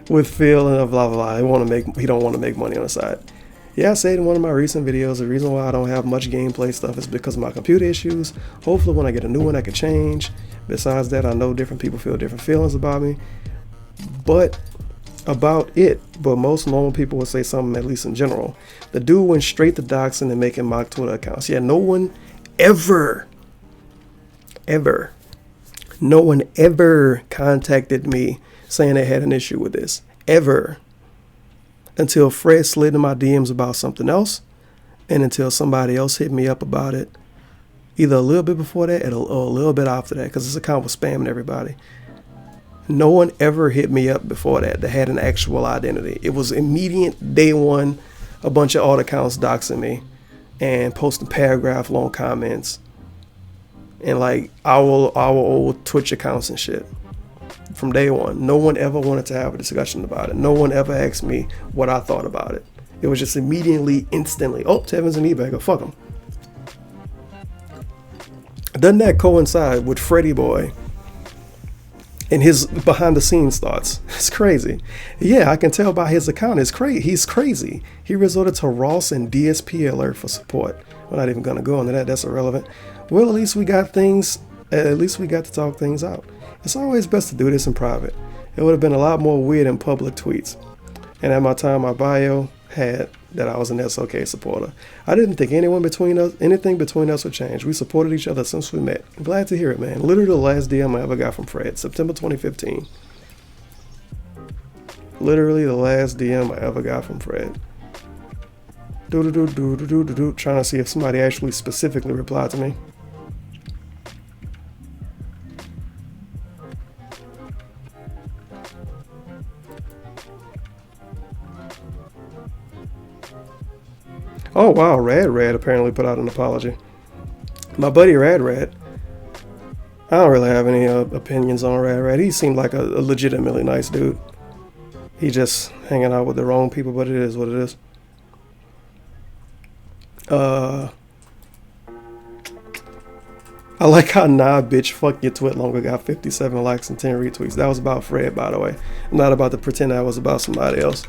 with Phil and blah blah blah. He don't want to make money on the side. Yeah, I said in one of my recent videos, the reason why I don't have much gameplay stuff is because of my computer issues. Hopefully when I get a new one, I can change. Besides that, I know different people feel different feelings about me. But most normal people would say something, at least in general. The dude went straight to doxing and making mock Twitter accounts. Yeah, no one ever contacted me saying they had an issue with this. Ever. Until Fred slid in my DMs about something else, and until somebody else hit me up about it, either a little bit before that or a little bit after that, because this account was spamming everybody. No one ever hit me up before that had an actual identity. It was immediate day one, a bunch of alt accounts doxing me and posting paragraph long comments and like our old Twitch accounts and shit. From day one, no one ever wanted to have a discussion about it. No one ever asked me what I thought about it. It was just immediately, instantly, oh, Tevin's an e-bagger, fuck him. Doesn't that coincide with Freddy Boy and his behind the scenes thoughts? It's crazy. Yeah, I can tell by his account. He's crazy. He resorted to Ross and DSP alert for support. We're not even gonna go into that. That's irrelevant. Well, at least we got to talk things out. It's always best to do this in private. It would have been a lot more weird in public tweets. And at my time, my bio had that I was an SOK supporter. I didn't think anything between us would change. We supported each other since we met. I'm glad to hear it, man. Literally the last DM I ever got from Fred, September 2015. Literally the last DM I ever got from Fred. Trying to see if somebody actually specifically replied to me. Oh wow, Rad apparently put out an apology. My buddy Rad, I don't really have any opinions on Rad. He seemed like a legitimately nice dude. He just hanging out with the wrong people, but it is what it is. I like how Nah Bitch Fuck Your Twit Longer got 57 likes and 10 retweets. That was about Fred, by the way. I'm not about to pretend that was about somebody else.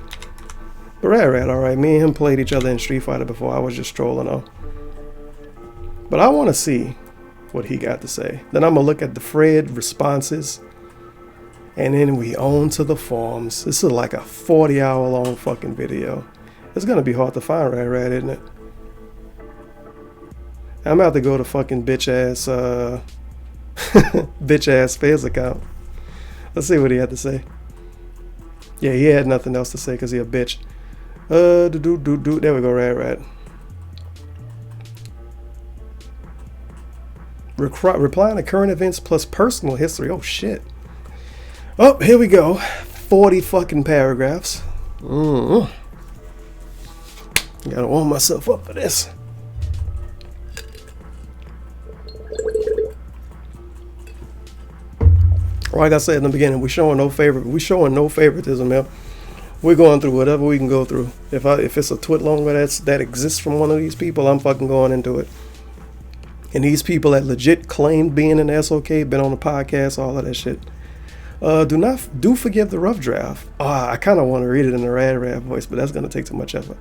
But Rad, alright. Me and him played each other in Street Fighter before. I was just trolling on. But I want to see what he got to say. Then I'm going to look at the Fred responses. And then we on to the forums. This is like a 40-hour long fucking video. It's going to be hard to find Rad, isn't it? I'm about to go to fucking bitch ass Fez account. Let's see what he had to say. Yeah, he had nothing else to say because he a bitch. There we go, Rad. Replying to current events plus personal history. Oh shit. Oh, here we go. 40 fucking paragraphs. Gotta warm myself up for this. Like I said in the beginning, we're showing no favoritism, man. We're going through whatever we can go through. If it's a twit longer that exists from one of these people, I'm fucking going into it. And these people that legit claimed being in the SOK, been on the podcast, all of that shit. Do forgive the rough draft. I kind of want to read it in the Rad voice, but that's gonna take too much effort.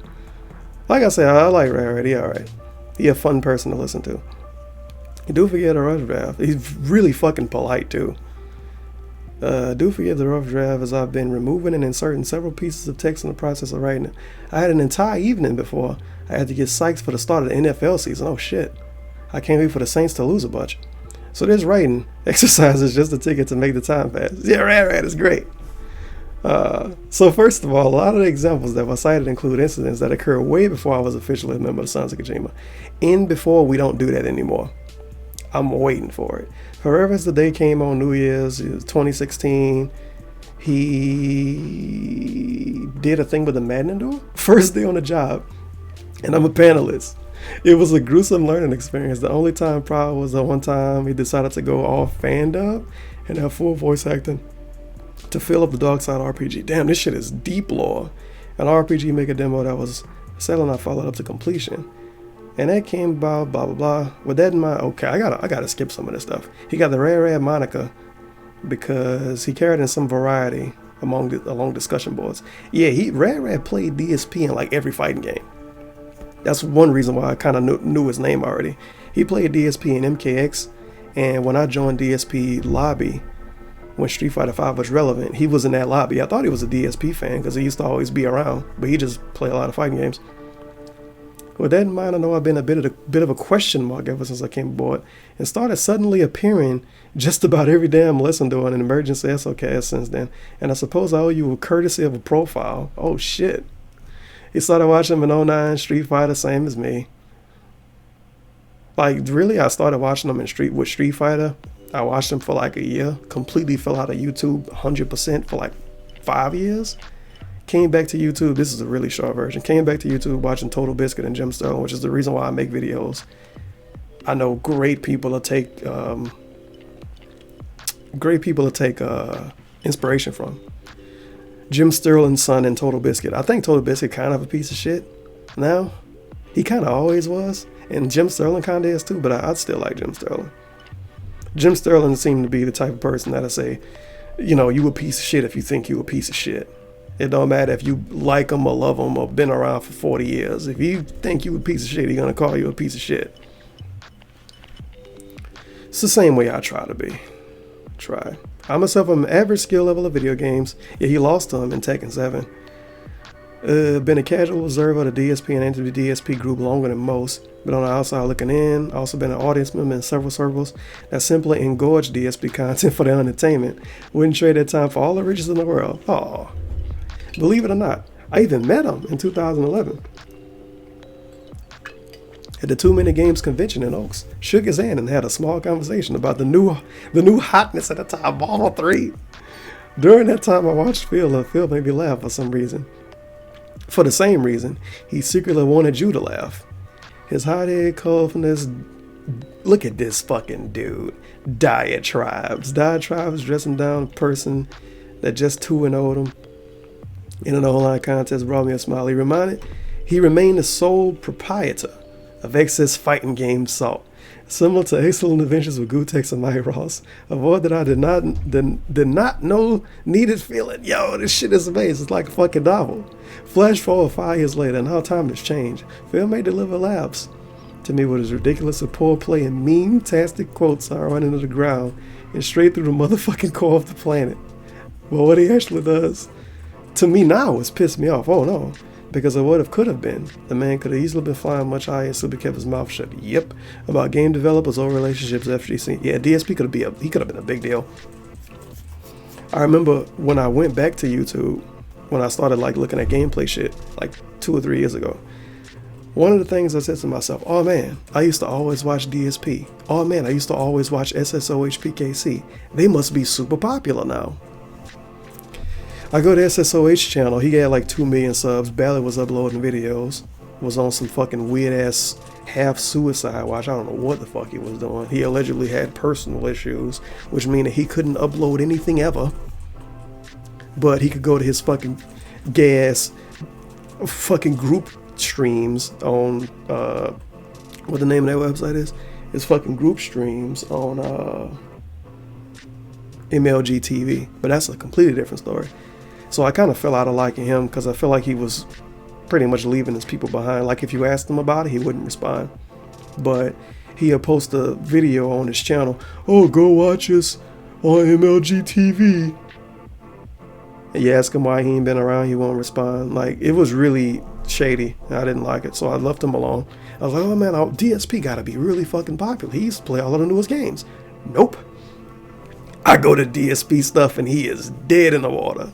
Like I said, I like Rad. He alright. He a fun person to listen to. Do forgive the rough draft. He's really fucking polite too. Do forgive the rough draft, as I've been removing and inserting several pieces of text in the process of writing it. I had an entire evening before I had to get psyched for the start of the NFL season. Oh shit. I can't wait for the Saints to lose a bunch. So this writing exercise is just a ticket to make the time pass. Yeah, Rad is great. So first of all, a lot of the examples that were cited include incidents that occurred way before I was officially a member of the Sons of Kojima. In before, we don't do that anymore. I'm waiting for it. However, as the day came on New Year's 2016, he did a thing with the Madden door. First day on the job, and I'm a panelist. It was a gruesome learning experience. The only time probably was the one time he decided to go all fan dub and have full voice acting to fill up the Dark Side RPG. Damn, this shit is deep lore. An RPG Maker demo that was sadly not followed up to completion. And that came about blah blah blah. With that in mind, okay, I gotta skip some of this stuff. He got the Rad moniker because he carried in some variety along discussion boards. Yeah, Rad played DSP in like every fighting game. That's one reason why I kind of knew his name already. He played DSP in MKX, and when I joined DSP lobby, when Street Fighter V was relevant, he was in that lobby. I thought he was a DSP fan because he used to always be around, but he just played a lot of fighting games. With that in mind, I know I've been a bit of a question mark ever since I came aboard and started suddenly appearing just about every damn lesson during an emergency SOCast since then. And I suppose I owe you a courtesy of a profile. Oh shit. He started watching him in 09, Street Fighter, same as me. Like, really, I started watching him with Street Fighter. I watched him for like a year. Completely fell out of YouTube 100% for like 5 years. Came back to YouTube. This is a really short version. Came back to YouTube watching Total Biscuit and Jim Sterling, which is the reason why I make videos. I know great people to take inspiration from. Jim Sterling's son and Total Biscuit. I think Total Biscuit kind of a piece of shit now. He kind of always was. And Jim Sterling kind of is too, but I'd still like Jim Sterling. Jim Sterling seemed to be the type of person that'll say, you know, you a piece of shit if you think you a piece of shit. It don't matter if you like him or love him or been around for 40 years. If you think you a piece of shit, he's going to call you a piece of shit. It's the same way I try to be. I myself am average skill level of video games. Yeah, he lost to him in Tekken 7. Been a casual observer of the DSP and entered the DSP group longer than most. Been on the outside looking in. Also been an audience member in several circles that simply engorge DSP content for their entertainment. Wouldn't trade that time for all the riches in the world. Oh, believe it or not, I even met him in 2011. At the 2 Minute Games convention in Oaks, shook his hand and had a small conversation about the new hotness at the time, Marvel 3. During that time, I watched Phil, and Phil made me laugh for some reason. For the same reason, he secretly wanted you to laugh. His hot-head coldness. Look at this fucking dude. Diatribes dressing down a person that just 2-0'd him in an online contest brought me a smile. He remained the sole proprietor of Excess Fighting Game Salt, similar to Excellent Adventures with Gutex and Mike Ross. A void that I did not know needed feeling. Yo, this shit is amazing. It's like a fucking novel. Flash forward 5 years later, and how time has changed. Phil may deliver laughs to me with his ridiculous and poor play and meme-tastic quotes are running into the ground and straight through the motherfucking core of the planet. But what he actually does to me now is piss me off. Oh no. Because of what it could have been. The man could have easily been flying much higher and still kept his mouth shut. Yep. About game developers or relationships, FGC. Yeah, DSP could have been a big deal. I remember when I went back to YouTube, when I started like looking at gameplay shit, like 2 or 3 years ago. One of the things I said to myself, oh man, I used to always watch DSP. Oh man, I used to always watch SSOHPKC. They must be super popular now. I go to SSOH channel, he got like 2 million subs, barely was uploading videos, was on some fucking weird ass half suicide watch. I don't know what the fuck he was doing. He allegedly had personal issues, which means that he couldn't upload anything ever, but he could go to his fucking gay ass fucking group streams on what the name of that website is. His fucking group streams on MLG TV, but that's a completely different story. So I kind of fell out of liking him because I feel like he was pretty much leaving his people behind. Like if you asked him about it, he wouldn't respond. But he'll post a video on his channel. Oh, go watch us on MLG TV. And you ask him why he ain't been around, he won't respond. Like, it was really shady. I didn't like it, so I left him alone. I was like, oh man, DSP gotta be really fucking popular. He used to play all of the newest games. Nope. I go to DSP stuff and he is dead in the water.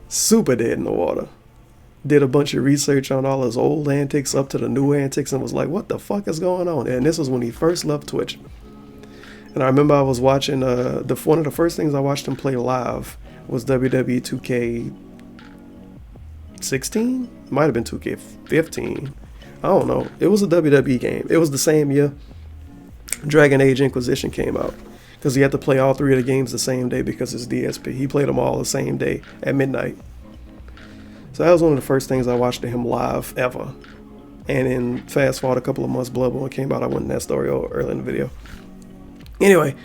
Super dead in the water. Did a bunch of research on all his old antics up to the new antics and was like, what the fuck is going on? And this was when he first left Twitch. And I remember I was watching, one of the first things I watched him play live was WWE 2K16? It might have been 2K15. I don't know. It was a WWE game. It was the same year Dragon Age Inquisition came out. Because he had to play all 3 of the games the same day because it's DSP. He played them all the same day at midnight. So that was one of the first things I watched of him live ever. And then fast forward a couple of months, Bloodborne came out. I went in that story early in the video. Anyway,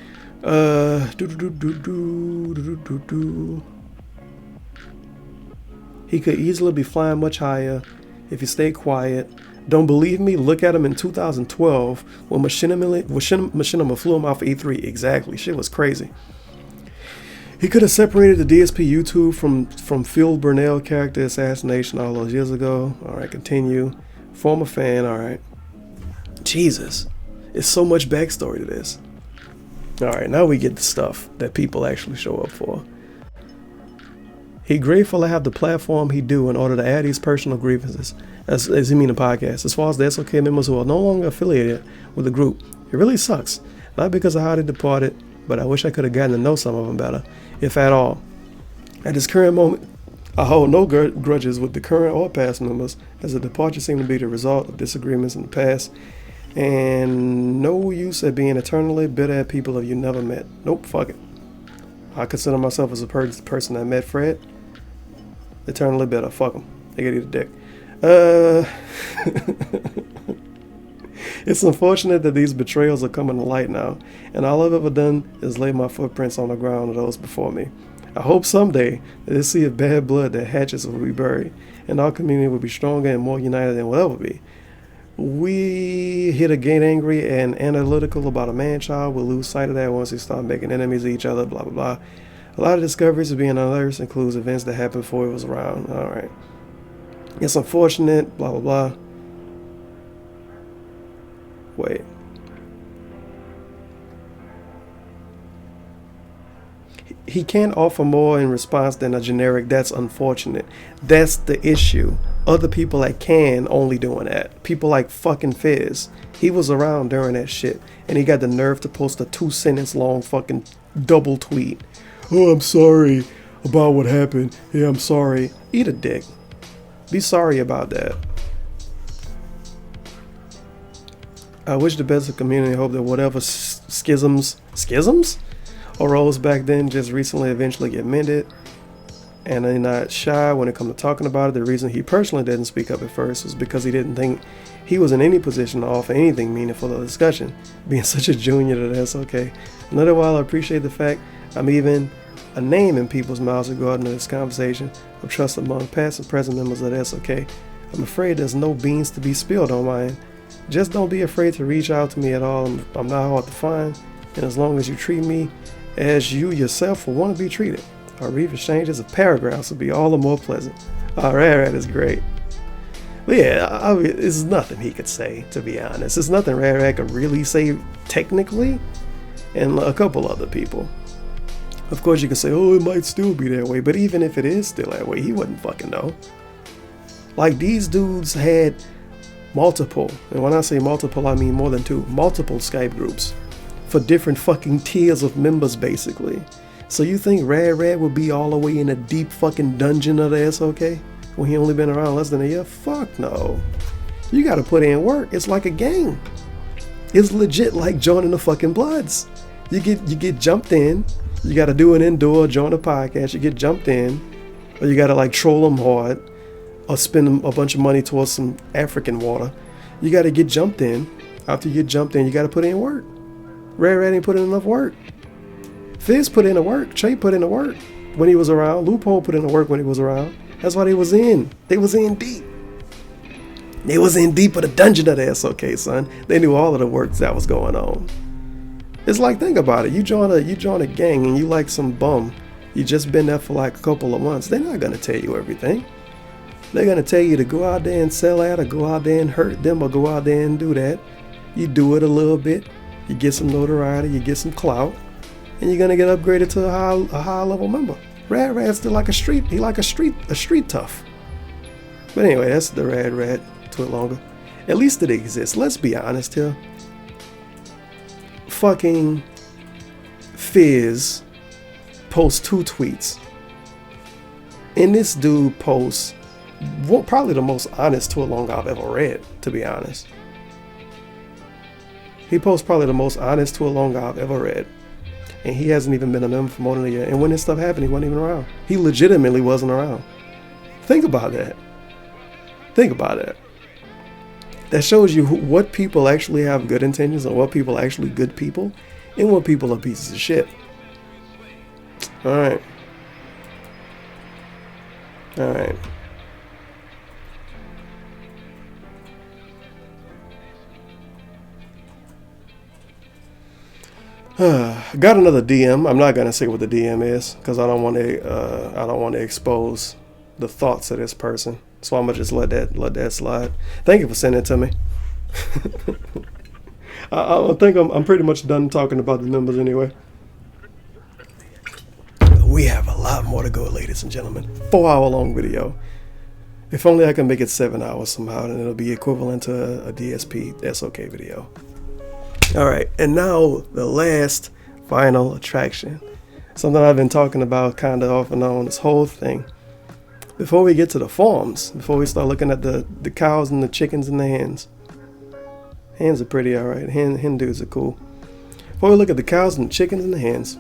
he could easily be flying much higher if he stayed quiet. Don't believe me? Look at him in 2012 when Machinima flew him off E3. Exactly. Shit was crazy. He could have separated the DSP YouTube from Phil Burnell character assassination all those years ago. Alright, continue. Former fan, alright. Jesus. It's so much backstory to this. Alright, now we get the stuff that people actually show up for. He grateful to have the platform he do in order to add these personal grievances, as he mean the podcast. As far as the SOK members who are no longer affiliated with the group, it really sucks. Not because of how they departed, but I wish I could have gotten to know some of them better, if at all. At this current moment, I hold no grudges with the current or past members, as the departure seemed to be the result of disagreements in the past, and no use at being eternally bitter at people that you never met. Nope, fuck it. I consider myself as a person that met Fred. Eternally bitter. Fuck him. They get eat a dick. It's unfortunate that these betrayals are coming to light now, and all I've ever done is lay my footprints on the ground of those before me. I hope someday that this sea of bad blood that hatches will be buried, and our community will be stronger and more united than we'll ever be. We here to get angry and analytical about a man-child. We'll lose sight of that once we start making enemies of each other, blah, blah, blah. A lot of discoveries of being unearthed includes events that happened before it was around. Alright. It's unfortunate, blah, blah, blah. Wait. He can't offer more in response than a generic, that's unfortunate. That's the issue. Other people that can only doing that. People like fucking Fizz. He was around during that shit. And he got the nerve to post a 2-sentence long fucking double tweet. Oh, I'm sorry about what happened. Yeah, I'm sorry. Eat a dick. Be sorry about that. I wish the best of the community. Hope that whatever schisms arose back then just recently eventually get mended. And they're not shy when it comes to talking about it. The reason he personally didn't speak up at first was because he didn't think he was in any position to offer anything meaningful to the discussion, being such a junior to the SOK. Another while, I appreciate the fact I'm even a name in people's mouths regarding this conversation of trust among past and present members of the SOK. I'm afraid there's no beans to be spilled on my end. Just don't be afraid to reach out to me at all. I'm not hard to find, and as long as you treat me as you yourself will want to be treated, our brief exchanges of paragraphs will be all the more pleasant. Alright, that's great. But yeah, there's nothing he could say, to be honest. There's nothing Rad could really say technically, and a couple other people. Of course you can say, oh, it might still be that way, but even if it is still that way, he wouldn't fucking know. Like, these dudes had multiple, and when I say multiple, I mean more than two, multiple Skype groups for different fucking tiers of members, basically. So you think Rad would be all the way in a deep fucking dungeon of the SOK when he only been around less than a year? Fuck no. You gotta put in work. It's like a game. It's legit like joining the fucking Bloods. You get jumped in. You gotta do an indoor, join a podcast. You get jumped in, or you gotta like troll them hard, or spend a bunch of money towards some African water. You gotta get jumped in. After you get jumped in, you gotta put in work. Rad ain't put in enough work. Fizz put in the work. Che put in the work when he was around. Loophole put in the work when he was around. That's why they was in. They was in deep. They was in deep of the dungeon of the SOK, son. They knew all of the work that was going on. It's like, think about it. You join a gang and you like some bum. You just been there for like a couple of months. They're not gonna tell you everything. They're gonna tell you to go out there and sell out, or go out there and hurt them, or go out there and do that. You do it a little bit. You get some notoriety. You get some clout. And you're gonna get upgraded to a high level member. Rad's still like a street. He like a street tough. But anyway, that's the Rad twit longer. At least it exists. Let's be honest here. Fucking Fizz posts 2 tweets, and this dude posts probably the most honest twit long I've ever read. To be honest, he posts probably the most honest twit long I've ever read. And he hasn't even been a member for more than a year. And when this stuff happened, he wasn't even around. He legitimately wasn't around. Think about that. Think about that. That shows you what people actually have good intentions, and what people are actually good people, and what people are pieces of shit. Alright. Alright. Got another DM. I'm not gonna say what the DM is because I don't want to expose the thoughts of this person. So I'm gonna just let that slide. Thank you for sending it to me. I think I'm pretty much done talking about the numbers anyway. We have a lot more to go, ladies and gentlemen. 4-hour long video. If only I can make it 7 hours somehow, and it'll be equivalent to a DSP SOK video. Alright, and now the last final attraction. Something I've been talking about kind of off and on this whole thing. Before we get to the farms, before we start looking at the cows and the chickens and the hens. Hens are pretty alright. Hen dudes are cool. Before we look at the cows and the chickens and the hens,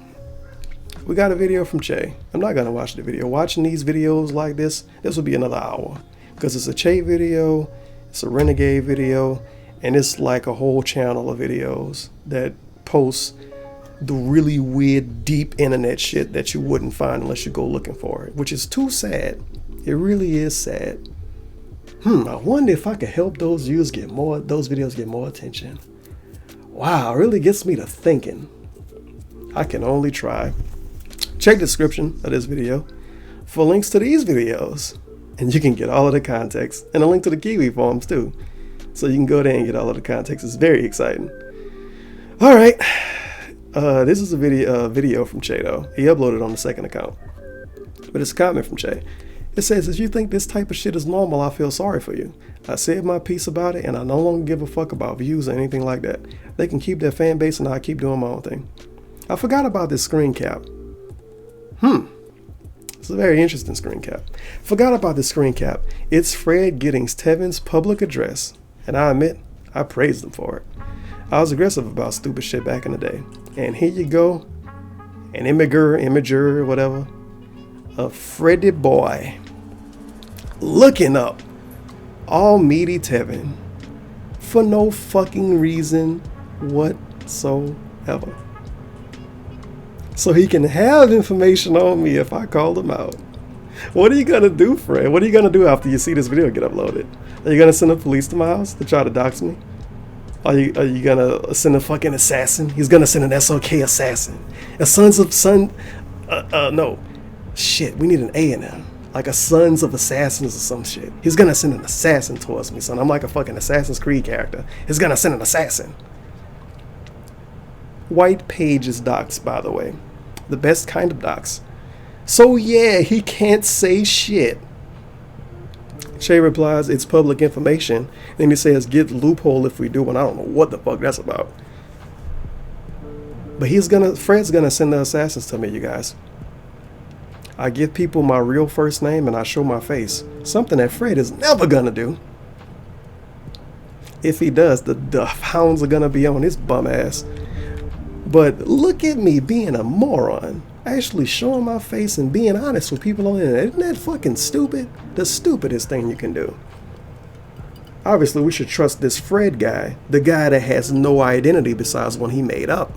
we got a video from Che. I'm not going to watch the video. Watching these videos like this will be another hour. Because it's a Che video, it's a Renegade video, and it's like a whole channel of videos that posts the really weird, deep internet shit that you wouldn't find unless you go looking for it, which is too sad. It really is sad. I wonder if I could help those videos get more attention. Wow, it really gets me to thinking. I can only try. Check the description of this video for links to these videos, and you can get all of the context, and a link to the Kiwi forums too. So you can go there and get all of the context. It's very exciting. All right. This is a video from Che though. He uploaded on the second account. But it's a comment from Che. It says, if you think this type of shit is normal, I feel sorry for you. I said my piece about it, and I no longer give a fuck about views or anything like that. They can keep their fan base, and I keep doing my own thing. I forgot about this screen cap. It's a very interesting screen cap. Forgot about this screen cap. It's Fred Giddings Tevin's public address. And I admit, I praised him for it. I was aggressive about stupid shit back in the day. And here you go, an imager, whatever, a Freddy boy looking up all meaty Tevin for no fucking reason whatsoever. So he can have information on me if I call him out. What are you gonna do, Fred? What are you gonna do after you see this video get uploaded? Are you gonna send the police to my house to try to dox me? Are you gonna send a fucking assassin? He's gonna send an SOK assassin. No. Shit, we need an A in there. Like a Sons of Assassins or some shit. He's gonna send an assassin towards me, son. I'm like a fucking Assassin's Creed character. He's gonna send an assassin. White page is dox, by the way. The best kind of dox. So yeah, he can't say shit. Shay replies, it's public information. Then he says, get loophole if we do, and I don't know what the fuck that's about. But Fred's gonna send the assassins to me, you guys. I give people my real first name and I show my face. Something that Fred is never gonna do. If he does, the hounds are gonna be on his bum ass. But look at me being a moron. Actually showing my face and being honest with people on the internet. Isn't that fucking stupid? The stupidest thing you can do. Obviously, we should trust this Fred guy. The guy that has no identity besides one he made up.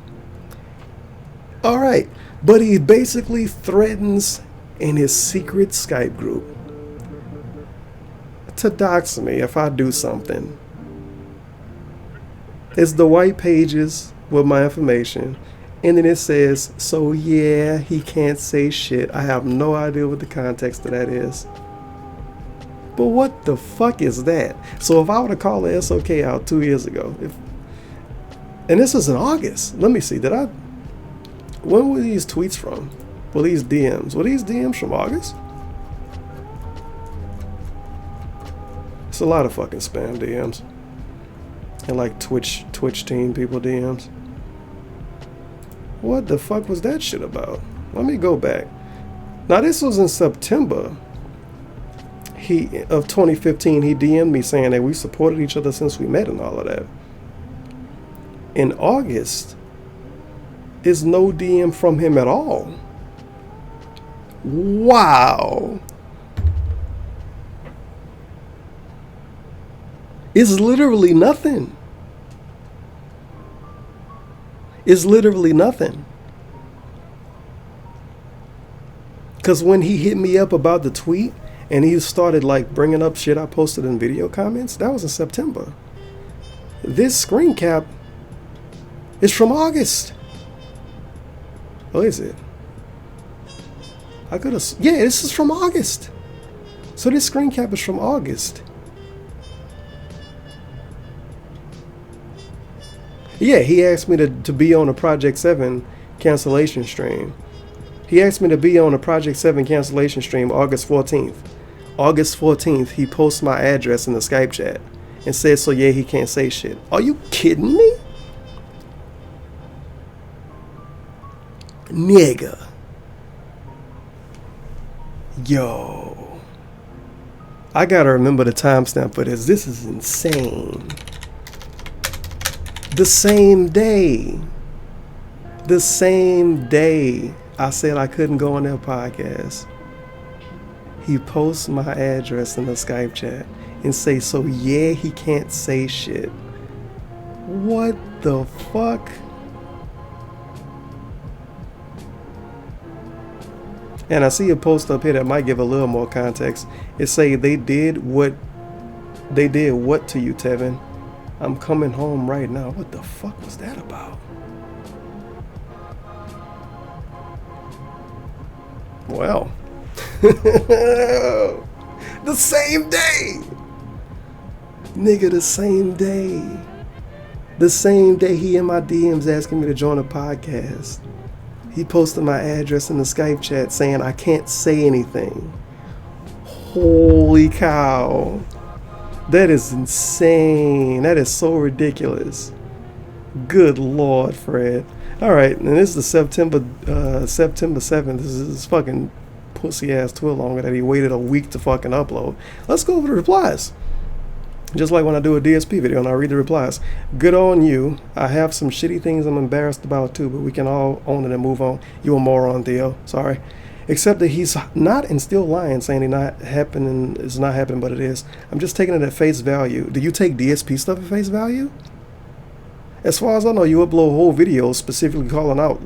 Alright, but he basically threatens in his secret Skype group to dox me if I do something. It's the white pages with my information, and then it says, so yeah, he can't say shit. I have no idea what the context of that is. But what the fuck is that? So if I were to call the SOK out 2 years ago, and this is in August, let me see, when were these tweets from? Well, these DMs. Were these DMs from August? It's a lot of fucking spam DMs. And like Twitch team people DMs. What the fuck was that shit about? Let me go back. Now this was in September of 2015. He DM'd me saying that we supported each other since we met and all of that. In August, is no DM from him at all. Wow. It's literally nothing. It's literally nothing. Because when he hit me up about the tweet and he started like bringing up shit I posted in video comments, that was in September. This screen cap is from August. Oh, is it? I could have. Yeah, this is from August. So this screen cap is from August. Yeah, he asked me to be on a Project 7 cancellation stream. He asked me to be on a Project 7 cancellation stream August 14th. August 14th, he posts my address in the Skype chat and says, so yeah, he can't say shit. Are you kidding me? Nigga. Yo. I gotta remember the timestamp for this. This is insane. The same day I said I couldn't go on their podcast, he posts my address in the Skype chat and say, so yeah, he can't say shit. What the fuck? And I see a post up here that might give a little more context. It say they did what to you, Tevin? I'm coming home right now. What the fuck was that about? Well, the same day. Nigga, the same day. The same day he in my DMs asking me to join a podcast. He posted my address in the Skype chat saying I can't say anything. Holy cow. That is insane. That is so ridiculous. Good Lord, Fred. Alright, and this is the September 7th. This is fucking pussy ass twill longer that he waited a week to fucking upload. Let's go over the replies. Just like when I do a DSP video and I read the replies. Good on you. I have some shitty things I'm embarrassed about too, but we can all own it and move on. You a moron, Theo. Sorry. Except that he's not and still lying, saying it's not happening, but it is. I'm just taking it at face value. Do you take DSP stuff at face value? As far as I know, you upload whole videos specifically calling out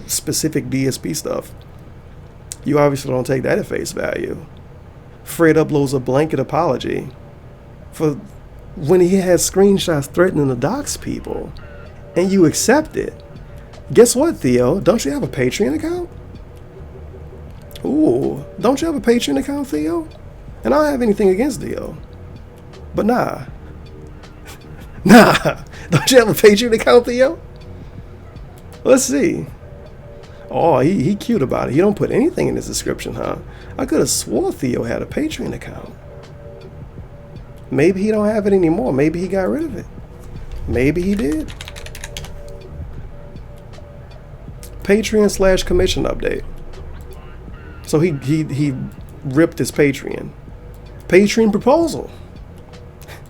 specific DSP stuff. You obviously don't take that at face value. Fred uploads a blanket apology for when he has screenshots threatening to dox people, and you accept it. Guess what, Theo? Don't you have a Patreon account? Ooh, don't you have a Patreon account, Theo? And I don't have anything against Theo, but nah. Don't you have a Patreon account, Theo? Let's see. Oh, he cute about it. He don't put anything in his description, huh? I could have swore Theo had a Patreon account. Maybe he don't have it anymore. Maybe he got rid of it. Maybe he did. Patreon/commission update. So he ripped his Patreon. Patreon proposal.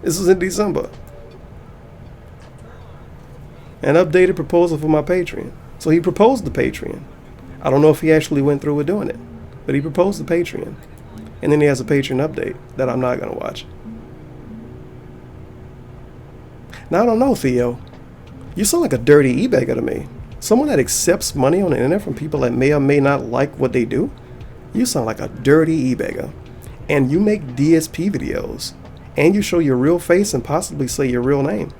This is in December. An updated proposal for my Patreon. So he proposed the Patreon. I don't know if he actually went through with doing it, but he proposed the Patreon. And then he has a Patreon update that I'm not going to watch. Now, I don't know, Theo. You sound like a dirty e-bagger to me. Someone that accepts money on the internet from people that may or may not like what they do. You sound like a dirty e-bagger. And you make DSP videos. And you show your real face and possibly say your real name.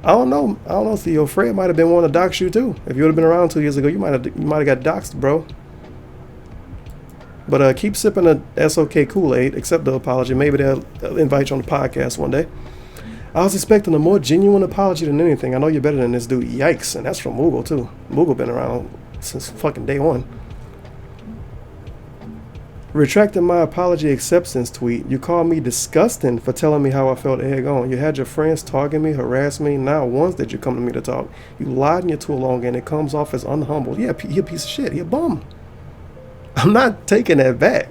I don't know, Theo. Fred might have been one to dox you too. If you would have been around 2 years ago, you might have got doxed, bro. But keep sipping the SOK Kool-Aid, accept the apology. Maybe they'll invite you on the podcast one day. I was expecting a more genuine apology than anything. I know you're better than this dude. Yikes. And that's from Moogle too. Moogle been around since fucking day one. Retracting my apology acceptance tweet. You called me disgusting for telling me how I felt egg on. You had your friends target me, harass me. Now once that you come to me to talk. You lied in your too long and it comes off as unhumble. Yeah, he a piece of shit. He a bum. I'm not taking that back.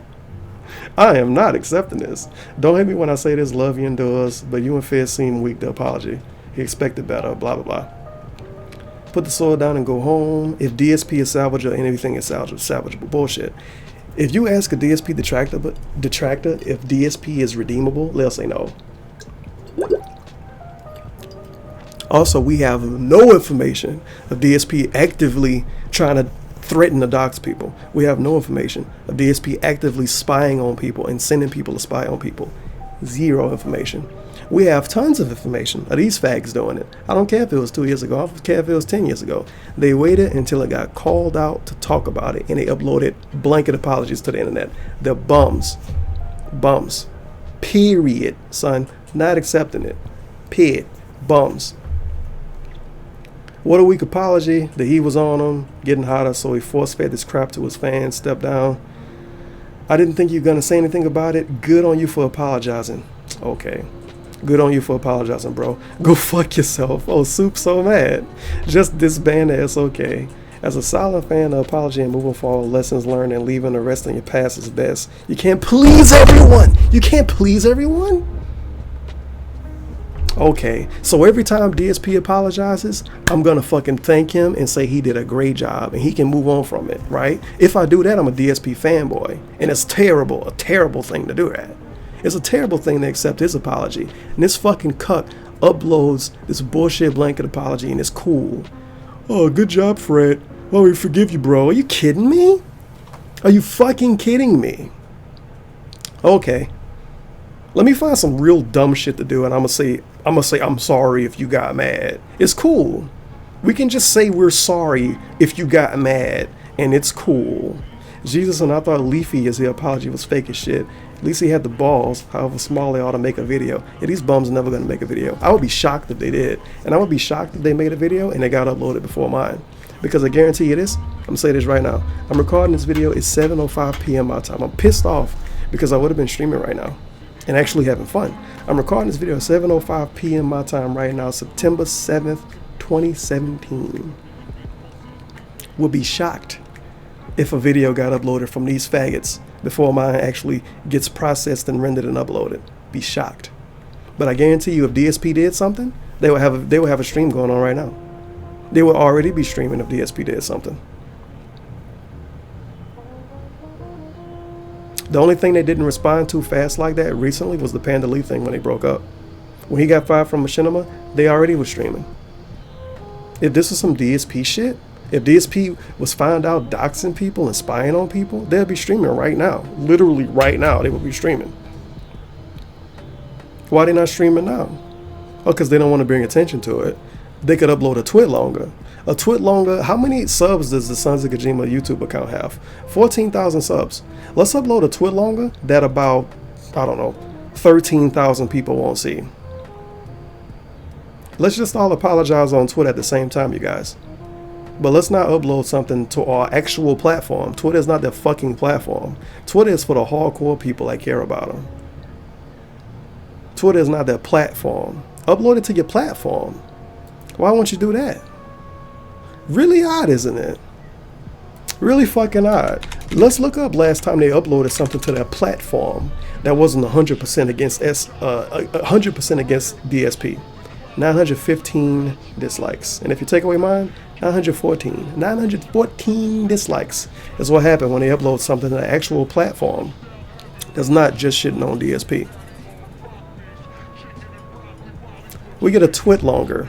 I am not accepting this. Don't hit me when I say this. Love you endures, but you and Fed seem weak. The apology. He expected better. Blah, blah, blah. Put the sword down and go home. If DSP is salvageable, anything is salvageable. Bullshit. If you ask a DSP detractor if DSP is redeemable, they'll say no. Also, we have no information of DSP actively trying to threaten to dox people. We have no information of DSP actively spying on people and sending people to spy on people. Zero information. We have tons of information of these fags doing it. I don't care if it was 2 years ago. I don't care if it was 10 years ago. They waited until it got called out to talk about it, and they uploaded blanket apologies to the internet. They're bums. Bums. Period, son. Not accepting it. Period. Bums. What a weak apology. The heat was on him, getting hotter, so he force-fed this crap to his fans. Stepped down. I didn't think you were going to say anything about it. Good on you for apologizing. Okay. Good on you for apologizing, bro. Go fuck yourself. Oh, Soup's so mad. Just disband the SOK. As a solid fan, the apology and moving forward, lessons learned, and leaving the rest in your past is best. You can't please everyone. You can't please everyone? Okay, so every time DSP apologizes, I'm gonna fucking thank him and say he did a great job and he can move on from it, right? If I do that, I'm a DSP fanboy. And it's terrible, a terrible thing to do that. It's a terrible thing to accept his apology. And this fucking cuck uploads this bullshit blanket apology and it's cool. Oh, good job, Fred. Well, we forgive you, bro. Are you kidding me? Are you fucking kidding me? Okay. Let me find some real dumb shit to do and I'm gonna say I'm sorry if you got mad. It's cool. We can just say we're sorry if you got mad and it's cool. Jesus, and I thought Leafy as the apology was fake as shit. At least he had the balls, however small they ought to make a video. Yeah, these bums are never going to make a video. I would be shocked if they did. And I would be shocked if they made a video and they got uploaded before mine. Because I guarantee you this, I'm going to say this right now. I'm recording this video, it's 7:05 p.m. my time. I'm pissed off because I would have been streaming right now and actually having fun. I'm recording this video at 7:05 p.m. my time right now, September 7th, 2017. Would be shocked if a video got uploaded from these faggots before mine actually gets processed and rendered and uploaded. Be shocked. But I guarantee you if DSP did something, they would have a stream going on right now. They would already be streaming if DSP did something. The only thing they didn't respond to fast like that recently was the Panda Lee thing when they broke up. When he got fired from Machinima, they already was streaming. If this was some DSP shit, if DSP was found out doxing people and spying on people, they'd be streaming right now. Literally right now, they would be streaming. Why they not streaming now? Oh, because they don't want to bring attention to it. They could upload a twit longer. A twit longer, how many subs does the Sons of Kojima YouTube account have? 14,000 subs. Let's upload a twit longer that about, I don't know, 13,000 people won't see. Let's just all apologize on Twitter at the same time, you guys. But let's not upload something to our actual platform. Twitter is not their fucking platform. Twitter is for the hardcore people that care about them. Twitter is not their platform. Upload it to your platform. Why won't you do that? Really odd, isn't it? Really fucking odd. Let's look up last time they uploaded something to their platform that wasn't 100% against 100% against DSP. 915 dislikes. And if you take away mine, 914. 914 dislikes is what happened when they upload something to the actual platform that's not just shitting on DSP. We get a twit longer.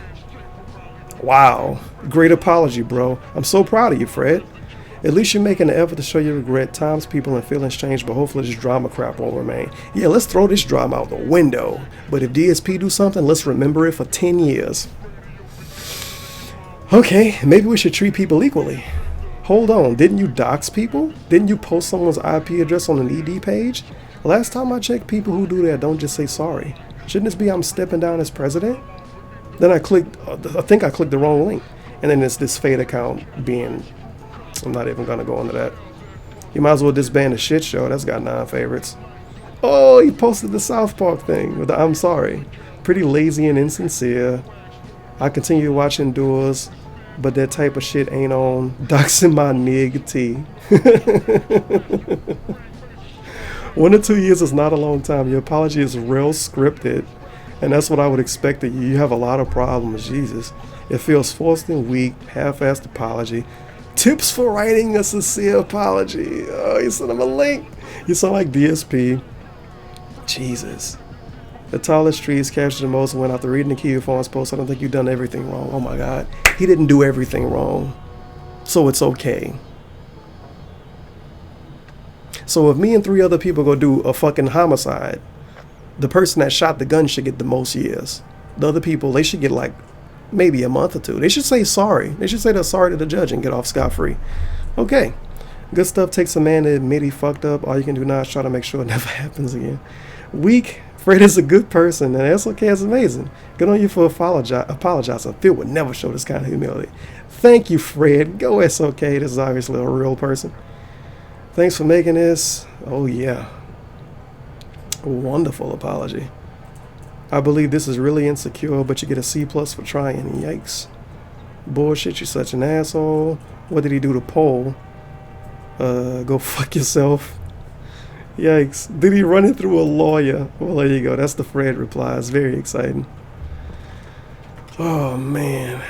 Wow. Great apology, bro. I'm so proud of you, Fred. At least you're making an effort to show your regret. Times, people, and feelings change, but hopefully this drama crap won't remain. Yeah, let's throw this drama out the window. But if DSP do something, let's remember it for 10 years. Okay, maybe we should treat people equally. Hold on, didn't you dox people? Didn't you post someone's IP address on an ED page? Last time I checked, people who do that don't just say sorry. Shouldn't this be I'm stepping down as president? Then I think I clicked the wrong link. And then it's this Fade account being... I'm not even going to go into that. You might as well disband the shit show. That's got 9 favorites. Oh, he posted the South Park thing with the I'm sorry. Pretty lazy and insincere. I continue watching Duels, but that type of shit ain't on. Doxing my nigga T. 1 to 2 years is not a long time. Your apology is real scripted. And that's what I would expect of you. You have a lot of problems, Jesus. It feels forced and weak, half-assed apology. Tips for writing a sincere apology. Oh, you sent him a link. You sound like DSP. Jesus. The tallest trees captured the most went after reading the Kiwi Farms post. I don't think you've done everything wrong. Oh my God. He didn't do everything wrong. So it's okay. So if me and 3 other people go do a fucking homicide, the person that shot the gun should get the most years. The other people, they should get like maybe a month or 2. They should say sorry. They should say they're sorry to the judge and get off scot-free. Okay. Good stuff takes a man to admit he fucked up. All you can do now is try to make sure it never happens again. Weak. Fred is a good person, and SOK is amazing. Good on you for apologizing. Phil would never show this kind of humility. Thank you, Fred. Go SOK. This is obviously a real person. Thanks for making this. Oh, yeah. A wonderful apology. I believe this is really insecure, but you get a C+ for trying. Yikes. Bullshit, you're such an asshole. What did he do to Paul? Go fuck yourself. Yikes. Did he run it through a lawyer? Well, there you go. That's the Fred reply. It's very exciting. Oh, man.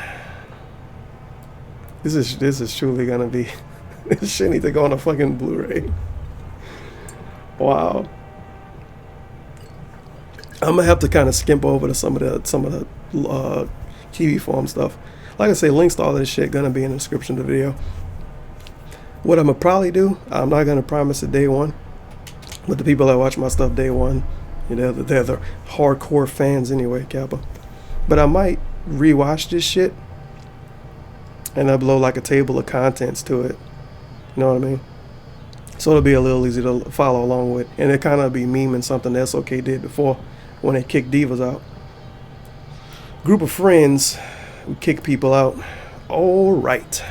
This is truly gonna be... This shit need to go on a fucking Blu-ray. Wow. I'm gonna have to kind of skimp over to some of the Kiwi Farm stuff. Like I say, links to all of this shit gonna be in the description of the video. What I'm gonna probably do, I'm not gonna promise it day one, but the people that watch my stuff day one, you know, they're the hardcore fans anyway, Kappa. But I might rewatch this shit and upload like a table of contents to it. You know what I mean? So it'll be a little easy to follow along with, and it kind of be memeing something that SOK did before when they kicked divas out. Group of friends who kick people out. All right.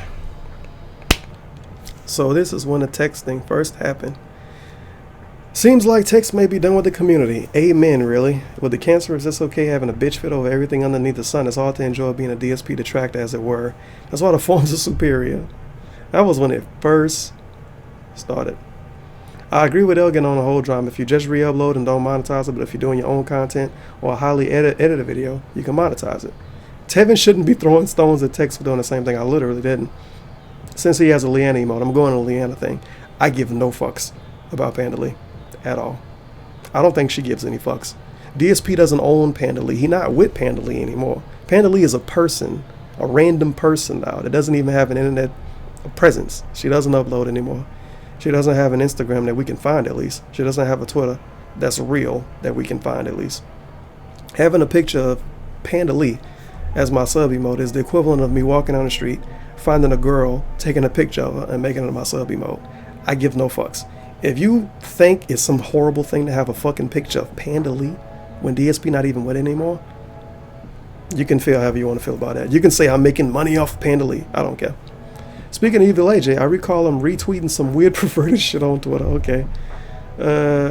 So this is when the texting first happened. Seems like text may be done with the community. Amen, really. With the cancerous SOK having a bitch fit over everything underneath the sun, it's hard to enjoy being a DSP detractor, as it were. That's why the forms are superior. That was when it first started. I agree with Elgin on the whole drama. If you just re-upload and don't monetize it, but if you're doing your own content or a highly edited video, you can monetize it. Tevin shouldn't be throwing stones at Tex for doing the same thing. I literally didn't. Since he has a Leanna emote, I'm going to the Leanna thing. I give no fucks about Panda Lee at all. I don't think she gives any fucks. DSP doesn't own Panda Lee. He's not with Panda Lee anymore. Panda Lee is a person, a random person now that doesn't even have an internet presence. She doesn't upload anymore. She doesn't have an Instagram that we can find, at least. She doesn't have a Twitter that's real that we can find, at least. Having a picture of Panda Lee as my sub emote is the equivalent of me walking down the street, finding a girl, taking a picture of her, and making it my sub emote. I give no fucks. If you think it's some horrible thing to have a fucking picture of Panda Lee when DSP not even with it anymore, you can feel however you want to feel about that. You can say I'm making money off Panda Lee. I don't care. Speaking of Evil AJ, I recall him retweeting some weird perverted shit on Twitter. Okay.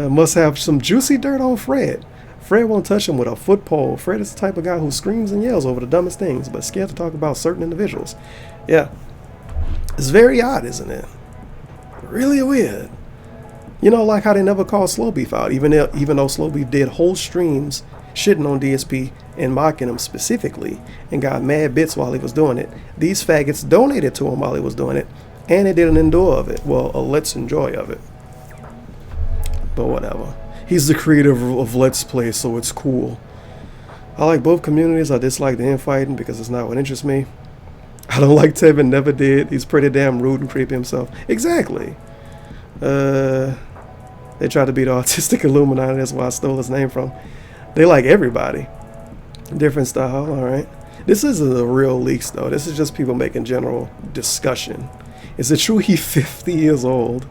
Must have some juicy dirt on Fred. Fred won't touch him with a foot pole. Fred is the type of guy who screams and yells over the dumbest things, but scared to talk about certain individuals. Yeah. It's very odd, isn't it? Really weird. You know, like how they never called Slow Beef out, even though Slow Beef did whole streams shitting on DSP and mocking him specifically and got mad bits while he was doing it. These faggots donated to him while he was doing it, and they did an endure of it. Well, a let's enjoy of it. But whatever. He's the creator of Let's Play, so it's cool. I like both communities. I dislike the infighting because it's not what interests me. I don't like Tevin, never did. He's pretty damn rude and creepy himself. Exactly. They tried to be the Autistic Illuminati. That's why I stole his name from. They like everybody. Different style, alright. This isn't the real leaks, though. This is just people making general discussion. Is it true he's 50 years old?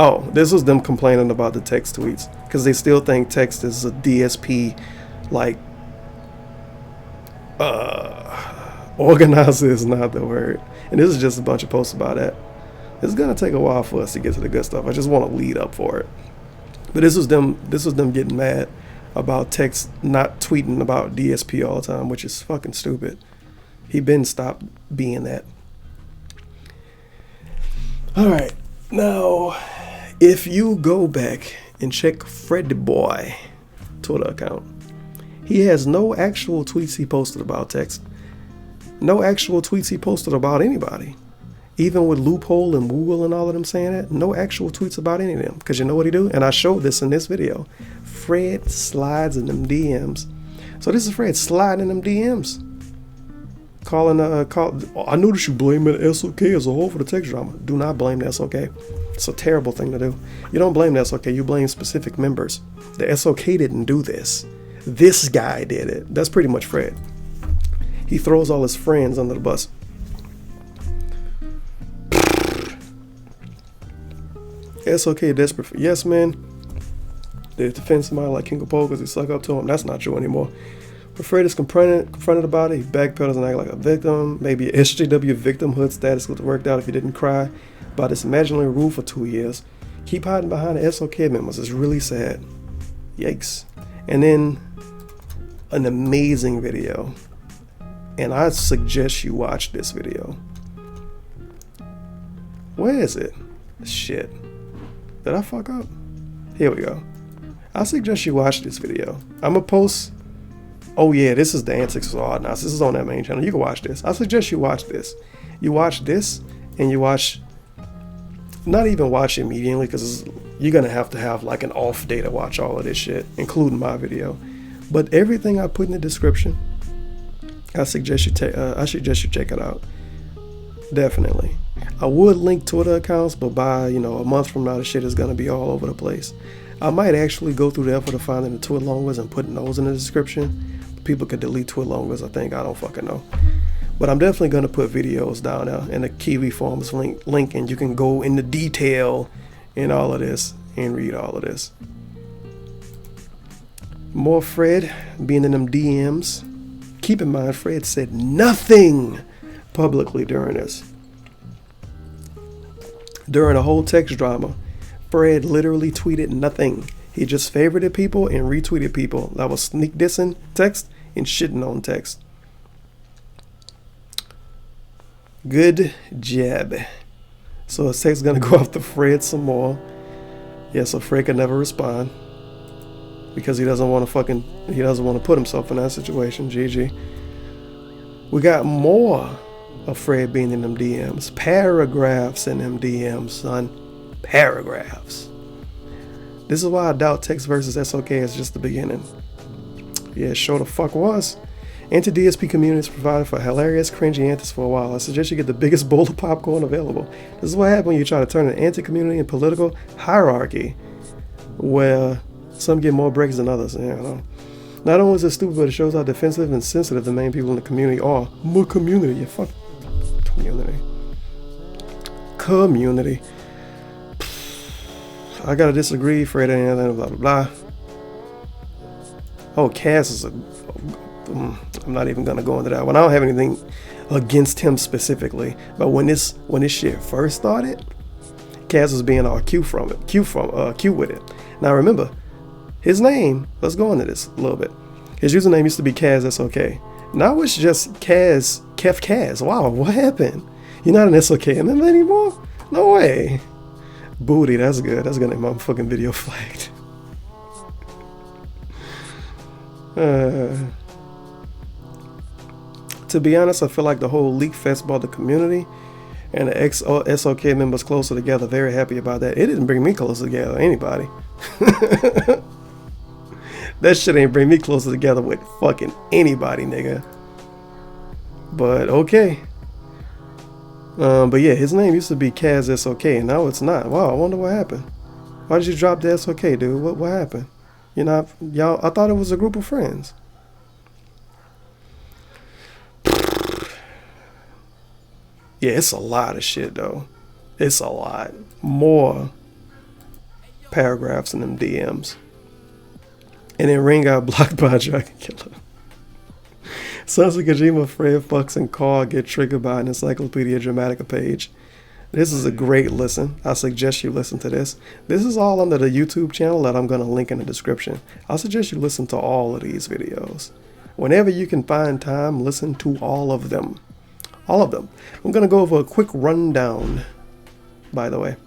Oh, this was them complaining about the text tweets. Because they still think text is a DSP, like, organizer is not the word. And this is just a bunch of posts about that. It's gonna take a while for us to get to the good stuff. I just want to lead up for it. But this was them getting mad about text not tweeting about DSP all the time, which is fucking stupid. He been stopped being that. Alright, now if you go back and check Freddy Boy Twitter account, he has no actual tweets he posted about text. No actual tweets he posted about anybody. Even with Loophole and Woogle and all of them saying that, no actual tweets about any of them. Because you know what he do? And I showed this in this video. Fred slides in them DMs. So this is Fred sliding in them DMs. I noticed you blaming the SOK as a whole for the text drama. Do not blame the SOK. It's a terrible thing to do. You don't blame the SOK, you blame specific members. The SOK didn't do this. This guy did it. That's pretty much Fred. He throws all his friends under the bus. SOK desperate for yes man. They defend somebody like King of Pole because he suck up to him. That's not true anymore. But Fred is confronted about it. He backpedals and act like a victim. Maybe a SJW victimhood status would have worked out if he didn't cry about this imaginary rule for 2 years. Keep hiding behind the SOK members. It's really sad. Yikes. And then an amazing video. And I suggest you watch this video. Where is it? Shit. Did I fuck up? Here we go. I suggest you watch this video. I'm gonna post. Oh yeah, this is the Antics of Odd Knots. This is on that main channel. You can watch this. I suggest you watch this. You watch this, and you watch. Not even watch it immediately, because you're gonna have to have like an off day to watch all of this shit, including my video. But everything I put in the description, I suggest you check it out. Definitely. I would link Twitter accounts, but by a month from now, the shit is gonna be all over the place. I might actually go through the effort of finding the Twitter longers and putting those in the description. People could delete Twitter longers, I think. I don't fucking know. But I'm definitely gonna put videos down there in the Kiwi forums link, and you can go into detail in all of this and read all of this. More Fred being in them DMs. Keep in mind, Fred said nothing publicly during this. During the whole text drama, Fred literally tweeted nothing. He just favorited people and retweeted people that was sneak dissing text and shitting on text. Good job. So his text is gonna go after Fred some more. Yeah, so Fred can never respond because he doesn't want to put himself in that situation. GG. We got more of Fred being in them DMs. Paragraphs in them DMs, son. Paragraphs. This is why I doubt text versus SOK is just the beginning. Yeah, sure the fuck was. Anti-DSP communities provided for hilarious, cringy antics for a while. I suggest you get the biggest bowl of popcorn available. This is what happens when you try to turn an anti-community and political hierarchy, where some get more breaks than others. Not only is it stupid, but it shows how defensive and sensitive the main people in the community are. More community, fuck community. I gotta disagree. Fred ain't anything, blah blah blah. Oh, Cass is I'm not even gonna go into that one. I don't have anything against him specifically, but when this shit first started, Cass was being all cute with it. Now remember, His name, let's go into this a little bit. His username used to be Kaz, that's okay. Now it's just Kaz, Kef Kaz. Wow, what happened? You're not an SOK member anymore? No way. Booty, that's good. That's gonna make my fucking video flagged. To be honest, I feel like the whole leak fest brought the community and the SOK members closer together. Very happy about that. It didn't bring me closer together, anybody. That shit ain't bring me closer together with fucking anybody, nigga. But okay. But yeah, his name used to be Kaz SOK, and now it's not. Wow, I wonder what happened. Why did you drop the SOK, dude? What happened? You're not, y'all, I thought it was a group of friends. Yeah, it's a lot of shit, though. It's a lot. More paragraphs in them DMs. And then Ring got blocked by a Dragon Killer. Sons of Kojima, Fred Fucks, and Carl get triggered by an Encyclopedia Dramatica page. This is a great listen. I suggest you listen to this. This is all under the YouTube channel that I'm going to link in the description. I suggest you listen to all of these videos. Whenever you can find time, listen to all of them. All of them. I'm going to go over a quick rundown, by the way.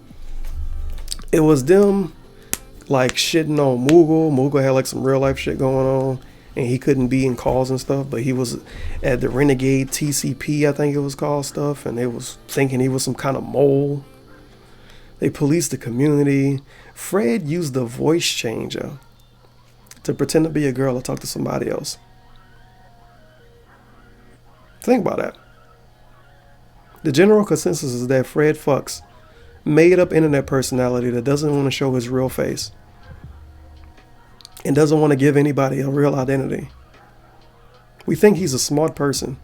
It was them like shitting on Moogle. Moogle had like some real life shit going on, and he couldn't be in calls and stuff, but he was at the Renegade TCP, I think it was called, stuff, and they was thinking he was some kind of mole. They policed the community. Fred used the voice changer to pretend to be a girl or talk to somebody else. Think about that. The general consensus is that Fred Fucks made up internet personality that doesn't want to show his real face and doesn't want to give anybody a real identity. We think he's a smart person.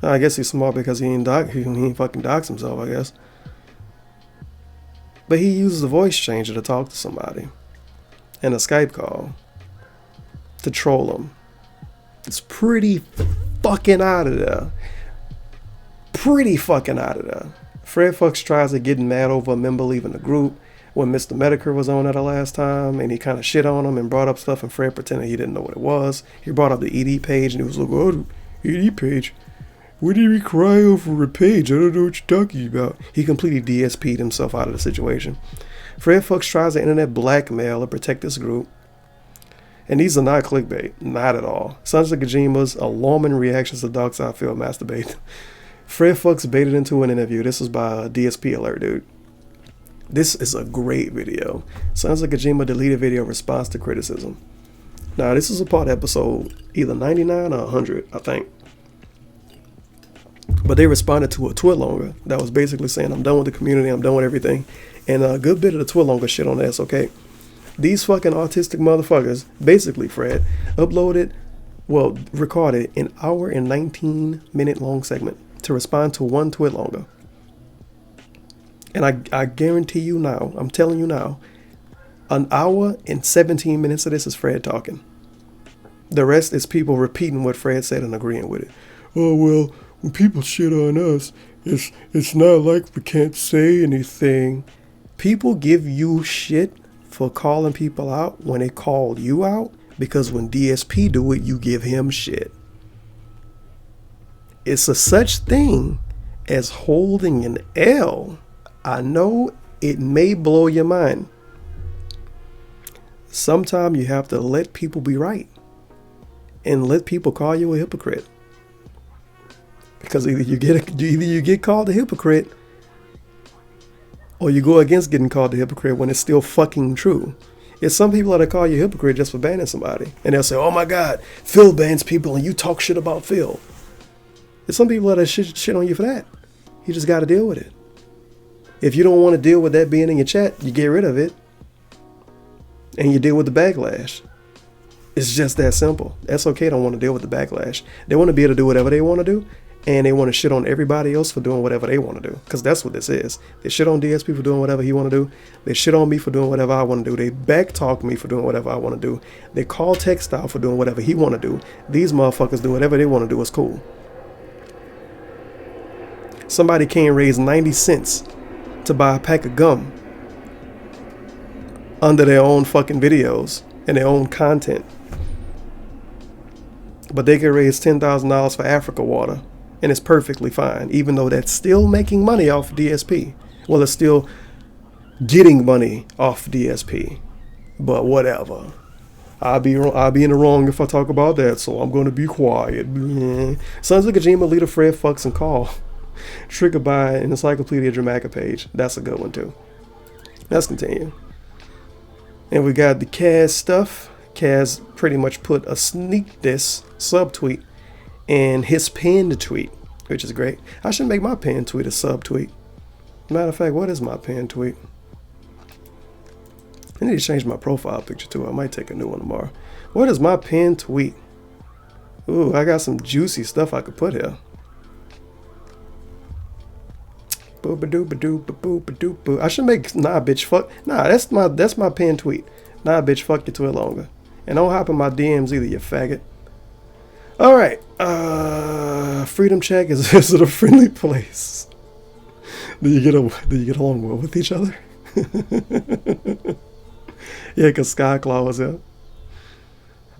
I guess he's smart because he ain't fucking dox himself, I guess. But he uses a voice changer to talk to somebody and a Skype call to troll them. It's pretty fucking out of there. Pretty fucking out of there. Fred Fucks tries to get mad over a member leaving the group when Mr. Medicare was on there the last time, and he kind of shit on him and brought up stuff, and Fred pretended he didn't know what it was. He brought up the ED page, and he was like, oh, ED page? What did we cry over a page? I don't know what you're talking about. He completely DSP'd himself out of the situation. Fred Fucks tries to internet blackmail to protect this group. And these are not clickbait. Not at all. Sons of Kojima's alarming reactions to Dark Side Field masturbate. Fred Fucks baited into an interview. This was by DSP Alert, dude. This is a great video. Sons of Kojima deleted video response to criticism. Now, this is a part episode either 99 or 100, I think. But they responded to a Twitlonger that was basically saying, I'm done with the community, I'm done with everything. And a good bit of the Twitlonger shit on this, okay? These fucking autistic motherfuckers, basically, Fred, recorded an hour and 19-minute long segment to respond to one Twitlonger. And I guarantee you now, I'm telling you now, an hour and 17 minutes of this is Fred talking. The rest is people repeating what Fred said and agreeing with it. Oh, well, when people shit on us, it's not like we can't say anything. People give you shit for calling people out when they call you out, because when DSP do it, you give him shit. It's a such thing as holding an L. I know it may blow your mind. Sometimes you have to let people be right and let people call you a hypocrite. Because either you get called a hypocrite, or you go against getting called a hypocrite when it's still fucking true. It's some people that call you a hypocrite just for banning somebody. And they'll say, oh my God, Phil bans people and you talk shit about Phil. There's some people that shit on you for that. You just got to deal with it. If you don't want to deal with that being in your chat, you get rid of it. And you deal with the backlash. It's just that simple. SOK don't want to deal with the backlash. They want to be able to do whatever they want to do. And they want to shit on everybody else for doing whatever they want to do. Because that's what this is. They shit on DSP for doing whatever he want to do. They shit on me for doing whatever I want to do. They backtalk me for doing whatever I want to do. They call Textile for doing whatever he want to do. These motherfuckers do whatever they want to do. It's cool. Somebody can't raise 90 cents to buy a pack of gum. under their own fucking videos and their own content. But they could raise $10,000 for Africa water, and it's perfectly fine, even though that's still making money off DSP. Well, it's still getting money off DSP, but whatever. I'll be in the wrong if I talk about that, so I'm going to be quiet. Sons of Kojima leader Fred fucks and call. Triggered by an Encyclopedia Dramatica page. That's a good one too. Let's continue. And we got the Kaz stuff. Kaz pretty much put a sneak diss subtweet in his pinned tweet, which is great. I should make my pinned tweet a subtweet. Matter of fact, what is my pinned tweet? I need to change my profile picture too. I might take a new one tomorrow. What is my pinned tweet? Ooh, I got some juicy stuff I could put here. Boo-ba-doo-ba-doo-ba-boo-ba-doo-boo. I should make nah bitch fuck. Nah, that's my pinned tweet. Nah bitch fuck your tweet longer. And don't hop in my DMs either, you faggot. Alright. Freedom check, is it a friendly place? Do you get along well with each other? Yeah, because Skyclaw was here.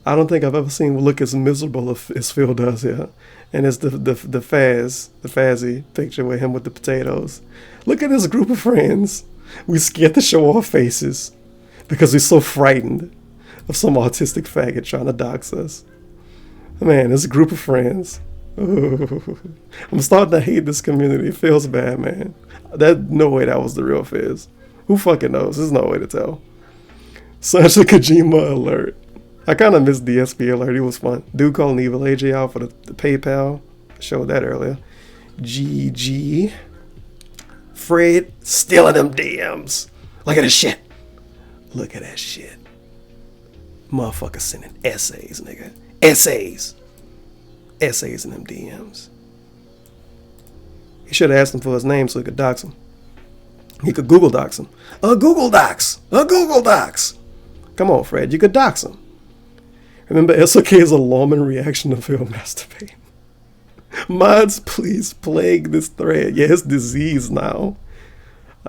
I don't think I've ever seen one look as miserable as Phil does here. And it's the Fazzy picture with him with the potatoes. Look at this group of friends. We scared to show our faces because we're so frightened of some autistic faggot trying to dox us. Man, this group of friends. Ooh. I'm starting to hate this community. It feels bad, man. No way that was the real Fizz. Who fucking knows? There's no way to tell. Such a Kojima alert. I kind of missed the DSP alert. It was fun. Dude calling Evil AJ out for the PayPal. Showed that earlier. GG. Fred stealing them DMs. Look at this shit. Look at that shit. Motherfucker sending essays, nigga. Essays in them DMs. He should have asked him for his name so he could dox him. He could Google dox him. A Google Docs. Come on, Fred. You could dox him. Remember SOK's alarming reaction to Phil masturbating. Mods, please plague this thread. Yeah, it's disease now.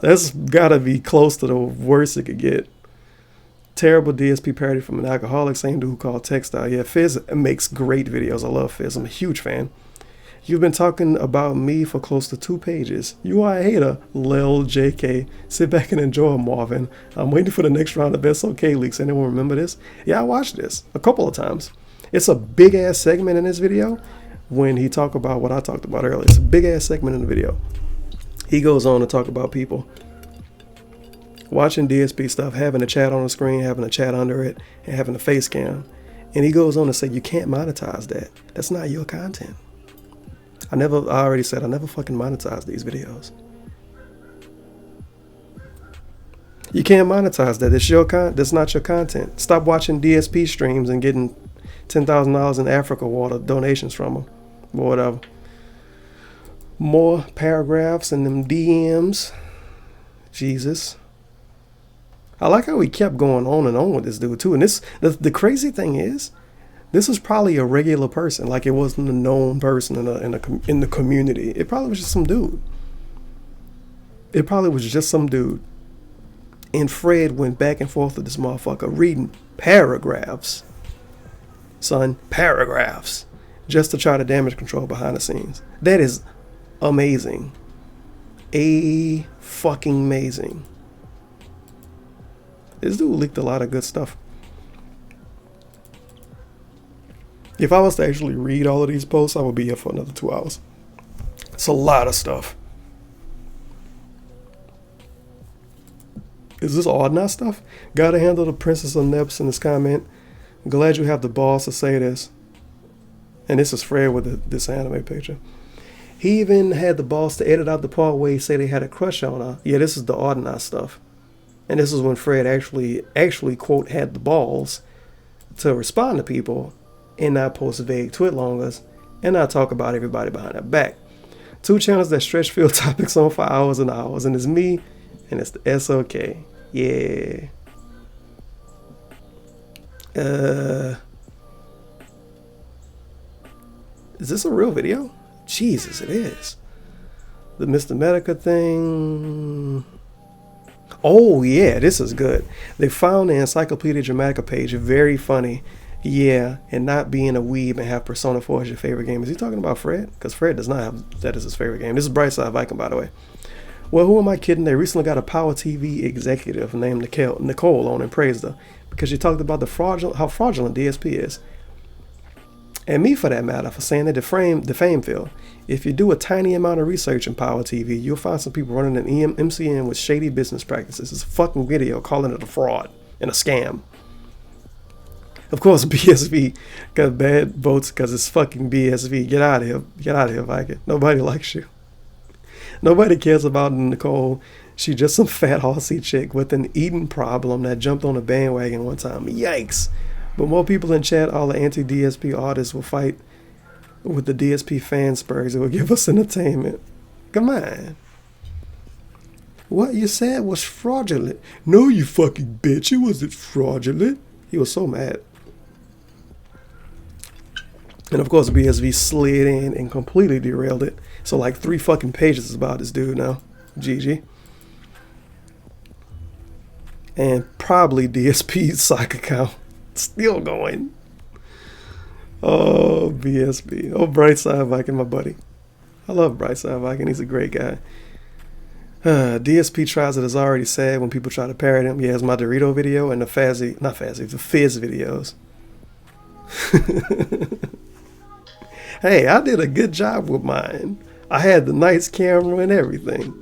That's gotta be close to the worst it could get. Terrible DSP parody from an alcoholic, same dude who called Textile. Yeah, Fizz makes great videos. I love Fizz. I'm a huge fan. You've been talking about me for close to 2 pages. You are a hater, Lil JK. Sit back and enjoy, Marvin. I'm waiting for the next round of SOK leaks. Anyone remember this? Yeah, I watched this a couple of times. It's a big ass segment in this video when he talked about what I talked about earlier. It's a big ass segment in the video. He goes on to talk about people watching DSP stuff, having a chat on the screen, having a chat under it, and having a face cam. And he goes on to say, you can't monetize that. That's not your content. I already said I never fucking monetize these videos. You can't monetize that. That's not your content. Stop watching DSP streams and getting $10,000 in Africa water donations from them. Or whatever. More paragraphs in them DMs. Jesus. I like how he kept going on and on with this dude too. And the crazy thing is, this was probably a regular person. Like, it wasn't a known person in the community. It probably was just some dude. And Fred went back and forth with this motherfucker reading paragraphs. Son, paragraphs. Just to try to damage control behind the scenes. That is amazing. Fucking amazing. This dude leaked a lot of good stuff. If I was to actually read all of these posts, I would be here for another 2 hours. It's a lot of stuff. Is this Audna stuff? Gotta handle the Princess of Neps in this comment. I'm glad you have the balls to say this. And this is Fred with this anime picture. He even had the balls to edit out the part where he said he had a crush on her. Yeah, this is the Audna stuff. And this is when Fred actually quote, had the balls to respond to people and not post vague tweet longers and not talk about everybody behind their back. 2 channels that stretch field topics on for hours and hours, and it's me and it's the SOK. Yeah. Is this a real video? Jesus, it is. The Mr. Medica thing. Oh yeah, this is good. They found the Encyclopedia Dramatica page very funny. Yeah, and not being a weeb and have Persona 4 as your favorite game. Is he talking about Fred? Because Fred does not have that as his favorite game. This is Brightside Viking, by the way. Well, who am I kidding? They recently got a Power TV executive named Nicole on and praised her because she talked about how fraudulent DSP is. And me, for that matter, for saying that the fame field. If you do a tiny amount of research in Power TV, you'll find some people running an MCN with shady business practices. It's a fucking video calling it a fraud and a scam. Of course, BSV got bad votes because it's fucking BSV. Get out of here. Get out of here, Viking. Nobody likes you. Nobody cares about Nicole. She's just some fat horsey chick with an eating problem that jumped on a bandwagon one time. Yikes. But more people in chat, all the anti-DSP artists will fight with the DSP fan spurs. It will give us entertainment. Come on. What you said was fraudulent. No, you fucking bitch. It wasn't fraudulent. He was so mad. And of course, BSV slid in and completely derailed it. So like 3 fucking pages is about this dude now. GG. And probably DSP's psych account. Still going. Oh, BSB. Oh, Brightside Viking, my buddy. I love Brightside Viking. He's a great guy. DSP tries it is already sad when people try to parody him. Yeah, it's my Dorito video and the the Fizz videos. Hey, I did a good job with mine. I had the nice camera and everything.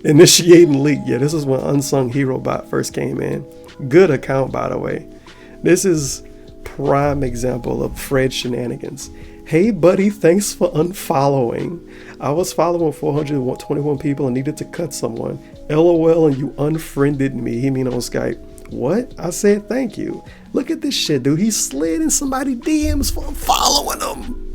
Initiating leak. Yeah, this is when Unsung Hero Bot first came in. Good account, by the way. This is prime example of Fred shenanigans. Hey buddy, thanks for unfollowing. I was following 421 people and needed to cut someone. LOL, and you unfriended me. He mean on Skype. What? I said thank you. Look at this shit, dude. He slid in somebody's DMs for following him.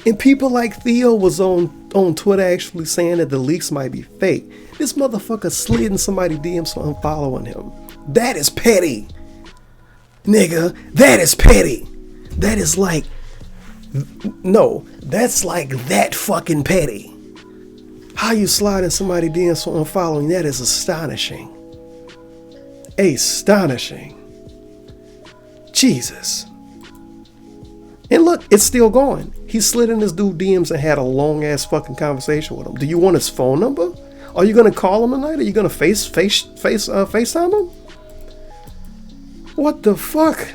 And people like Theo was on Twitter actually saying that the leaks might be fake. This motherfucker slid in somebody's DMs for unfollowing him. That is petty. Nigga, that is petty. That is like, no, that's like that fucking petty. How you slide in somebody's DMs for unfollowing, that is astonishing. Astonishing. Jesus. And look, it's still going. He slid in this dude DMs and had a long ass fucking conversation with him. Do you want his phone number? Are you gonna call him tonight? Are you gonna FaceTime him? What the fuck?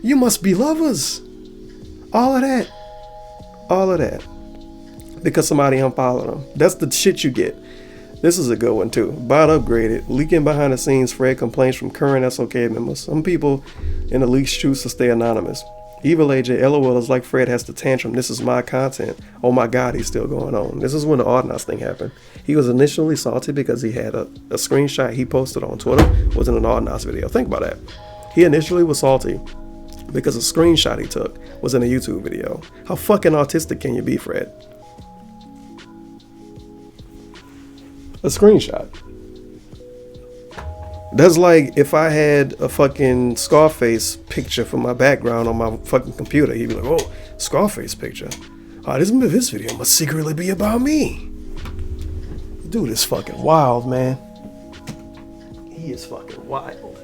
You must be lovers. All of that. All of that. Because somebody unfollowed him. That's the shit you get. This is a good one too. Bot upgraded. Leaking behind the scenes. Fred complaints from current SOK members. Some people in the leaks choose to stay anonymous. Evil AJ, LOL is like Fred has the tantrum. This is my content. Oh my God, he's still going on. This is when the Audnos thing happened. He was initially salty because he had a screenshot he posted on Twitter was in an Audnos video. Think about that. He initially was salty because a screenshot he took was in a YouTube video. How fucking autistic can you be, Fred? A screenshot. That's like if I had a fucking Scarface picture for my background on my fucking computer. He'd be like, oh, Scarface picture. Oh, this video must secretly be about me. Dude is fucking wild, man. He is fucking wild.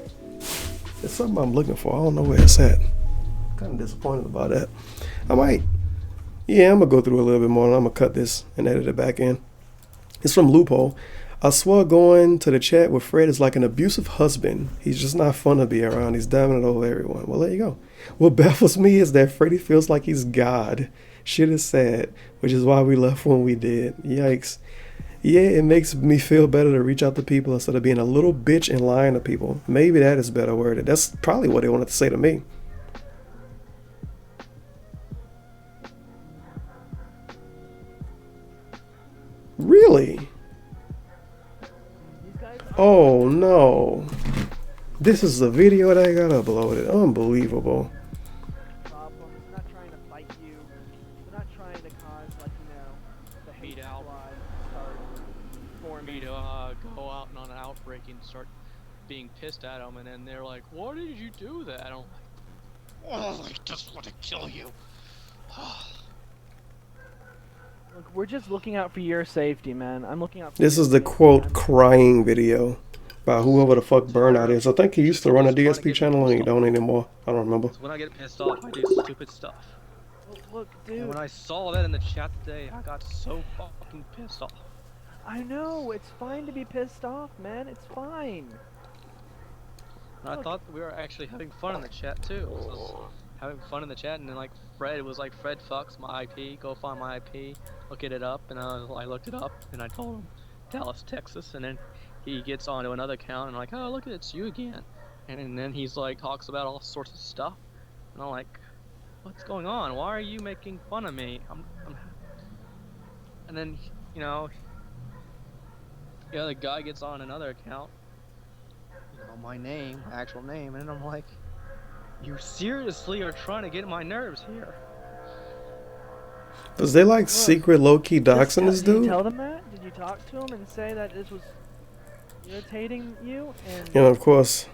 It's something I'm looking for. I don't know where it's at. I'm kind of disappointed about that. I might. Yeah, I'm going to go through a little bit more and I'm going to cut this and edit it back in. It's from Loophole. I swear going to the chat with Fred is like an abusive husband. He's just not fun to be around. He's dominant over everyone. Well, there you go. What baffles me is that Freddy feels like he's God. Shit is sad, which is why we left when we did. Yikes. Yeah, it makes me feel better to reach out to people instead of being a little bitch and lying to people. Maybe that is better worded. That's probably what they wanted to say to me. Really? Oh no. This is the video that I got uploaded. Unbelievable. Problem. It's not trying to fight you. They're not trying to cause, like, you know, the hate out for me to go out on an outbreak and start being pissed at them, and then they're like, "Why did you do that?" I'm like, "Oh, I just want to kill you." we're just looking out for your safety, man. I'm looking out for This your is the safety, quote man. crying video by whoever the fuck Burnout is. I think he used to run a DSP channel and he don't anymore. I don't remember. So when I get pissed off, I do stupid stuff. Look, dude. And when I saw that in the chat today, I got so fucking pissed off. I know, it's fine to be pissed off, man. It's fine. And I thought we were actually having fun in the chat too. I was having fun in the chat, and then like Fred was like, Fred fucks my IP. Go find my IP, look it up, and I looked it up, and I told him Dallas, Texas, and then he gets onto another account, and I'm like, oh look, it's you again, and then he's like talks about all sorts of stuff, and I'm like, what's going on? Why are you making fun of me? And then you know, the other guy gets on another account, you know, my name, actual name, and I'm like, you seriously are trying to get my nerves here. Was they like secret low-key doxing this Did you dude? tell them that? Did you talk to him and say that this was irritating you? And of course,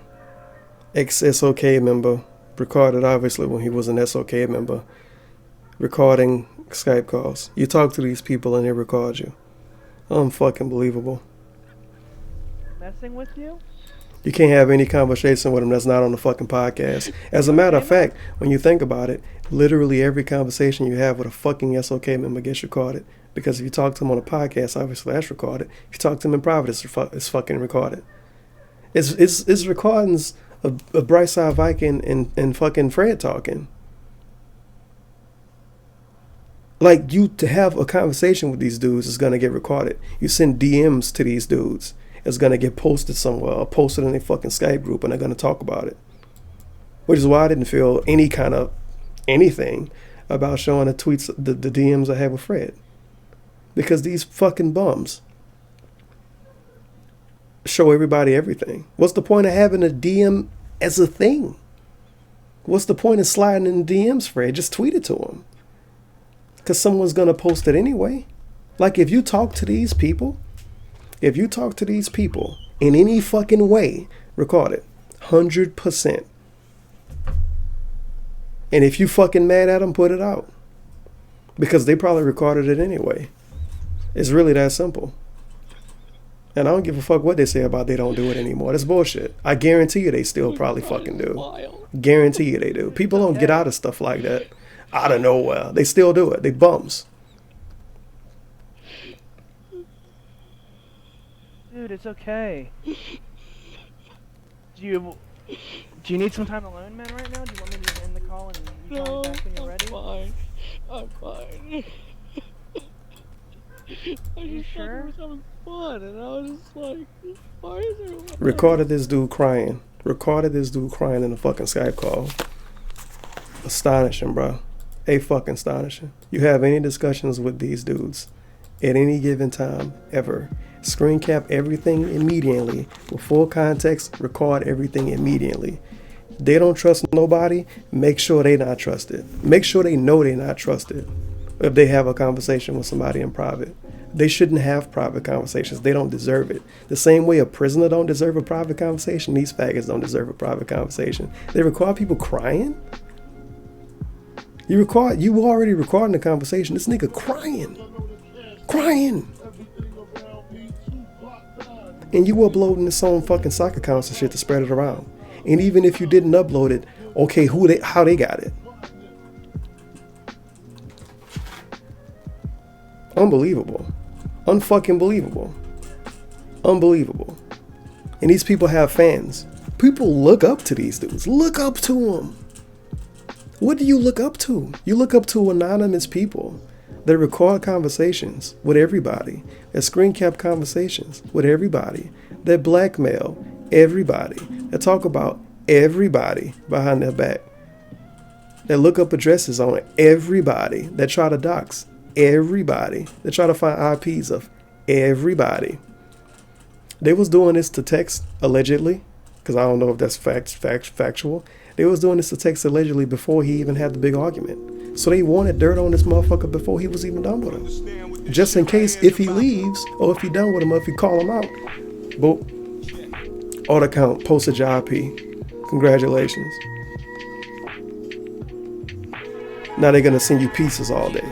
ex-SOK member, recorded obviously when he was an SOK member, recording Skype calls. You talk to these people and they record you. Unfucking believable. messing with you? You can't have any conversation with them that's not on the fucking podcast. As a matter of fact, when you think about it, literally every conversation you have with a fucking SOK member gets recorded. Because if you talk to them on a podcast, obviously that's recorded. If you talk to them in private, it's fucking recorded. It's recordings of Brightside Viking and fucking Fred talking. Like, you to have a conversation with these dudes is gonna get recorded. You send DMs to these dudes, it's gonna get posted somewhere or posted in a fucking Skype group, and they're gonna talk about it. Which is why I didn't feel any kind of anything about showing the tweets, the DMs I had with Fred. Because these fucking bums show everybody everything. What's the point of having a DM as a thing? What's the point of sliding in DMs, Fred? Just tweet it to them. Because someone's going to post it anyway. Like, if you talk to these people in any fucking way, record it. 100%. And if you fucking mad at them, put it out. Because they probably recorded it anyway. It's really that simple. And I don't give a fuck what they say about they don't do it anymore. That's bullshit. I guarantee you they still probably fucking do. Guarantee you they do. People don't get out of stuff like that out of nowhere. They still do it. They bums. Dude, it's okay. Do you need some time alone, man, right now? Do you want me to just end the call and you call me back when you're ready? I'm fine. Are you sure? I was having fun, and I was just like, why is everyone... Recorded this dude crying in a fucking Skype call. Astonishing, bro. Fucking astonishing. You have any discussions with these dudes at any given time, ever. Screen cap everything immediately. With full context, record everything immediately. They don't trust nobody, make sure they not trusted. Make sure they know they not trusted. If they have a conversation with somebody in private. They shouldn't have private conversations. They don't deserve it. The same way a prisoner don't deserve a private conversation, these faggots don't deserve a private conversation. They record people crying? You already recording the conversation. This nigga crying. And you uploading this on fucking soccer accounts and shit to spread it around. And even if you didn't upload it, okay, how they got it? Unbelievable. Unfucking believable. Unbelievable. And these people have fans. People look up to these dudes. Look up to them. What do you look up to? You look up to anonymous people that record conversations with everybody, that screen cap conversations with everybody, that blackmail everybody, that talk about everybody behind their back, that look up addresses on everybody, that try to dox everybody, that try to find IPs of everybody. They was doing this to text, allegedly, because I don't know if that's factual. They was doing this to text allegedly before he even had the big argument. So they wanted dirt on this motherfucker before he was even done with him. Just in case if he leaves, or if he done with him, or if he call him out. Boop. Order count, postage IP. Congratulations. Now they're gonna send you pieces all day.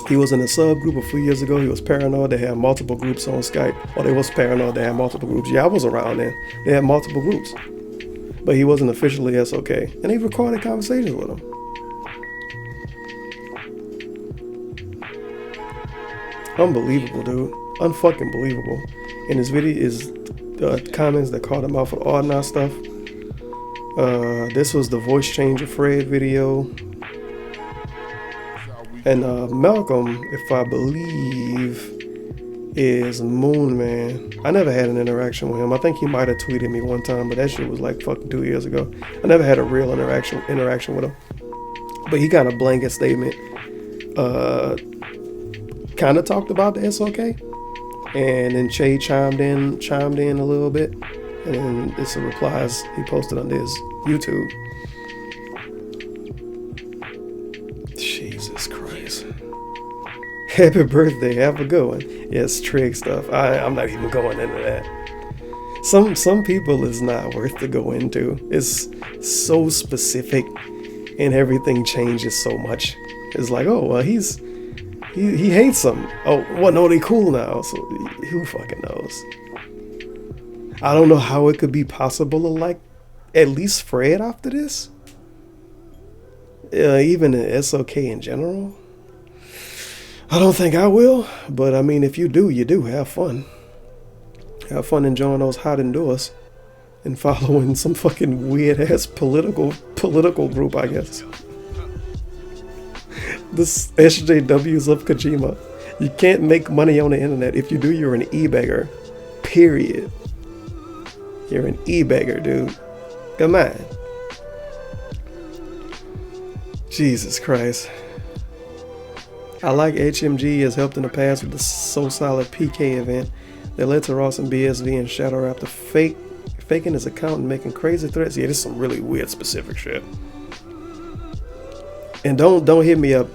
He was in a subgroup a few years ago. He was paranoid. They had multiple groups on Skype. Or they was paranoid. They had multiple groups. Yeah, I was around then. They had multiple groups. But he wasn't officially SOK. And he recorded conversations with him. Unbelievable, dude. Unfucking believable. In his video is comments that called him out for all that stuff. This was the voice changer Fred video. And Malcolm, if I believe, is Moon Man. I never had an interaction with him. I think he might have tweeted me one time, but that shit was like fucking 2 years ago. I never had a real interaction with him. But he got a blanket statement. Kind of talked about the SOK, and then Che chimed in a little bit, and then it's the replies he posted on his YouTube. Jesus Christ! Happy birthday, have a good one. Yes, trig stuff. I'm not even going into that. Some people is not worth to go into. It's so specific, and everything changes so much. It's like, oh well, he hates them. Oh, well, no, they cool now. So who fucking knows? I don't know how it could be possible to like at least Fred after this. Even the SOK in general. I don't think I will. But I mean, if you do, you do. Have fun. Have fun enjoying those hot indoors and following some fucking weird ass political group, I guess. This SJWs of Kojima. You can't make money on the internet. If you do, you're an e-beggar. Period. You're an e-beggar, dude. Come on. Jesus Christ. I like HMG has helped in the past with the So Solid PK event that led to Ross and BSV and Shadow Raptor faking his account and making crazy threats. Yeah, this is some really weird specific shit. And don't hit me up,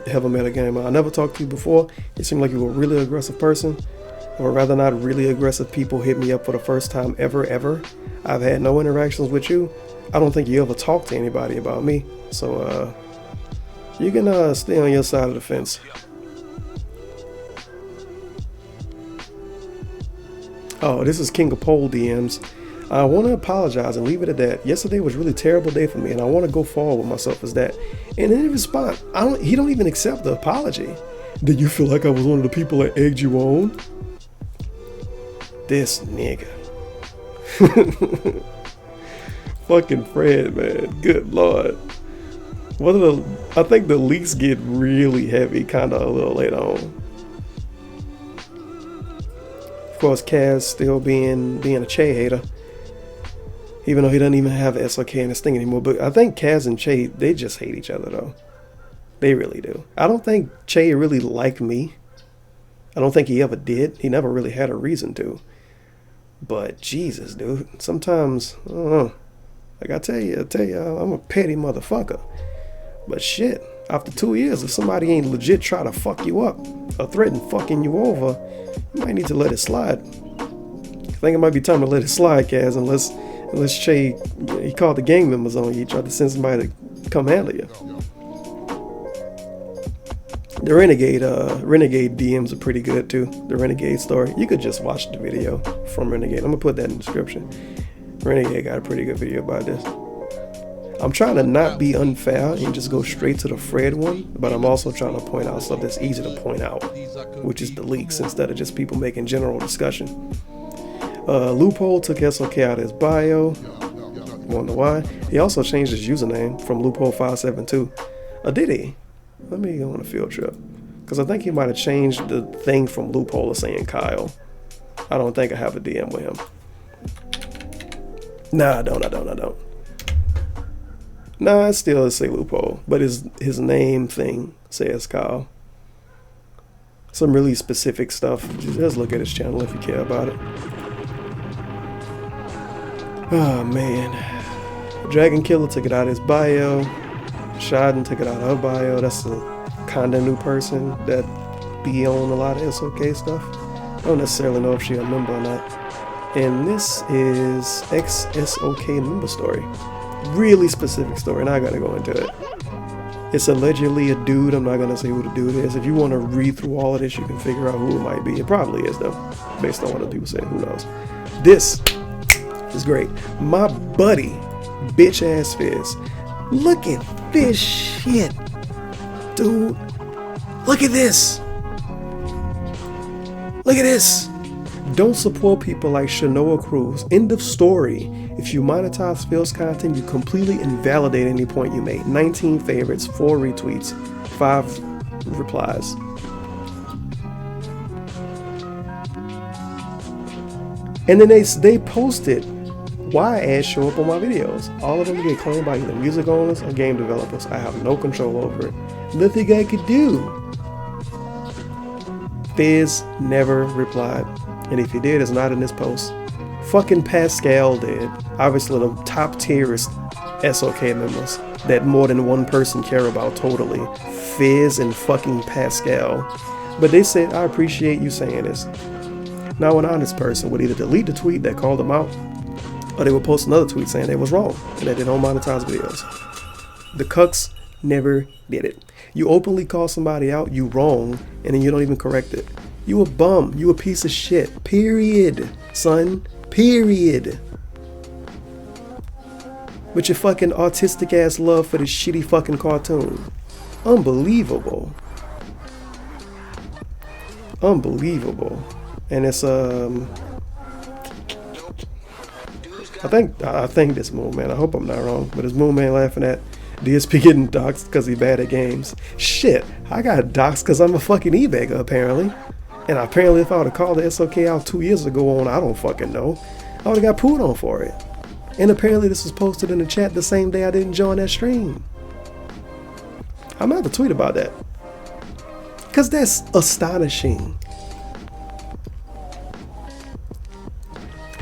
Heavy Metal Gamer. I never talked to you before. You seem like you were a really aggressive person. Or rather not really aggressive people hit me up for the first time ever. I've had no interactions with you. I don't think you ever talked to anybody about me. So, you can stay on your side of the fence. Oh, this is King of Pole DMs. I want to apologize and leave it at that. Yesterday was a really terrible day for me, and I want to go forward with myself as that. And in response, he don't even accept the apology. Did you feel like I was one of the people that egged you on? This nigga. Fucking Fred, man. Good lord. I think the leaks get really heavy kind of a little later on. Of course, Kaz still being a Che hater. Even though he doesn't even have SOK in his thing anymore. But I think Kaz and Che, they just hate each other though. They really do. I don't think Che really liked me. I don't think he ever did. He never really had a reason to. But Jesus, dude. Sometimes, I don't know. Like I tell you, I'm a petty motherfucker. But shit, after 2 years, if somebody ain't legit try to fuck you up or threaten fucking you over, you might need to let it slide. I think it might be time to let it slide, Kaz, unless Che, he called the gang members on you, he tried to send somebody to come handle you. The Renegade DMs are pretty good too. The Renegade story. You could just watch the video from Renegade. I'm gonna put that in the description. Renegade got a pretty good video about this. I'm trying to not be unfair and just go straight to the Fred one, but I'm also trying to point out stuff that's easy to point out, which is the leaks instead of just people making general discussion. Loophole took SOK out of his bio. Wonder why? He also changed his username from Loophole572. Did he? Let me go on a field trip. Because I think he might have changed the thing from Loophole to saying Kyle. I don't think I have a DM with him. Nah, I don't. Nah, it still say Loophole. But his name thing says Kyle. Some really specific stuff. Just look at his channel if you care about it. Oh man. Dragon Killer took it out of his bio. Shaden took it out of her bio. That's a kinda new person that be on a lot of SOK stuff. I don't necessarily know if she's a member or not. And this is ex-SOK member story. Really specific story, and I gotta go into it. It's allegedly a dude. I'm not going to say who the dude is. If you want to read through all of this, you can figure out who it might be. It probably is, though, based on what other people say. Who knows? This is great. My buddy, bitch ass Fizz. Look at this shit, dude. Look at this. Look at this. Don't support people like Shanoa Cruz. End of story. If you monetize Phil's content, you completely invalidate any point you made. 19 favorites, 4 retweets, 5 replies. And then they posted why ads show up on my videos. All of them get claimed by either music owners or game developers. I have no control over it. Nothing I could do. Fizz never replied. And if he did, it's not in this post. Fucking Pascal did. Obviously the top tierest SOK members that more than one person care about totally. Fizz and fucking Pascal. But they said, I appreciate you saying this. Now an honest person would either delete the tweet that called them out, or they would post another tweet saying they was wrong and that they don't monetize videos. The cucks never did it. You openly call somebody out, you wrong, and then you don't even correct it. You a bum. You a piece of shit. Period, son. Period. With your fucking autistic ass love for this shitty fucking cartoon. Unbelievable. Unbelievable. And it's I think this Moon Man. I hope I'm not wrong, but it's Moon Man laughing at DSP getting doxxed because he bad at games. Shit, I got doxxed because I'm a fucking e-bagger apparently. And apparently if I would have called the SOK out 2 years ago on, I don't fucking know, I would have got pooed on for it. And apparently this was posted in the chat the same day I didn't join that stream. I'm gonna have to tweet about that. Because that's astonishing.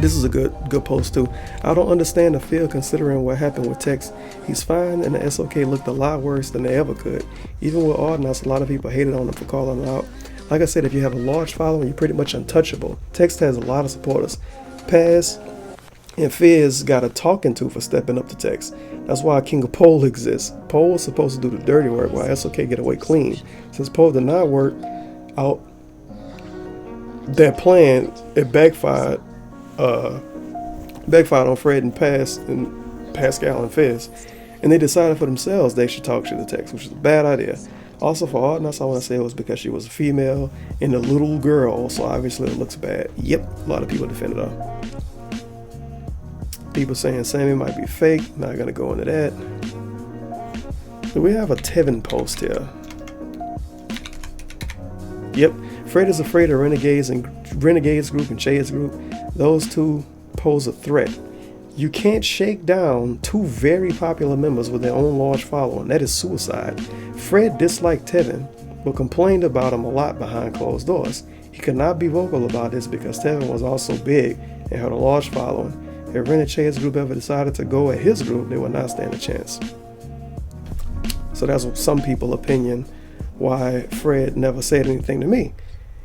This is a good post too. I don't understand the feel considering what happened with Tex. He's fine and the SOK looked a lot worse than they ever could. Even with Audinus, a lot of people hated on him for calling him out. Like I said, if you have a large following, you're pretty much untouchable. Text has a lot of supporters. Paz and Fizz got a talking to for stepping up to Text. That's why King of Pole exists. Pole was supposed to do the dirty work while SOK get away clean. Since Pole did not work out their plan, it backfired. Backfired on Fred and Pascal and Fizz. And they decided for themselves they should talk shit to Text, which is a bad idea. Also for Audinus, I want to say it was because she was a female and a little girl, so obviously it looks bad. Yep, a lot of people defended her. People saying Sammy might be fake, not gonna go into that. Do we have a Tevin post here? Yep, Fred is afraid of Renegades group and Shades group. Those two pose a threat. You can't shake down two very popular members with their own large following. That is suicide. Fred disliked Tevin, but complained about him a lot behind closed doors. He could not be vocal about this because Tevin was also big and had a large following. If Renegade's group ever decided to go at his group, they would not stand a chance. So that's some people's opinion why Fred never said anything to me,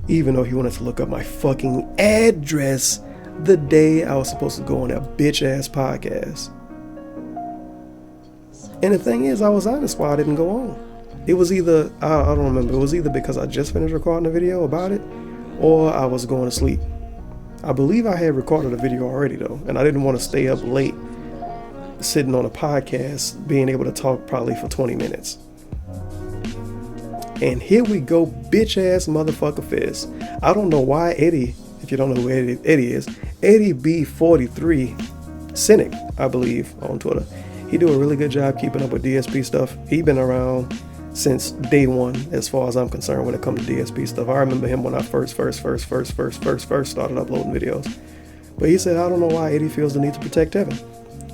even though he wanted to look up my fucking address the day I was supposed to go on that bitch ass podcast. And the thing is, I was honest why I didn't go on. It was either, I don't remember, it was either because I just finished recording a video about it, or I was going to sleep. I believe I had recorded a video already though, and I didn't want to stay up late sitting on a podcast being able to talk probably for 20 minutes. And here we go, bitch ass motherfucker Fizz. I don't know why Eddie, if you don't know who Eddie is, Eddie B43 Cynic, I believe, on Twitter. He do a really good job keeping up with DSP stuff. He been around since day one, as far as I'm concerned, when it comes to DSP stuff. I remember him when I first started uploading videos. But he said, I don't know why Eddie feels the need to protect Tevin,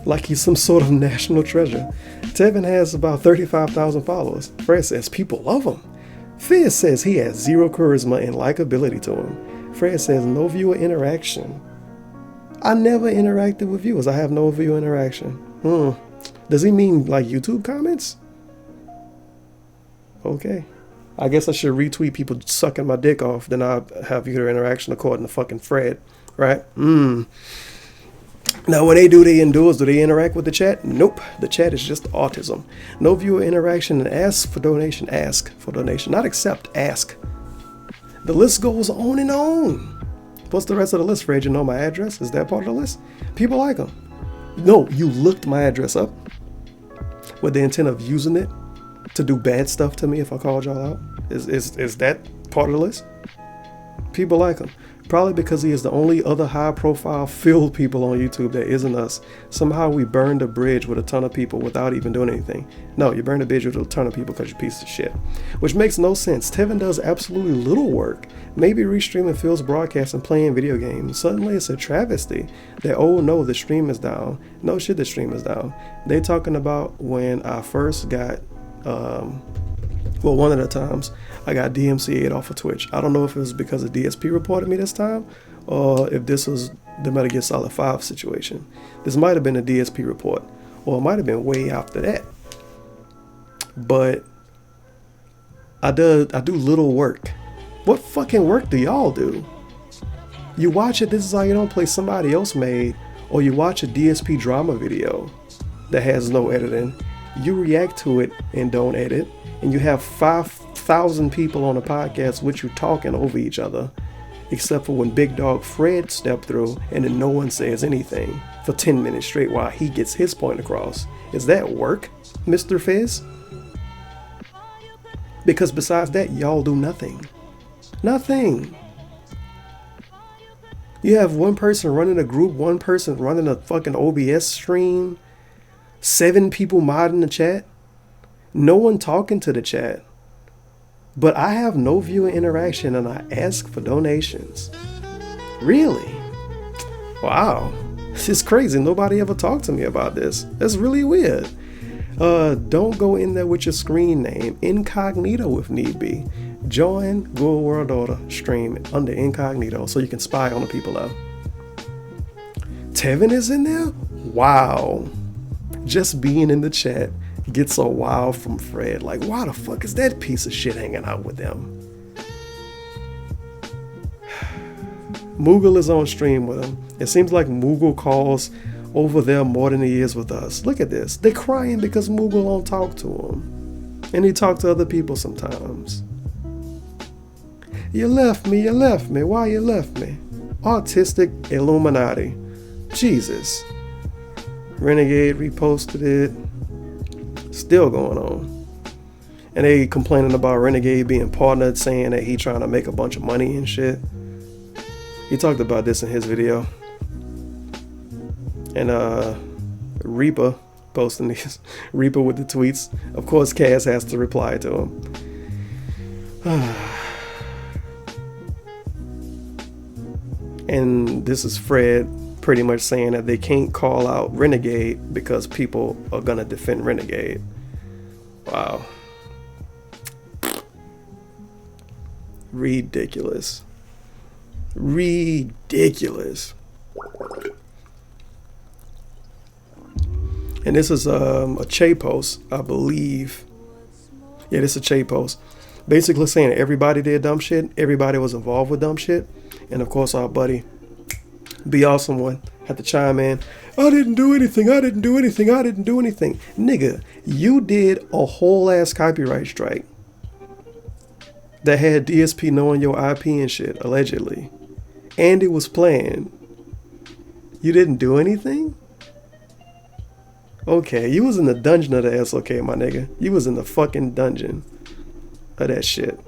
like he's some sort of national treasure. Tevin has about 35,000 followers. Fred says people love him. Fizz says he has zero charisma and likability to him. Fred says no viewer interaction. I never interacted with viewers. I have no viewer interaction. Does he mean like YouTube comments? Okay. I guess I should retweet people sucking my dick off, then I'll have viewer interaction according to fucking Fred, right? Now, when they do the endures, do they interact with the chat? Nope. The chat is just autism. No viewer interaction and ask for donation. Ask for donation. Not accept, ask. The list goes on and on. What's the rest of the list, Fred? You know my address? Is that part of the list? People like them. No, you looked my address up with the intent of using it to do bad stuff to me if I called y'all out. Is that part of the list? People like him. Probably because he is the only other high-profile filled people on YouTube that isn't us. Somehow we burned a bridge with a ton of people without even doing anything. No, you burned a bridge with a ton of people because you're a piece of shit. Which makes no sense. Tevin does absolutely little work. Maybe restreaming Phil's broadcast and playing video games. Suddenly it's a travesty that, oh no, the stream is down. No shit, the stream is down. They talking about when I first got, well, one of the times I got DMCA'd off of Twitch. I don't know if it was because the DSP reported me this time or if this was the Metal Gear Solid 5 situation. This might have been a DSP report or it might have been way after that. But I do little work. What fucking work do y'all do? You watch it, this is how you don't play somebody else made, or you watch a DSP drama video that has no editing. You react to it and don't edit, and you have 5,000 people on a podcast with you talking over each other, except for when Big Dog Fred stepped through and then no one says anything for 10 minutes straight while he gets his point across. Is that work, Mr. Fizz? Because besides that, y'all do nothing. Nothing. You have one person running a group, one person running a fucking OBS stream, 7 people modding the chat, no one talking to the chat. But I have no viewer interaction and I ask for donations. Really? Wow. This is crazy. Nobody ever talked to me about this. That's really weird. Don't go in there with your screen name. Incognito if need be. Join Google World Order stream under incognito so you can spy on the people out. Tevin is in there? Wow. Just being in the chat gets a wow from Fred. Like, why the fuck is that piece of shit hanging out with them? Moogle is on stream with him. It seems like Moogle calls over there more than he is with us. Look at this. They're crying because Moogle don't talk to him. And he talks to other people sometimes. You left me. Why you left me? Autistic Illuminati. Jesus. Renegade reposted it. Still going on. And they complaining about Renegade being partnered, saying that he trying to make a bunch of money and shit. He talked about this in his video. And Reaper posting these. Reaper with the tweets. Of course, Cass has to reply to him. And this is Fred pretty much saying that they can't call out Renegade because people are gonna defend Renegade. Wow. Ridiculous. Ridiculous. And this is a Che post, I believe. Yeah, this is a Che post. Basically saying everybody did dumb shit. Everybody was involved with dumb shit. And of course our buddy, Be Awesome One, had to chime in. I didn't do anything. Nigga, you did a whole ass copyright strike that had DSP knowing your IP and shit, allegedly. And it was planned. You didn't do anything? Okay, you was in the dungeon of the SOK, my nigga. You was in the fucking dungeon of that shit.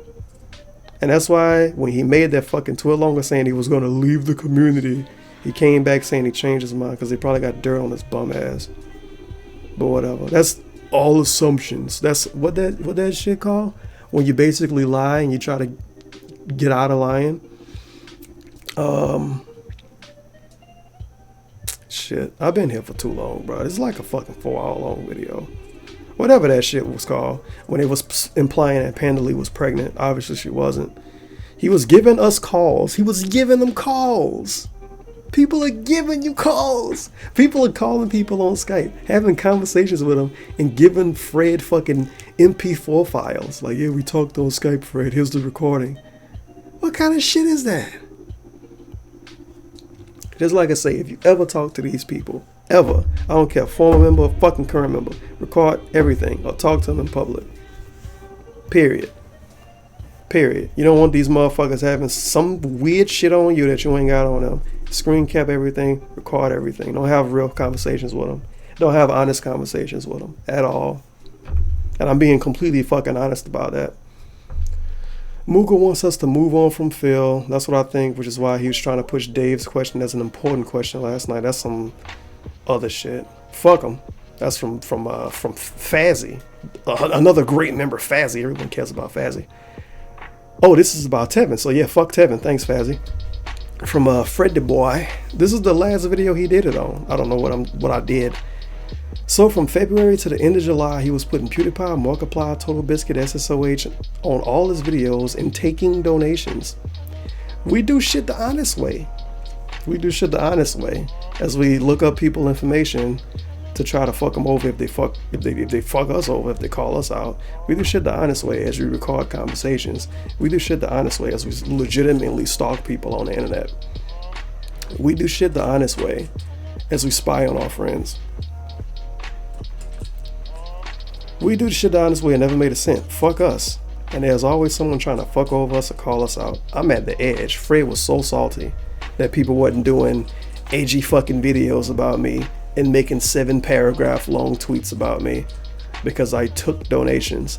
And that's why when he made that fucking tweet longer saying he was going to leave the community, he came back saying he changed his mind because he probably got dirt on his bum ass. But whatever. That's all assumptions. That's what that shit called? When you basically lie and you try to get out of lying. Shit. I've been here for too long, bro. It's like a fucking 4-hour long video. Whatever that shit was called. When it was implying that Panda Lee was pregnant. Obviously she wasn't. He was giving us calls. He was giving them calls. People are giving you calls. People are calling people on Skype, having conversations with them, and giving Fred fucking MP4 files. Like, yeah, we talked on Skype, Fred. Here's the recording. What kind of shit is that? Just like I say, if you ever talk to these people, ever, I don't care, former member or fucking current member, record everything or talk to them in public. Period. Period. You don't want these motherfuckers having some weird shit on you that you ain't got on them. Screen cap everything, record everything. Don't have real conversations with them. Don't have honest conversations with them at all. And I'm being completely fucking honest about that. Moogle wants us to move on from Phil. That's what I think, which is why he was trying to push Dave's question as an important question last night. That's some other shit. Fuck him. That's from Fazzy. Another great member, Fazzy. Everyone cares about Fazzy. Oh, this is about Tevin. So yeah, fuck Tevin. Thanks, Fazzy. From Fred the Boy. This is the last video he did it on. I don't know what I did. So from February to the end of July, he was putting PewDiePie, Markiplier, Total Biscuit, SSOH on all his videos and taking donations. We do shit the honest way. We do shit the honest way as we look up people information to try to fuck them over if they fuck us over, if they call us out. We do shit the honest way as we record conversations. We do shit the honest way as we legitimately stalk people on the internet. We do shit the honest way as we spy on our friends. We do the shit the honest way and never made a cent. Fuck us. And there's always someone trying to fuck over us or call us out. I'm at the edge. Fred was so salty that people wasn't doing AG fucking videos about me and making 7-paragraph long tweets about me because I took donations.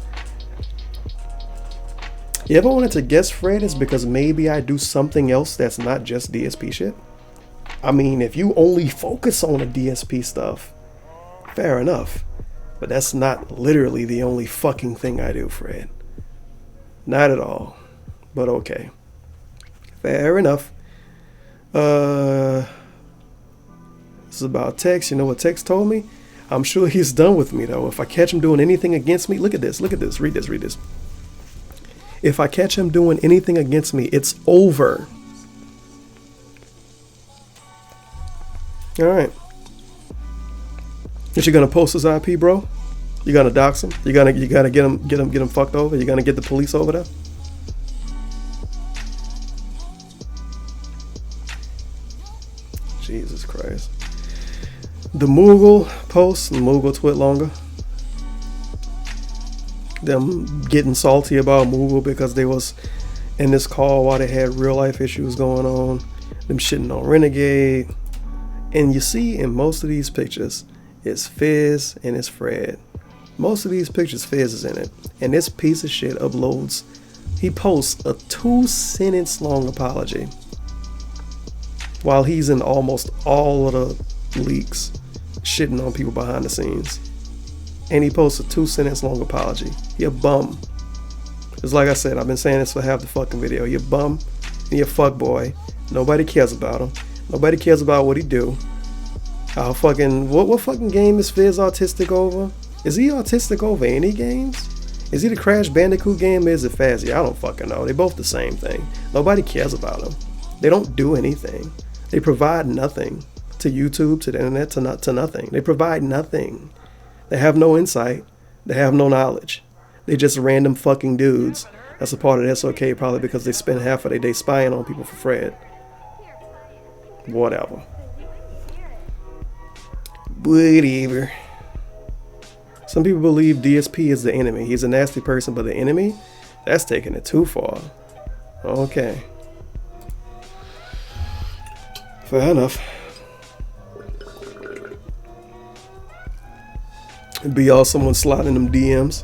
You ever wanted to guess, Fred, is because maybe I do something else that's not just DSP shit? I mean, if you only focus on the DSP stuff, fair enough. But that's not literally the only fucking thing I do, Fred. Not at all. But okay. Fair enough. This is about Tex. You know what Tex told me? I'm sure he's done with me, though. If I catch him doing anything against me, look at this, read this. If I catch him doing anything against me, it's over. All right. Is you gonna post his IP, bro? You gonna dox him? You gonna get him fucked over? You gonna get the police over there? Jesus Christ. The Moogle post and Moogle twit longer. Them getting salty about Moogle because they was in this call while they had real life issues going on. Them shitting on Renegade. And you see in most of these pictures, it's Fizz and it's Fred. Most of these pictures, Fizz is in it. And this piece of shit uploads. He posts a 2-sentence long apology while he's in almost all of the leaks shitting on people behind the scenes. And he posts a 2-sentence long apology. He a bum. It's like I said, I've been saying this for half the fucking video. You're a bum and you're a fuck boy. Nobody cares about him. Nobody cares about what he do. What fucking game is Fizz autistic over? Is he autistic over any games? Is he the Crash Bandicoot game or is it Fazzy? I don't fucking know. They both the same thing. Nobody cares about them. They don't do anything. They provide nothing to YouTube, to the internet, to nothing. They provide nothing. They have no insight. They have no knowledge. They just random fucking dudes. That's a part of SOK probably because they spend half of their day spying on people for Fred. Whatever. Whatever. Some people believe DSP is the enemy. He's a nasty person, but the enemy? That's taking it too far. Okay. Fair enough. It'd be all someone sliding them DMs.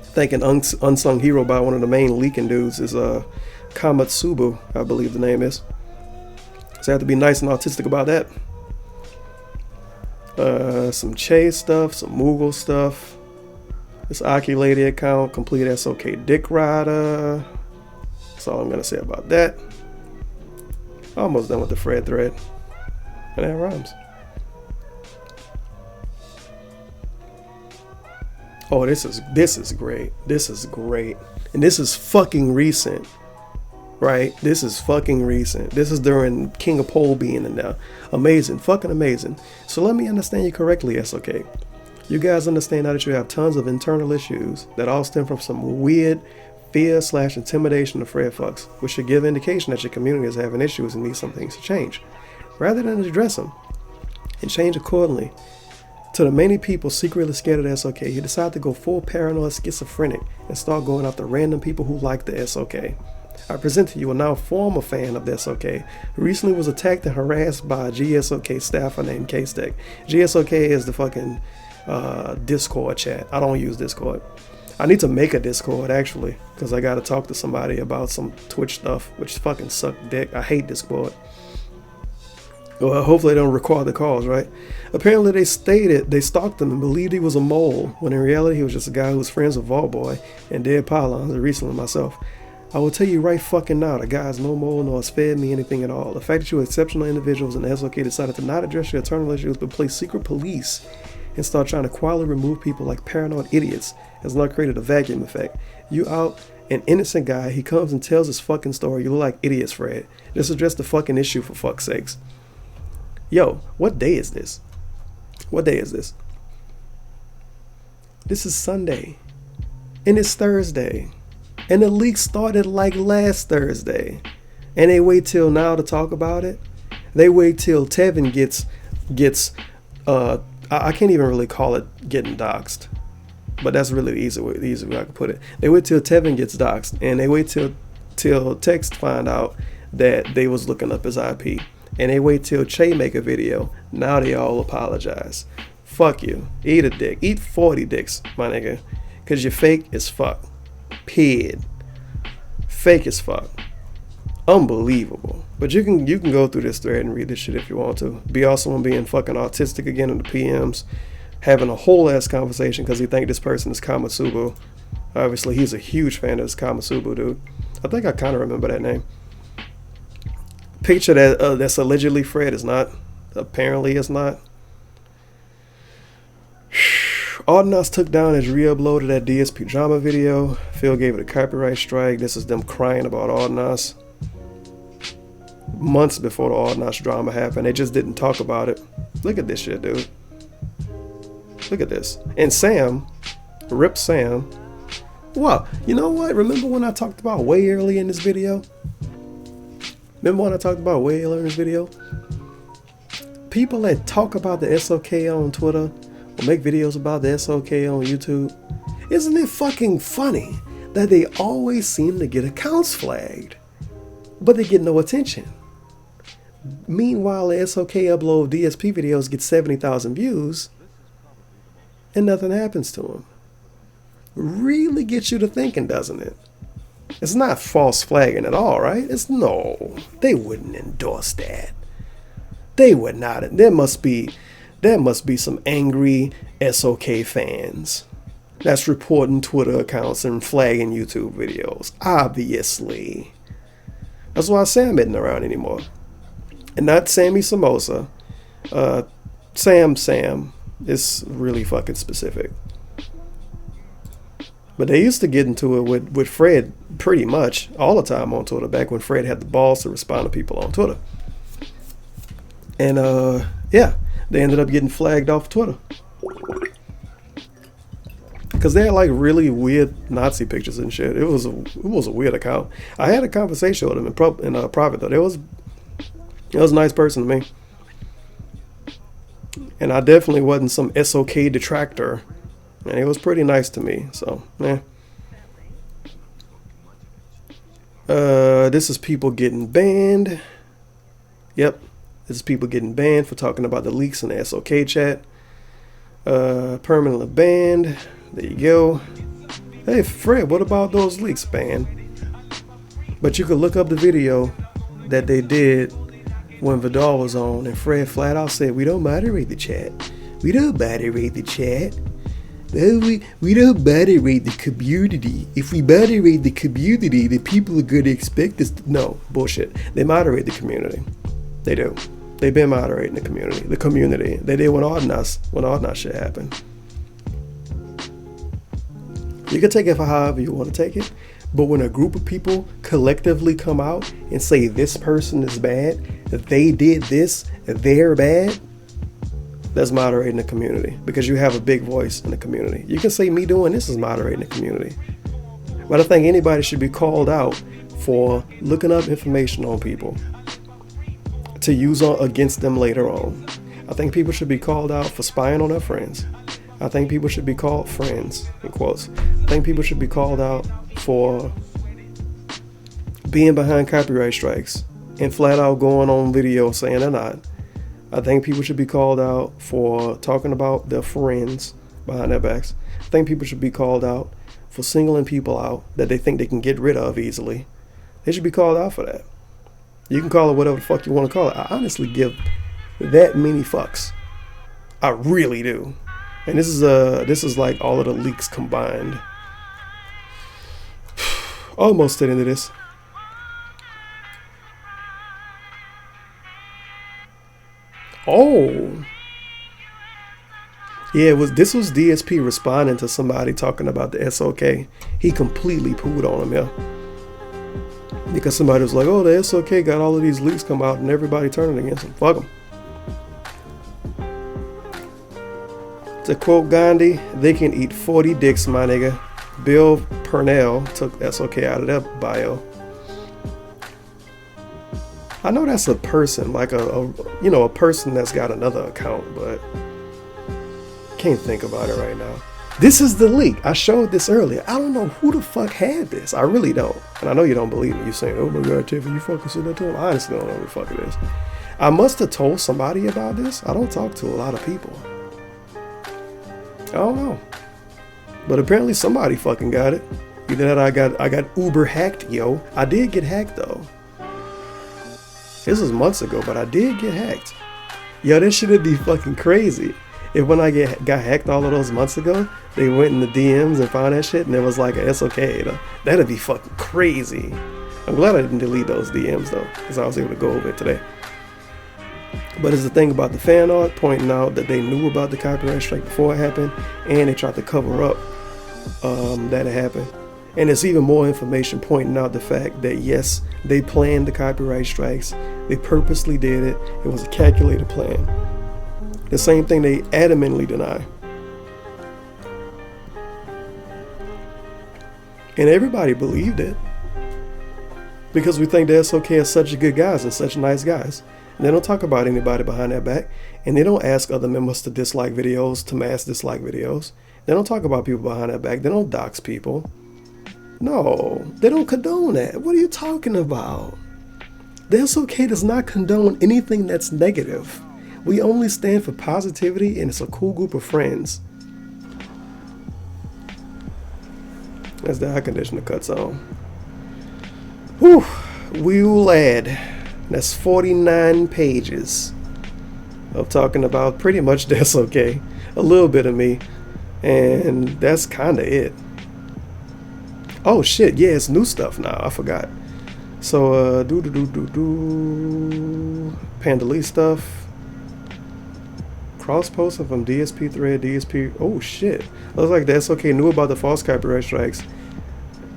Thinking unsung hero by one of the main leaking dudes is Kamatsubu, I believe the name is. So I have to be nice and autistic about that. Some Chase stuff, some Moogle stuff. This Aki Lady account, complete SOK Dick Rider. That's all I'm gonna say about that. Almost done with the Fred thread. And that rhymes. Oh, this is great. This is great. And this is fucking recent. Right? This is fucking recent. This is during King of Pole being in there. Amazing. Fucking amazing. So let me understand you correctly, SOK. You guys understand now that you have tons of internal issues that all stem from some weird fear/intimidation of Fred fucks, which should give indication that your community is having issues and needs some things to change. rather than address them and change accordingly. To the many people secretly scared of the SOK, he decided to go full paranoid schizophrenic and start going after random people who like the SOK. I present to you a now former fan of the SOK who recently was attacked and harassed by a GSOK staffer named K-Stack. GSOK is the fucking Discord chat. I don't use Discord. I need to make a Discord actually, because I gotta talk to somebody about some Twitch stuff, which fucking suck dick. I hate Discord. Well, hopefully they don't record the calls, right? Apparently they stated they stalked him and believed he was a mole, when in reality he was just a guy who was friends with Vaultboy and Dead Pylons, and recently myself. I will tell you right fucking now, the guy is no mole nor has fed me anything at all. The fact that you exceptional individuals in the SOK decided to not address your internal issues but play secret police and start trying to quietly remove people like paranoid idiots has not created a vacuum effect. You out an innocent guy, he comes and tells his fucking story, you look like idiots, Fred. Just address the fucking issue for fuck's sakes. Yo, what day is this? What day is this? This is Sunday. And it's Thursday. And the leak started like last Thursday. And they wait till now to talk about it. They wait till Tevin gets I can't even really call it getting doxxed. But that's really the easy way I can put it. They wait till Tevin gets doxxed. And they wait till Text find out that they was looking up his IP. And they wait till Che make a video. Now they all apologize. Fuck you. Eat a dick. Eat 40 dicks, my nigga. Cause you're fake as fuck. Period. Fake as fuck. Unbelievable. But you can go through this thread and read this shit if you want to. Be also on being fucking autistic again in the PMs. Having a whole ass conversation because he think this person is Kamasubu. Obviously he's a huge fan of this Kamasubu dude. I think I kind of remember that name. Picture that that's allegedly Fred is not. Apparently it's not. Audinus took down his re-uploaded that DSP drama video. Phil gave it a copyright strike. This is them crying about Audinus. Months before the Audinus drama happened. They just didn't talk about it. Look at this shit, dude. Look at this. And Sam, Rip Sam. Wow, you know what? Remember when I talked about way early in this video? People that talk about the SOK on Twitter or make videos about the SOK on YouTube, isn't it fucking funny that they always seem to get accounts flagged, but they get no attention? Meanwhile, the SOK upload DSP videos get 70,000 views and nothing happens to them. Really gets you to thinking, doesn't it? It's not false flagging at all, right? No, they wouldn't endorse that. They would not. There must be some angry SOK fans that's reporting Twitter accounts and flagging YouTube videos. Obviously. That's why Sam isn't around anymore. And not Sammy Samosa. Sam is really fucking specific. But they used to get into it with Fred pretty much all the time on Twitter, back when Fred had the balls to respond to people on Twitter. And yeah, they ended up getting flagged off Twitter. Because they had like really weird Nazi pictures and shit. It was a weird account. I had a conversation with him in private though. It was a nice person to me. And I definitely wasn't some SOK detractor. And it was pretty nice to me, so, yeah. This is people getting banned. Yep, this is people getting banned for talking about the leaks in the SOK chat. Permanently banned. There you go. Hey, Fred, what about those leaks, banned? But you could look up the video that they did when Vidal was on, and Fred flat out said, we don't moderate the chat. We don't moderate the chat. We don't moderate the community. If we moderate the community, the people are going to expect us to... No, bullshit. They moderate the community. They do. They've been moderating the community. They did when Audinus shit happened. You can take it for however you want to take it, but when a group of people collectively come out and say this person is bad, that they did this, they're bad, that's moderating the community, because you have a big voice in the community. You can say me doing this is moderating the community, but I think anybody should be called out for looking up information on people. to use against them later on. I think people should be called out for spying on their friends. I think people should be called friends, in quotes. I think people should be called out for being behind copyright strikes and flat out going on video saying they're not. I think people should be called out for talking about their friends behind their backs. I think people should be called out for singling people out that they think they can get rid of easily. They should be called out for that. You can call it whatever the fuck you want to call it. I honestly give that many fucks. I really do. And this is like all of the leaks combined. Almost to the end of this. Oh. Yeah, this was DSP responding to somebody talking about the SOK. He completely pooed on him, yeah. Because somebody was like, oh, the SOK got all of these leaks come out and everybody turning against him. Fuck him. To quote Gandhi, they can eat 40 dicks, my nigga. Bill Purnell took SOK out of that bio. I know that's a person, like a person that's got another account, but can't think about it right now. This is the leak. I showed this earlier. I don't know who the fuck had this. I really don't. And I know you don't believe me. You're saying, oh my God, Tevin, you fucking said that to him? I honestly don't know who the fuck it is. I must have told somebody about this. I don't talk to a lot of people. I don't know. But apparently somebody fucking got it. Either that I got uber hacked, yo. I did get hacked though. This was months ago, but I did get hacked. Yo, this shit'd be fucking crazy. If when I got hacked all of those months ago, they went in the DMs and found that shit and it was like a SOK. That'd be fucking crazy. I'm glad I didn't delete those DMs though, because I was able to go over it today. But it's the thing about the fan art pointing out that they knew about the copyright strike before it happened, and they tried to cover up that it happened. And it's even more information pointing out the fact that yes, they planned the copyright strikes. They purposely did it. It was a calculated plan. The same thing they adamantly deny. And everybody believed it. Because we think the SOK are such good guys and such nice guys. And they don't talk about anybody behind their back. And they don't ask other members to dislike videos, to mass dislike videos. They don't talk about people behind their back. They don't dox people. No, they don't condone that. What are you talking about? The SOK does not condone anything that's negative. We only stand for positivity, and it's a cool group of friends. As the air conditioner cuts on. Whew, we will add. That's 49 pages of talking about pretty much the SOK, a little bit of me, and that's kind of it. Oh shit, yeah, it's new stuff now. I forgot. So Pandali stuff. Cross posting from DSP thread, DSP. Oh shit. Looks like the SOK knew about the false copyright strikes.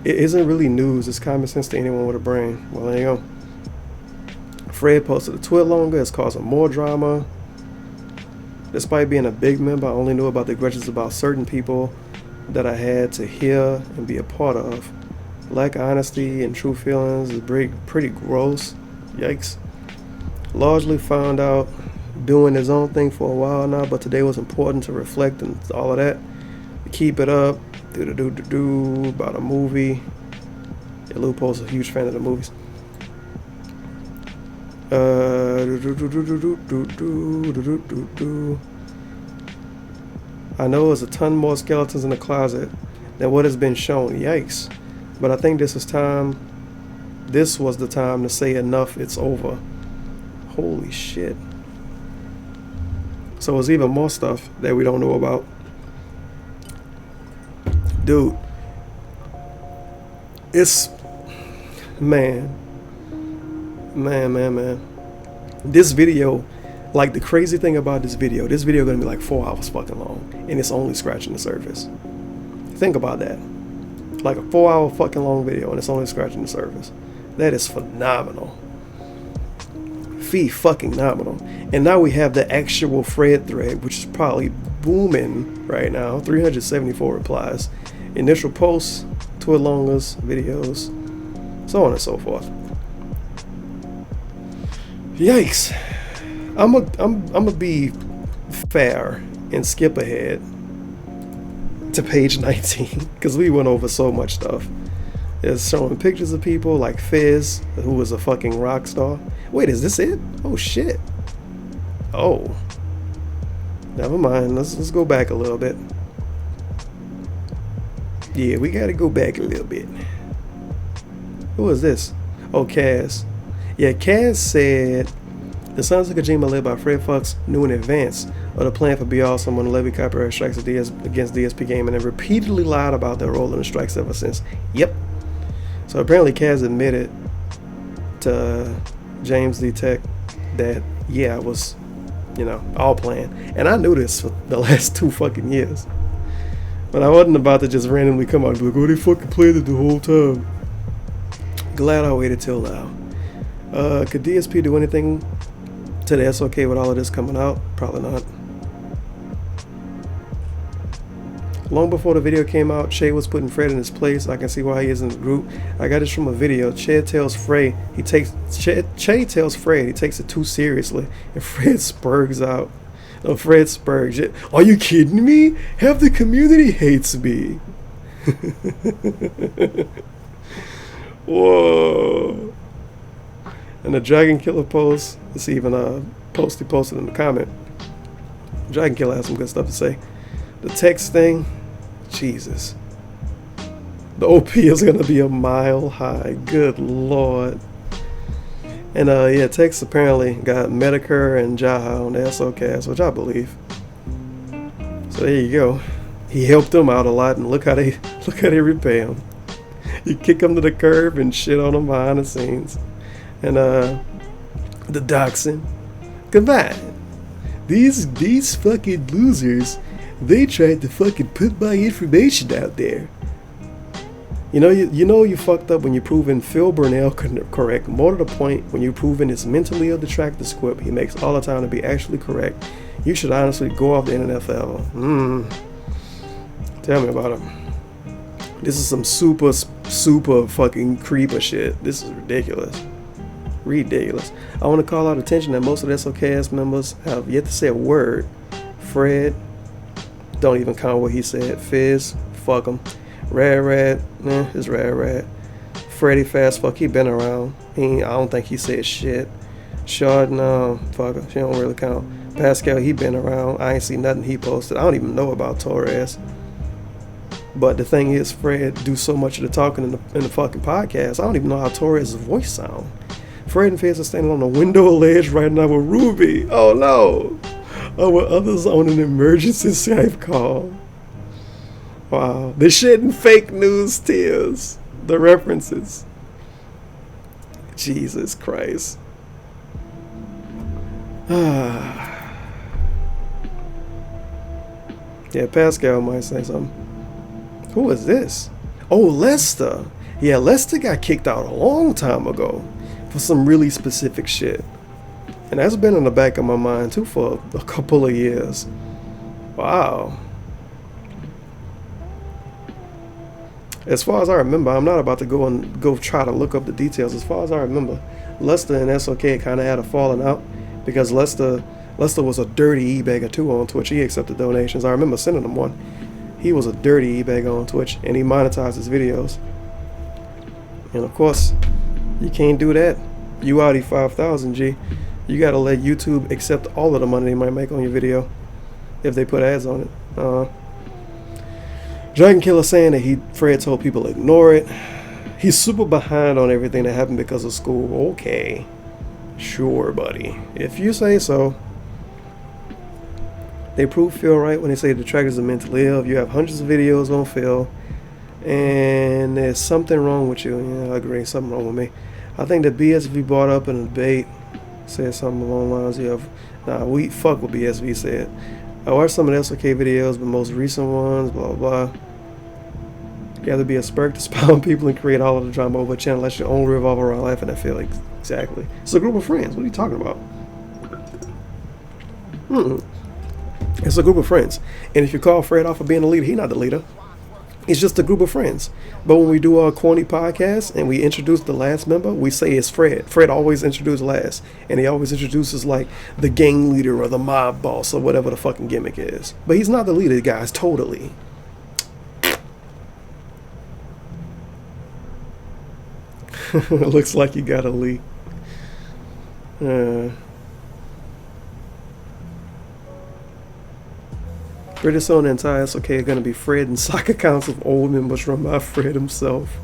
It isn't really news. It's common sense to anyone with a brain. Well, there you go. Fred posted a tweet longer. It's causing more drama. Despite being a big member, I only knew about the grudges about certain people that I had to hear and be a part of. Lack of honesty and true feelings is pretty gross. Yikes. Largely found out doing his own thing for a while now, but today was important to reflect and all of that. Keep it up. About a movie. Yeah, Lou Post is a huge fan of the movies. I know there's a ton more skeletons in the closet than what has been shown. Yikes. But I think this was the time to say enough, it's over. Holy shit. So there's even more stuff that we don't know about. Dude. It's... Man. This video, like the crazy thing about this video gonna be like 4 hours fucking long, and it's only scratching the surface. Think about that. Like a 4-hour fucking long video, and it's only scratching the surface. That is phenomenal. Fucking nominal. And now we have the actual Fred thread, which is probably booming right now. 374 replies. Initial posts, tweet longers, videos, so on and so forth. Yikes. I'm be fair and skip ahead to page 19 because we went over so much stuff. It's showing pictures of people like Fizz, who was a fucking rock star. Wait, is this it? Oh shit. Oh. Never mind. Let's go back a little bit. Yeah, we gotta go back a little bit. Who is this? Oh, Kaz. Yeah, Kaz said the Sons of Kojima, led by Fred Fox, knew in advance of the plan for Be Awesome when the levy copyright strikes against DSP Gaming and repeatedly lied about their role in the strikes ever since. Yep. So apparently Kaz admitted to James D. Tech that, yeah, it was, all planned. And I knew this for the last 2 fucking years. But I wasn't about to just randomly come out and be like, oh, they fucking played it the whole time. Glad I waited till now. Could DSP do anything to the SOK with all of this coming out? Probably not. Long before the video came out, Che was putting Fred in his place. I can see why he is in the group. I got this from a video. Che tells Fred he takes it too seriously, and Fred spurgs out. Oh, Fred spurgs. Are you kidding me? Half the community hates me. Whoa. And the Dragon Killer post, it's even a post he posted in the comment. Dragon Killer has some good stuff to say. The text thing, Jesus. The OP is gonna be a mile high. Good lord. And yeah, Tex apparently got Medicare and Jaha on the SOCast, which I believe. So there you go. He helped them out a lot, and look how they repay him. You kick him to the curb and shit on him behind the scenes. And the doxing. Goodbye. These fucking losers, they tried to fucking put my information out there. You know you fucked up when you proven Phil Burnell correct. More to the point, when you proven it's mentally ill detractor squib he makes all the time to be actually correct. You should honestly go off the internet forever. Tell me about it. This is some super fucking creeper shit. This is ridiculous. Ridiculous. I want to call out attention that most of the SOKS members have yet to say a word. Fred, don't even count what he said. Fizz, fuck him. Rad, it's Rad. Freddy Fast Fuck, he been around. I don't think he said shit. Shard, no, fuck her. She don't really count. Pascal, he been around. I ain't see nothing he posted. I don't even know about Torres. But the thing is, Fred do so much of the talking in the fucking podcast. I don't even know how Torres' voice sound. Fred and Fizz are standing on the window ledge right now with Ruby. Oh no! Oh, with others on an emergency Skype call. Wow, they're shedding fake news tears. The references. Jesus Christ. Yeah, Pascal might say something. Who is this? Oh, Lester. Yeah, Lester got kicked out a long time ago for some really specific shit. And that's been in the back of my mind too for a couple of years. Wow. As far as I remember, I'm not about to go try to look up the details. As far as I remember, Lester and SOK kind of had a falling out because Lester was a dirty e-bagger too on Twitch. He accepted donations. I remember sending him one. He was a dirty e-bagger on Twitch, and he monetized his videos. And of course, you can't do that. You already 5,000 G. You gotta let YouTube accept all of the money they might make on your video if they put ads on it. Dragon Killer saying that Fred told people to ignore it. He's super behind on everything that happened because of school. Okay, sure, buddy. If you say so. They prove Phil right when they say detractors are mentally ill. You have hundreds of videos on Phil, and there's something wrong with you. Yeah, I agree, something wrong with me. I think that BSV brought up in a debate, said something along the lines of, we fuck what BSV said. I watched some of the SOK videos, but most recent ones, blah, blah. You have to be a spurk to spy on people and create all of the drama over a channel. That's your own revolve around life, and I feel like exactly. It's a group of friends. What are you talking about? It's a group of friends. And if you call Fred off for being a leader, he's not the leader. It's just a group of friends. But when we do our corny podcast and we introduce the last member, we say it's Fred. Fred always introduces last. And he always introduces like the gang leader or the mob boss or whatever the fucking gimmick is. But he's not the leader, guys, totally. Looks like you got a leak. British on the entire SOK are going to be Fred and stock accounts of old members run by Fred himself.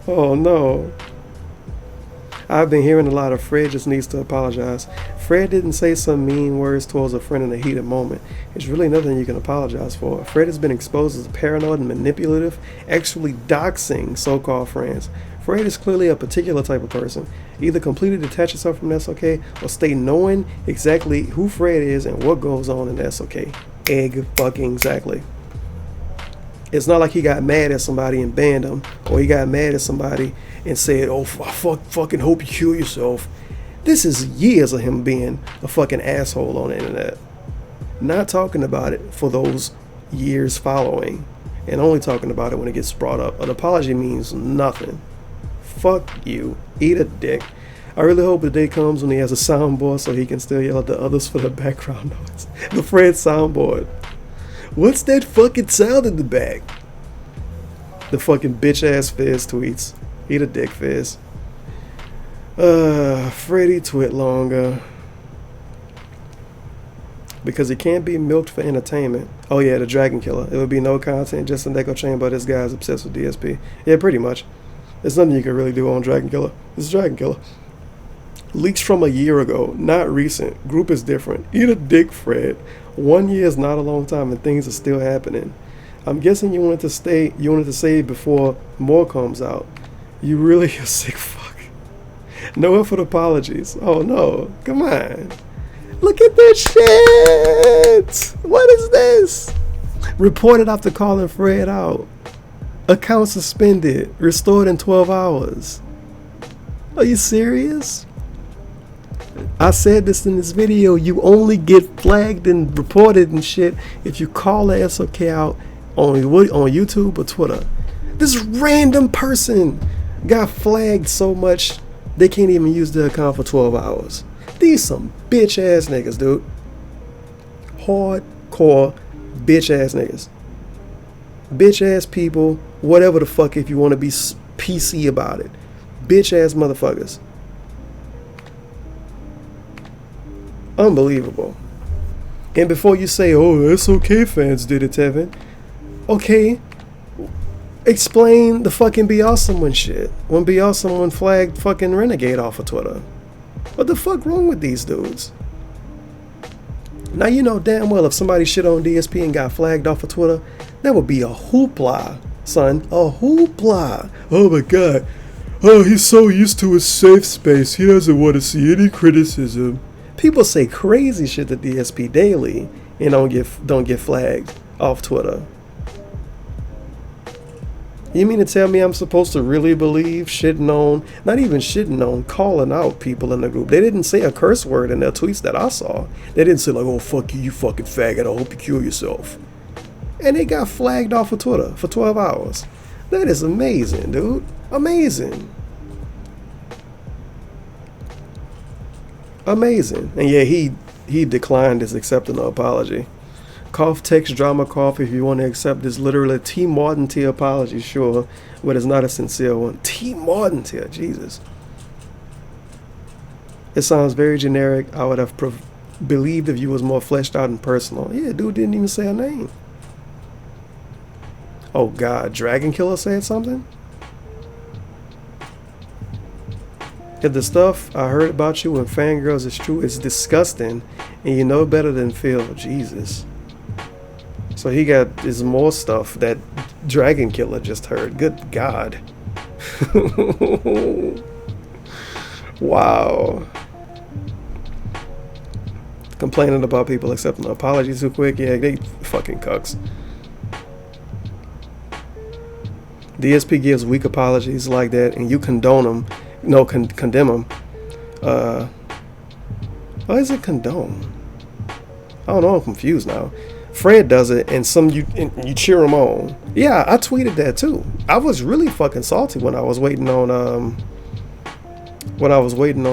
Oh no. I've been hearing a lot of Fred just needs to apologize. Fred didn't say some mean words towards a friend in a heated moment. It's really nothing you can apologize for. Fred has been exposed as paranoid and manipulative, actually doxing so-called friends. Fred is clearly a particular type of person. Either completely detach yourself from the SOK or stay knowing exactly who Fred is and what goes on in the SOK. Egg fucking exactly. It's not like he got mad at somebody and banned him, or he got mad at somebody and said, "Oh, I fucking hope you kill yourself." This is years of him being a fucking asshole on the internet. Not talking about it for those years following, and only talking about it when it gets brought up. An apology means nothing. Fuck you. Eat a dick. I really hope the day comes when he has a soundboard so he can still yell at the others for the background noise. The Fred soundboard. What's that fucking sound in the back? The fucking bitch ass Fizz tweets. Eat a dick, Fizz. Freddy twit longer. Because he can't be milked for entertainment. Oh yeah, the Dragon Killer. It would be no content, just an echo chamber. This guy's obsessed with DSP. Yeah, pretty much. There's nothing you can really do on Dragon Killer. It's Dragon Killer. Leaks from a year ago, not recent. Group is different. Eat a dick, Fred. 1 year is not a long time and things are still happening. I'm guessing you wanted to say before more comes out. You really a sick fuck. No effort apologies. Oh no, come on. Look at that shit. What is this? Reported after calling Fred out. Account suspended. Restored in 12 hours. Are you serious? I said this in this video. You only get flagged and reported and shit if you call the SOK out on YouTube or Twitter. This random person got flagged so much they can't even use their account for 12 hours. These some bitch ass niggas, dude. Hardcore bitch ass niggas. Bitch ass people, whatever the fuck, if you want to be PC about it. Bitch ass motherfuckers. Unbelievable. And before you say, oh, SOK fans did it, Tevin. Okay, explain the fucking Be Awesome One shit. When Be Awesome One flagged fucking Renegade off of Twitter. What the fuck wrong with these dudes? Now you know damn well if somebody shit on DSP and got flagged off of Twitter, that would be a hoopla, son. A hoopla. Oh my god. Oh, he's so used to his safe space, he doesn't want to see any criticism. People say crazy shit to DSP daily and don't get flagged off Twitter. You mean to tell me I'm supposed to really believe shitting on, not even shitting on, calling out people in the group? They didn't say a curse word in their tweets that I saw. They didn't say like, oh fuck you, you fucking faggot, I hope you kill yourself. And they got flagged off of Twitter for 12 hours. That is amazing, dude. Amazing. Amazing. And yeah, he declined his accepting the apology. Cough text drama cough if you want to accept this literally T. Martin tier apology, sure, but it's not a sincere one. T. Martin tier, Jesus. It sounds very generic. I would have believed if you was more fleshed out and personal. Yeah, dude didn't even say a name. Oh god, Dragon Killer said something? If the stuff I heard about you and fangirls is true, it's disgusting, and you know better than Phil. Jesus. So he got his more stuff that Dragon Killer just heard. Good God. Wow. Complaining about people accepting apologies too quick. Yeah, they fucking cucks. DSP gives weak apologies like that, and you condone them. No, condemn them. Why is it condone? I don't know, I'm confused now. Fred does it, and you cheer him on. Yeah, I tweeted that too. I was really fucking salty when I was waiting on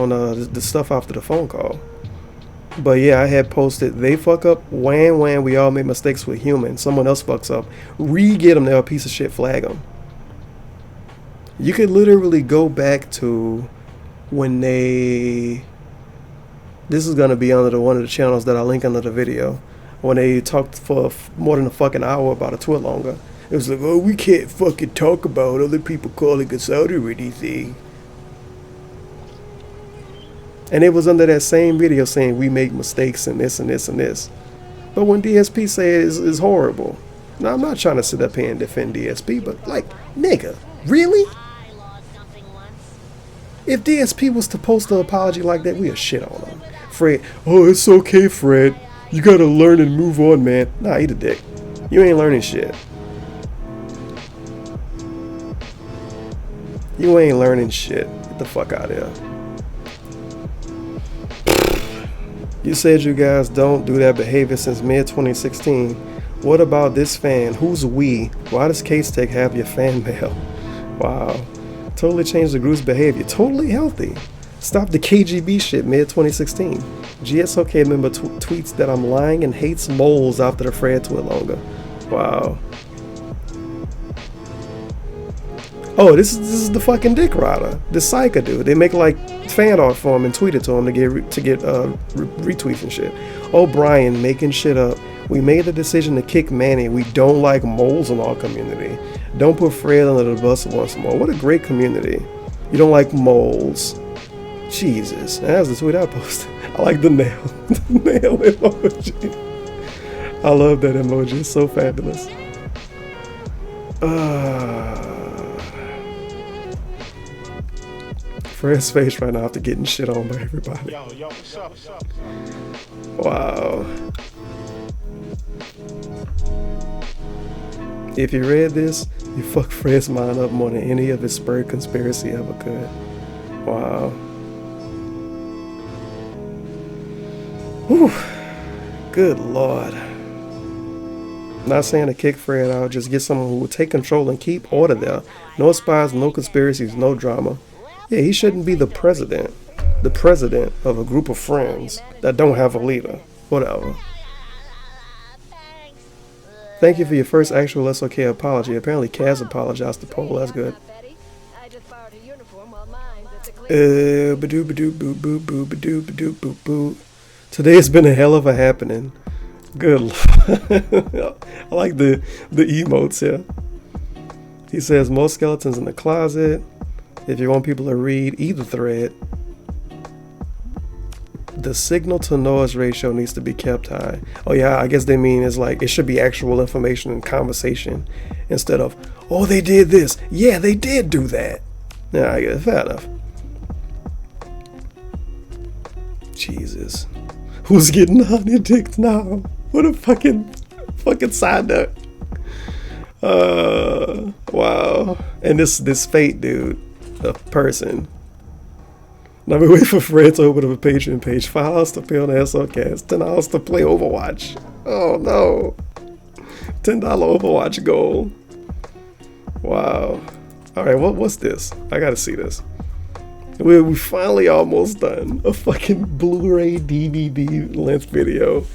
the stuff after the phone call. But yeah, I had posted, they fuck up, wham, we all make mistakes with humans. Someone else fucks up, re-get them, they're a piece of shit, flag them. You could literally go back to when this is going to be under one of the channels that I link under the video, when they talked for more than a fucking hour about a tweet longer. It was like, oh, we can't fucking talk about other people calling us out or anything. And it was under that same video saying we make mistakes and this and this and this. But when DSP says it's horrible. Now, I'm not trying to sit up here and defend DSP, but like, nigga, really? If DSP was to post an apology like that, we'd shit on him. Fred, oh, it's okay, Fred. You gotta learn and move on, man. Nah, eat a dick. You ain't learning shit. You ain't learning shit. Get the fuck out of here. You said you guys don't do that behavior since mid-2016. What about this fan? Who's we? Why does K-Tech have your fan mail? Wow. Totally changed the group's behavior. Totally healthy. Stop the KGB shit mid-2016. GSOK member tweets that I'm lying and hates moles after the Fred tweet longer. Wow. Oh, this is the fucking dick rider. This psycho dude. They make like fan art for him and tweet it to him to get retweets and shit. Oh, Brian making shit up. We made the decision to kick Manny. We don't like moles in our community. Don't put Fred under the bus once more. What a great community. You don't like moles. Jesus. That's the tweet I posted. I like the nail. The nail emoji. I love that emoji. It's so fabulous. Fred's face right now after getting shit on by everybody. Yo, what's up? Wow. If you read this, you fucked Fred's mind up more than any of his spurred conspiracy ever could. Wow. Whew. Good Lord. Not saying to kick Fred out, just get someone who will take control and keep order there. No spies, no conspiracies, no drama. Yeah, he shouldn't be the president. The president of a group of friends that don't have a leader. Whatever. Thank you for your first actual Let's Okay apology. Apparently Kaz apologized to Paul. That's good. Today has been a hell of a happening. Good Lord. I like the emotes here. He says more skeletons in the closet. If you want people to read either thread, the signal to noise ratio needs to be kept high. Oh yeah, I guess they mean it's like it should be actual information and conversation instead of, oh, they did this. Yeah, they did do that. Yeah, I guess fair enough. Jesus. Who's getting honey dicks now? What a fucking side note. Wow. And this fate dude, a person. Now we wait for Fred to open up a Patreon page. $5 to pay on the SLCast. $10 to play Overwatch. Oh no. $10 Overwatch goal. Wow. Alright, what's this? I gotta see this. We finally almost done. A fucking Blu-ray DVD length video.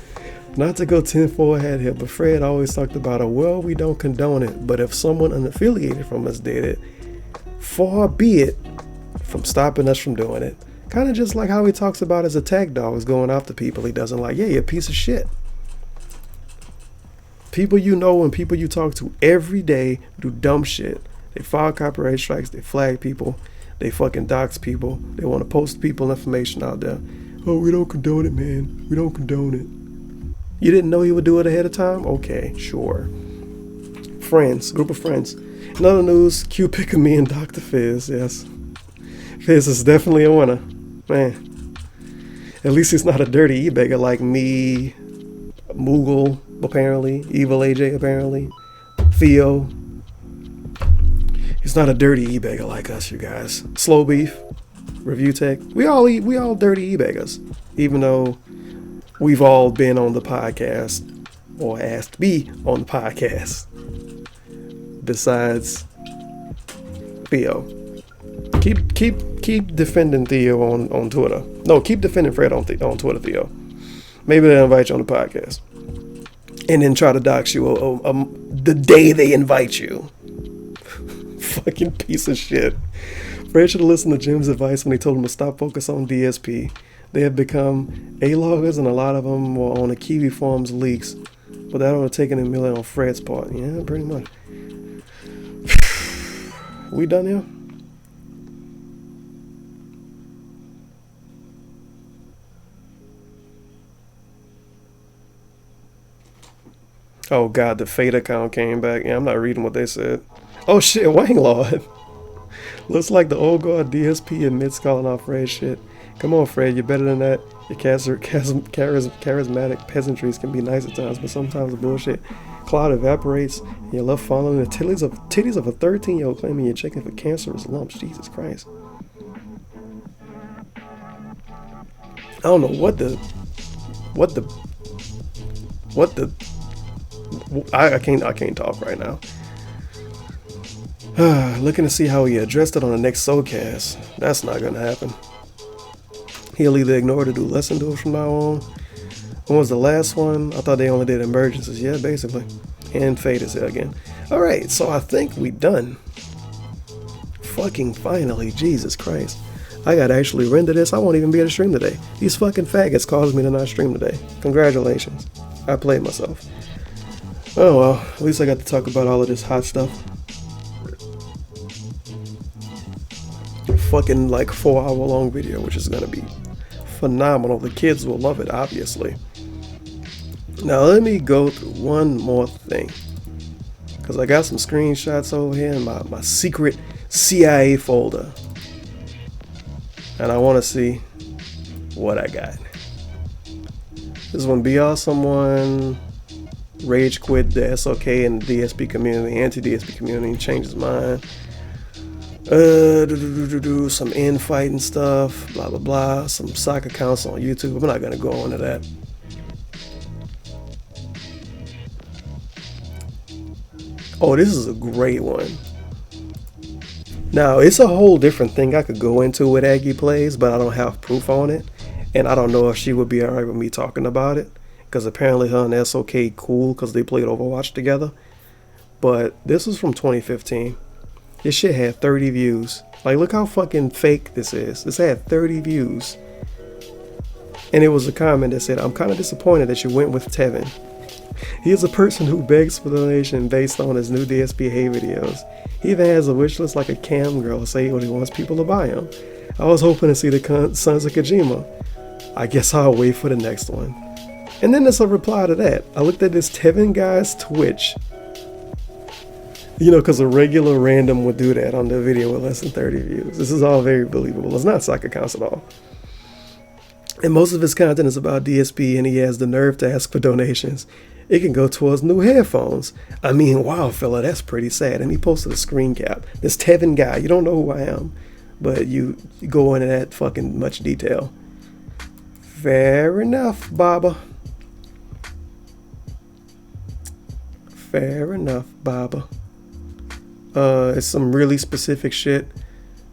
Not to go 10-4 ahead here, but Fred always talked about well, we don't condone it, but if someone unaffiliated from us did it, far be it from stopping us from doing it. Kind of just like how he talks about his attack dogs going after people he doesn't like. Yeah, you're a piece of shit. People you know and people you talk to every day do dumb shit. They file copyright strikes, they flag people, they fucking dox people, they want to post people information out there. Oh, we don't condone it, man. We don't condone it. You didn't know he would do it ahead of time? Okay, sure. Friends, group of friends. In other news, Q picking me and Dr. Fizz, yes. Fizz is definitely a winner. Man. At least he's not a dirty e-bagger like me, Moogle, apparently, Evil AJ, apparently, Theo. He's not a dirty e-bagger like us, you guys. Slow Beef, Review Tech. We all dirty e-baggers. Even though we've all been on the podcast or asked me on the podcast. Besides Theo. Keep defending Theo on Twitter. No, keep defending Fred on Twitter, Theo. Maybe they'll invite you on the podcast. And then try to dox you the day they invite you. Fucking piece of shit. Fred should have listened to Jim's advice when he told him to stop focus on DSP. They have become A-loggers, and a lot of them were on the Kiwi forums leaks. But that would have taken a million on Fred's part. Yeah, pretty much. We done here? Oh god, the Fate account came back. Yeah, I'm not reading what they said. Oh shit, Wang Lord. Looks like the old guard DSP admits calling off Fred shit. Come on, Fred, you're better than that. Your charismatic peasantries can be nice at times, but sometimes the bullshit cloud evaporates, and you love following the titties of a 13-year-old claiming you're checking for cancerous lumps. Jesus Christ. I don't know I can't talk right now. Looking to see how he addressed it on the next Soulcast. That's not gonna happen. He'll either ignore it or do less than do it from now on. When was the last one? I thought they only did emergencies. Yeah, basically. And Fate is here again. Alright, so I think we done. Fucking finally, Jesus Christ. I gotta actually render this. I won't even be able to stream today. These fucking faggots caused me to not stream today. Congratulations. I played myself. Oh well, at least I got to talk about all of this hot stuff. Fucking like 4-hour long video, which is gonna be phenomenal. The kids will love it, obviously. Now let me go through one more thing, because I got some screenshots over here in my secret CIA folder, and I want to see what I got. This one be all someone rage quit the SOK and the DSP community, anti-DSP community, and changed his mind. Some infighting stuff, blah blah blah, some soccer accounts on YouTube. I'm not gonna go into that. Oh, this is a great one. Now, it's a whole different thing I could go into with Aggie Plays, but I don't have proof on it, and I don't know if she would be alright with me talking about it, because apparently her and SOK cool because they played Overwatch together. But this was from 2015. This shit had 30 views. Like, look how fucking fake this is. This had 30 views. And it was a comment that said, I'm kind of disappointed that you went with Tevin. He is a person who begs for donation based on his new DSP Hey videos. He even has a wish list like a cam girl saying what he wants people to buy him. I was hoping to see the Sons of Kojima. I guess I'll wait for the next one. And then there's a reply to that. I looked at this Tevin guy's Twitch. You know, because a regular random would do that on their video with less than 30 views. This is all very believable. It's not soccer accounts at all. And most of his content is about DSP, and he has the nerve to ask for donations. It can go towards new headphones. I mean, wow, fella, that's pretty sad. And he posted a screen cap. This Tevin guy, you don't know who I am, but you go into that fucking much detail. Fair enough, Baba. Fair enough, Baba. It's some really specific shit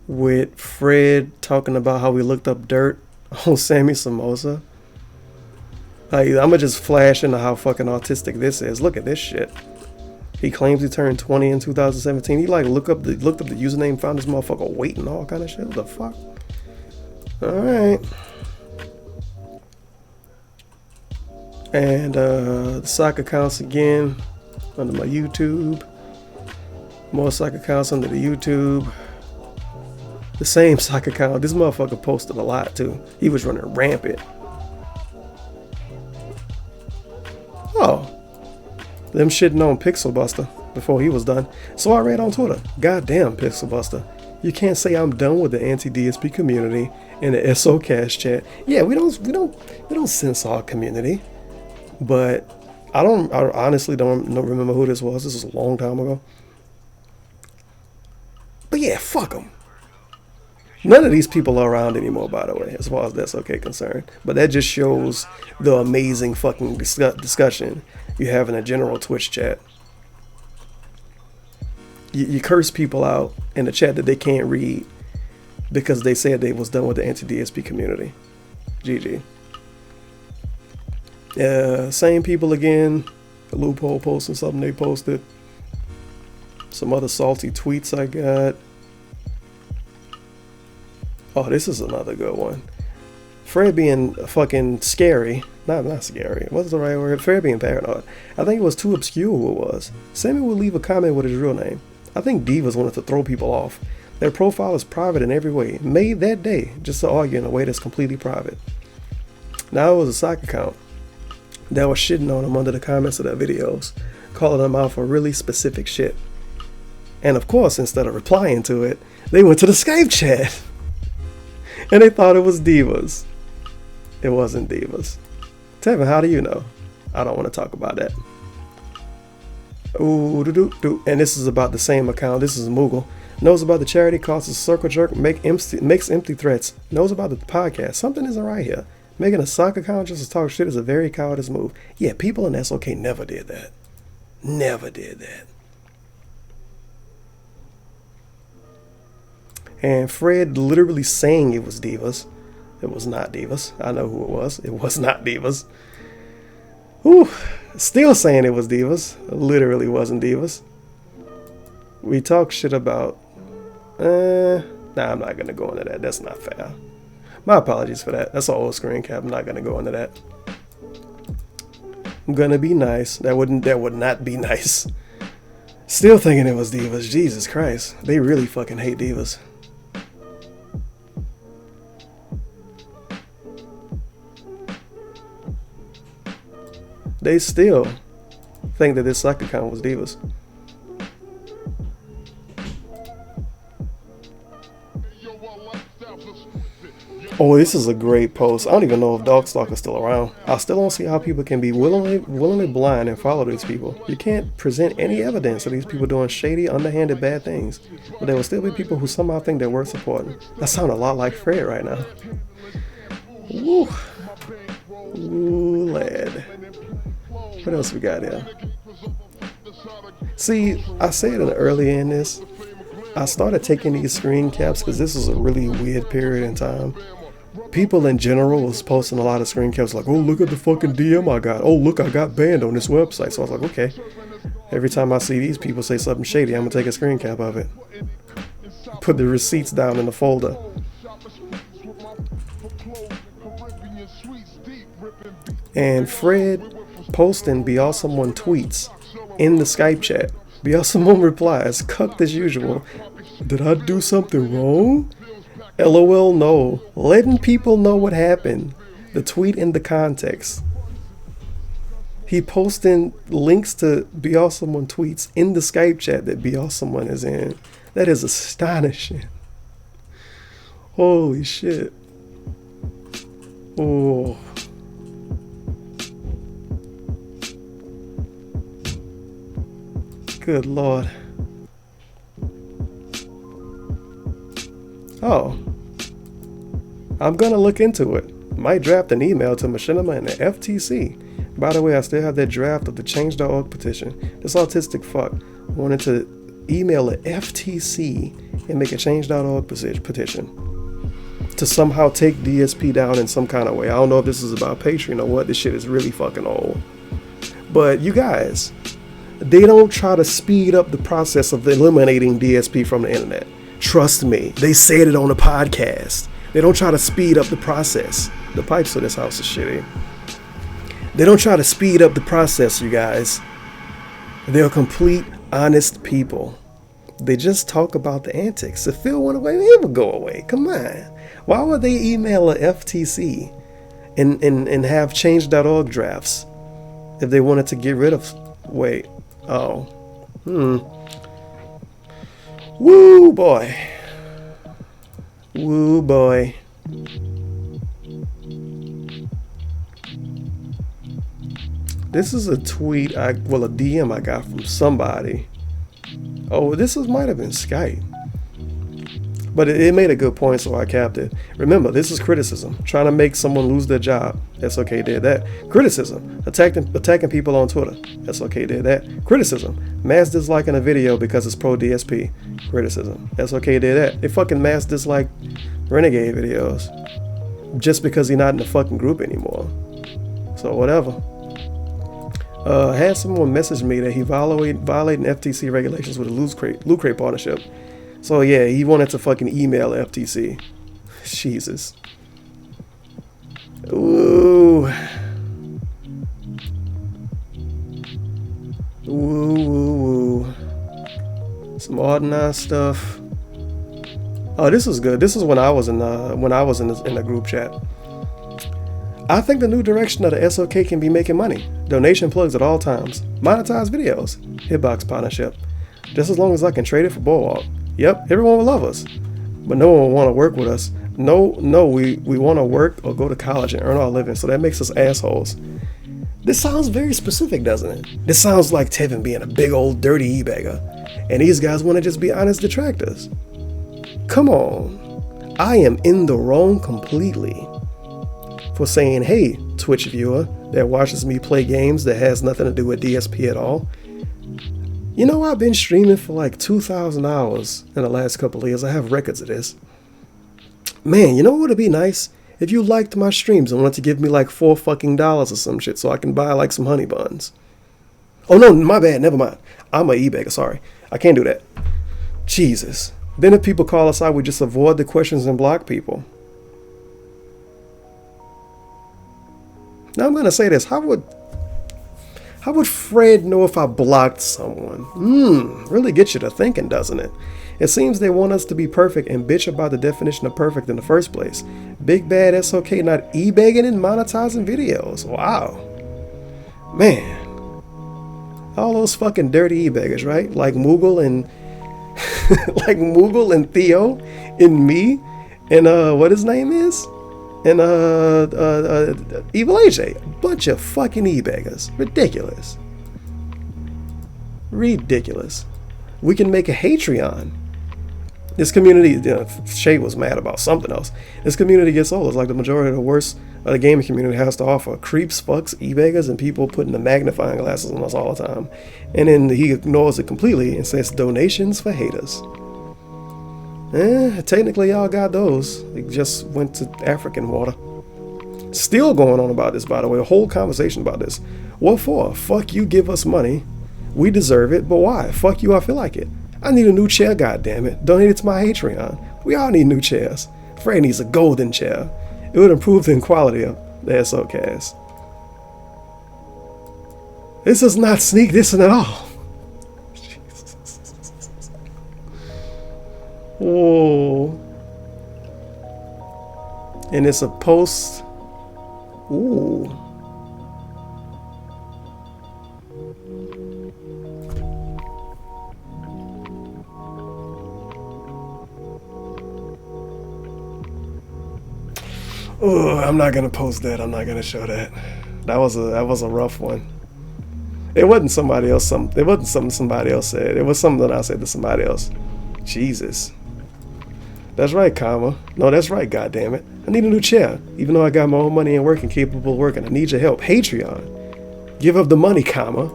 with Fred talking about how he looked up dirt on Sammy Samosa. I'ma just flash into how fucking autistic this is. Look at this shit. He claims he turned 20 in 2017. He like looked up the username, found this motherfucker waiting, all kind of shit. What the fuck? Alright. And the sock accounts again under my YouTube. More sock accounts under the YouTube. The same sock account. This motherfucker posted a lot too. He was running rampant. Oh, them shitting on Pixel Buster before he was done. So I read on Twitter, goddamn Pixel Buster, you can't say I'm done with the anti-DSP community and the SOCast chat. Yeah, we don't censor our community, but I honestly don't remember who this was. This was a long time ago. But yeah, fuck them. None of these people are around anymore, by the way, as far as that's okay concerned. But that just shows the amazing fucking discussion you have in a general Twitch chat. You curse people out in a chat that they can't read because they said they was done with the anti-DSP community. GG. Same people again. A loophole posting something they posted. Some other salty tweets I got. Oh, this is another good one. Fred being fucking scary. Not scary. What's the right word? Fred being paranoid. I think it was too obscure who it was. Sammy would leave a comment with his real name. I think divas wanted to throw people off. Their profile is private in every way. Made that day just to argue in a way that's completely private. Now it was a sock account that was shitting on him under the comments of their videos, calling them out for really specific shit. And of course, instead of replying to it, they went to the Skype chat. And they thought it was divas. It wasn't divas. Tevin, how do you know? I don't want to talk about that. Ooh, and this is about the same account. This is Moogle. Knows about the charity, calls a circle jerk, makes empty threats. Knows about the podcast. Something isn't right here. Making a sock account just to talk shit is a very cowardice move. Yeah, people in SOK never did that. Never did that. And Fred literally saying it was divas. It was not divas. I know who it was. It was not divas. Whew. Still saying it was divas. It literally wasn't divas. We talk shit about... Nah, I'm not going to go into that. That's not fair. My apologies for that. That's an old screen cap. I'm not going to go into that. I'm going to be nice. That would not be nice. Still thinking it was divas. Jesus Christ. They really fucking hate divas. They still think that this sock account was divas. Oh, this is a great post. I don't even know if Dogstalk is still around. I still don't see how people can be willingly blind and follow these people. You can't present any evidence of these people doing shady, underhanded, bad things. But there will still be people who somehow think they're worth supporting. That sounds a lot like Fred right now. Woo. Ooh, lad. What else we got here? See, I said it earlier in this. I started taking these screen caps because this was a really weird period in time. People in general was posting a lot of screen caps like, oh, look at the fucking DM I got. Oh, look, I got banned on this website. So I was like, okay. Every time I see these people say something shady, I'm going to take a screen cap of it. Put the receipts down in the folder. And Fred posting Be Awesome One tweets in the Skype chat. Be Awesome One replies, cucked as usual. Did I do something wrong? LOL no. Letting people know what happened. The tweet in the context. He posting links to Be Awesome One tweets in the Skype chat that Be Awesome One is in. That is astonishing. Holy shit. Oh. Good Lord. Oh. I'm gonna look into it. Might draft an email to Machinima and the FTC. By the way, I still have that draft of the Change.org petition. This autistic fuck wanted to email the FTC and make a Change.org petition to somehow take DSP down in some kind of way. I don't know if this is about Patreon or what. This shit is really fucking old. But you guys, they don't try to speed up the process of eliminating DSP from the internet. Trust me, they said it on a podcast. They don't try to speed up the process. The pipes of this house is shitty. They don't try to speed up the process, you guys. They're complete, honest people. They just talk about the antics. If Phil went away, it would go away. Come on. Why would they email a FTC and have Change.org drafts if they wanted to get rid of... Wait. Oh. Woo, boy. Woo, boy. This is a tweet, a DM I got from somebody. Oh, this might have been Skype. But it made a good point, so I capped it. Remember, this is criticism. Trying to make someone lose their job. SOK did that. Criticism. Attacking people on Twitter. SOK did that. Criticism. Mass disliking a video because it's pro DSP. Criticism. SOK did that. They fucking mass dislike Renegade videos just because he's not in the fucking group anymore. So whatever. Had someone message me that he violating FTC regulations with a Loot Crate partnership. So yeah, he wanted to fucking email FTC. Jesus. Ooh. Ooh. Some ordinary stuff. Oh, this is good. This is when I was in the group chat. I think the new direction of the SOK can be making money. Donation plugs at all times. Monetize videos. Hitbox partnership. Just as long as I can trade it for Bulwark. Yep, everyone will love us. But no one will want to work with us. No, we want to work or go to college and earn our living, so that makes us assholes. This sounds very specific, doesn't it? This sounds like Tevin being a big old dirty e-bagger. And these guys want to just be honest detractors. Come on. I am in the wrong completely for saying, hey, Twitch viewer that watches me play games that has nothing to do with DSP at all. You know, I've been streaming for like 2,000 hours in the last couple of years. I have records of this. Man, you know what would be nice? If you liked my streams and wanted to give me like $4 fucking or some shit so I can buy like some honey buns. Oh no, my bad, never mind. I'm a e-bagger, sorry. I can't do that. Jesus. Then if people call us out, we just avoid the questions and block people. Now I'm gonna say this. How would Fred know if I blocked someone? Really gets you to thinking, doesn't it? It seems they want us to be perfect and bitch about the definition of perfect in the first place. Big bad SOK not e-begging and monetizing videos. Wow. Man. All those fucking dirty e-beggars, right? Like Moogle and like Moogle and Theo and me and what his name is? And Evil AJ. Bunch of fucking e-beggars. Ridiculous. Ridiculous. We can make a Patreon. This community, Shay was mad about something else. This community gets old. It's like the majority of the worst of the gaming community has to offer. Creeps, fucks, e-beggars, and people putting the magnifying glasses on us all the time. And then he ignores it completely and says donations for haters. Technically y'all got those. They just went to African water. Still going on about this, by the way. A whole conversation about this. What for? Fuck you, give us money. We deserve it, but why? Fuck you, I feel like it. I need a new chair, goddammit. Donate it to my Patreon. We all need new chairs. Fred needs a golden chair. It would improve the quality of the SOCast. This is not sneak dissing at all. Whoa. And it's a post. Ooh. Oh, I'm not gonna post that. I'm not gonna show that. That was a rough one. It wasn't somebody else. It wasn't something somebody else said. It was something that I said to somebody else. Jesus. That's right, comma. No, that's right, goddammit. I need a new chair. Even though I got my own money and work and capable of working, I need your help. Patreon. Give up the money, comma.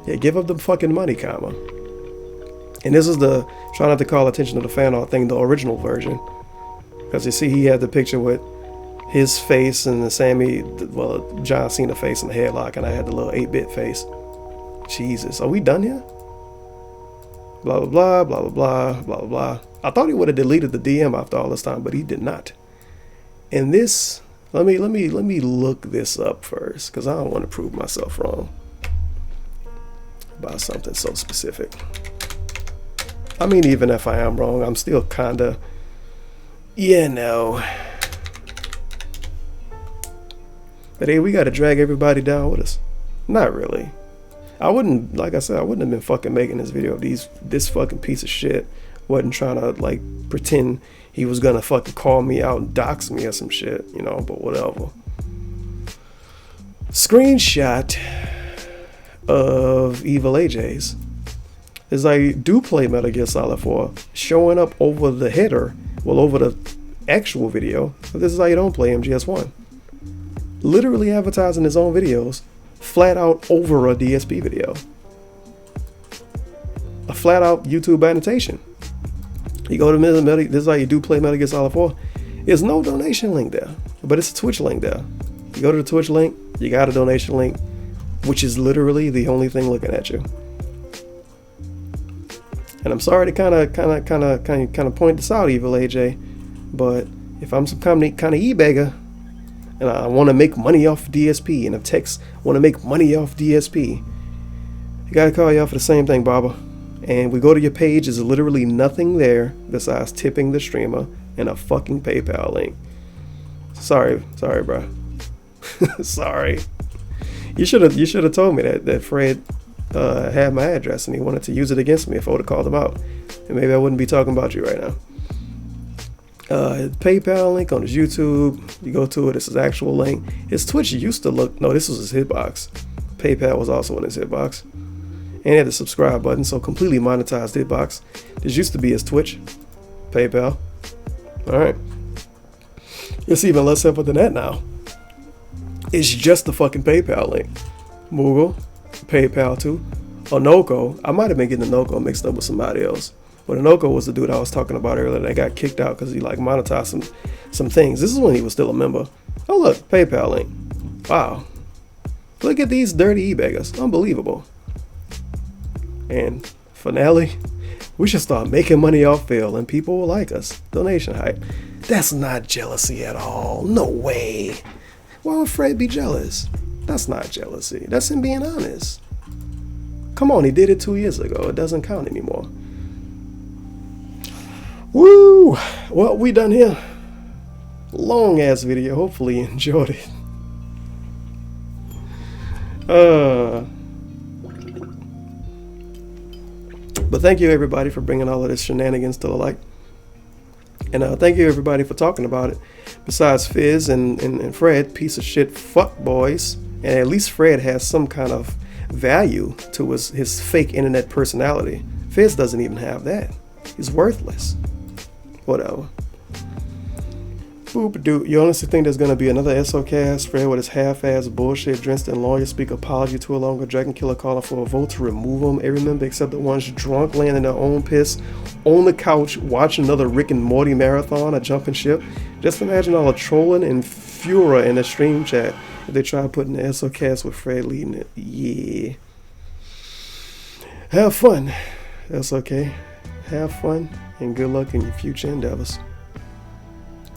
Yeah, give up the fucking money, comma. And this is the, try not to call attention to the fan art thing, the original version. Because you see he had the picture with his face and the John Cena face in the headlock, and I had the little 8-bit face. Jesus, are we done here? Blah, blah, blah, blah, blah, blah, blah, blah. I thought he would have deleted the DM after all this time, but he did not. And this, let me look this up first, because I don't want to prove myself wrong about something so specific. I mean, even if I am wrong, I'm still kinda, But hey, we gotta drag everybody down with us. Not really. I wouldn't, like I said, I wouldn't have been fucking making this video if this fucking piece of shit wasn't trying to like pretend he was gonna fucking call me out and dox me or some shit, but whatever. Screenshot of Evil AJ's. It's like, do play Metal Gear Solid 4, showing up over the header, well, over the actual video. But this is how you don't play MGS1. Literally advertising his own videos, flat out over a DSP video. A flat out YouTube annotation. You go to this is how you do play Metal Gear Solid 4. There's no donation link there, but it's a Twitch link there. You go to the Twitch link, you got a donation link, which is literally the only thing looking at you. And I'm sorry to kind of point this out, Evil AJ, but if I'm some kind of e-bagger and I want to make money off DSP, and if techs want to make money off DSP, you gotta call you out for the same thing, Baba. And we go to your page, there's literally nothing there besides tipping the streamer and a fucking PayPal link. Sorry, bro. Sorry. You should have told me that Fred had my address and he wanted to use it against me if I would have called him out. And maybe I wouldn't be talking about you right now. PayPal link on his YouTube. You go to it, it's his actual link. His Twitch used to look, no, this was his hitbox. PayPal was also in his hitbox. And he had the subscribe button, so completely monetized hitbox. This used to be his Twitch. PayPal. Alright. It's even less simple than that now. It's just the fucking PayPal link. Moogle, PayPal too. Onoko, I might have been getting the Onoko mixed up with somebody else. But Onoko was the dude I was talking about earlier that got kicked out because he like monetized some things. This is when he was still a member. Oh look, PayPal link. Wow. Look at these dirty e-beggars. Unbelievable. And finale, we should start making money off Phil and people will like us. Donation hype. That's not jealousy at all. No way. Why would Fred be jealous? That's not jealousy. That's him being honest. Come on, he did it 2 years ago. It doesn't count anymore. Woo! Well, we done here. Long ass video. Hopefully you enjoyed it. But thank you everybody for bringing all of this shenanigans to the light. And thank you everybody for talking about it. Besides Fizz and Fred, piece of shit fuck boys. And at least Fred has some kind of value to his fake internet personality. Fizz doesn't even have that. He's worthless. Whatever. Boop dude. You honestly think there's gonna be another SOcast? Fred with his half-ass bullshit drenched in lawyer speak apology to a longer Dragon Killer calling for a vote to remove him. Every member except the ones drunk laying in their own piss on the couch watching another Rick and Morty marathon, a jumping ship. Just imagine all the trolling and furor in the stream chat if they try putting the SOcast with Fred leading it. Yeah. Have fun. That's okay. Have fun and good luck in your future endeavors.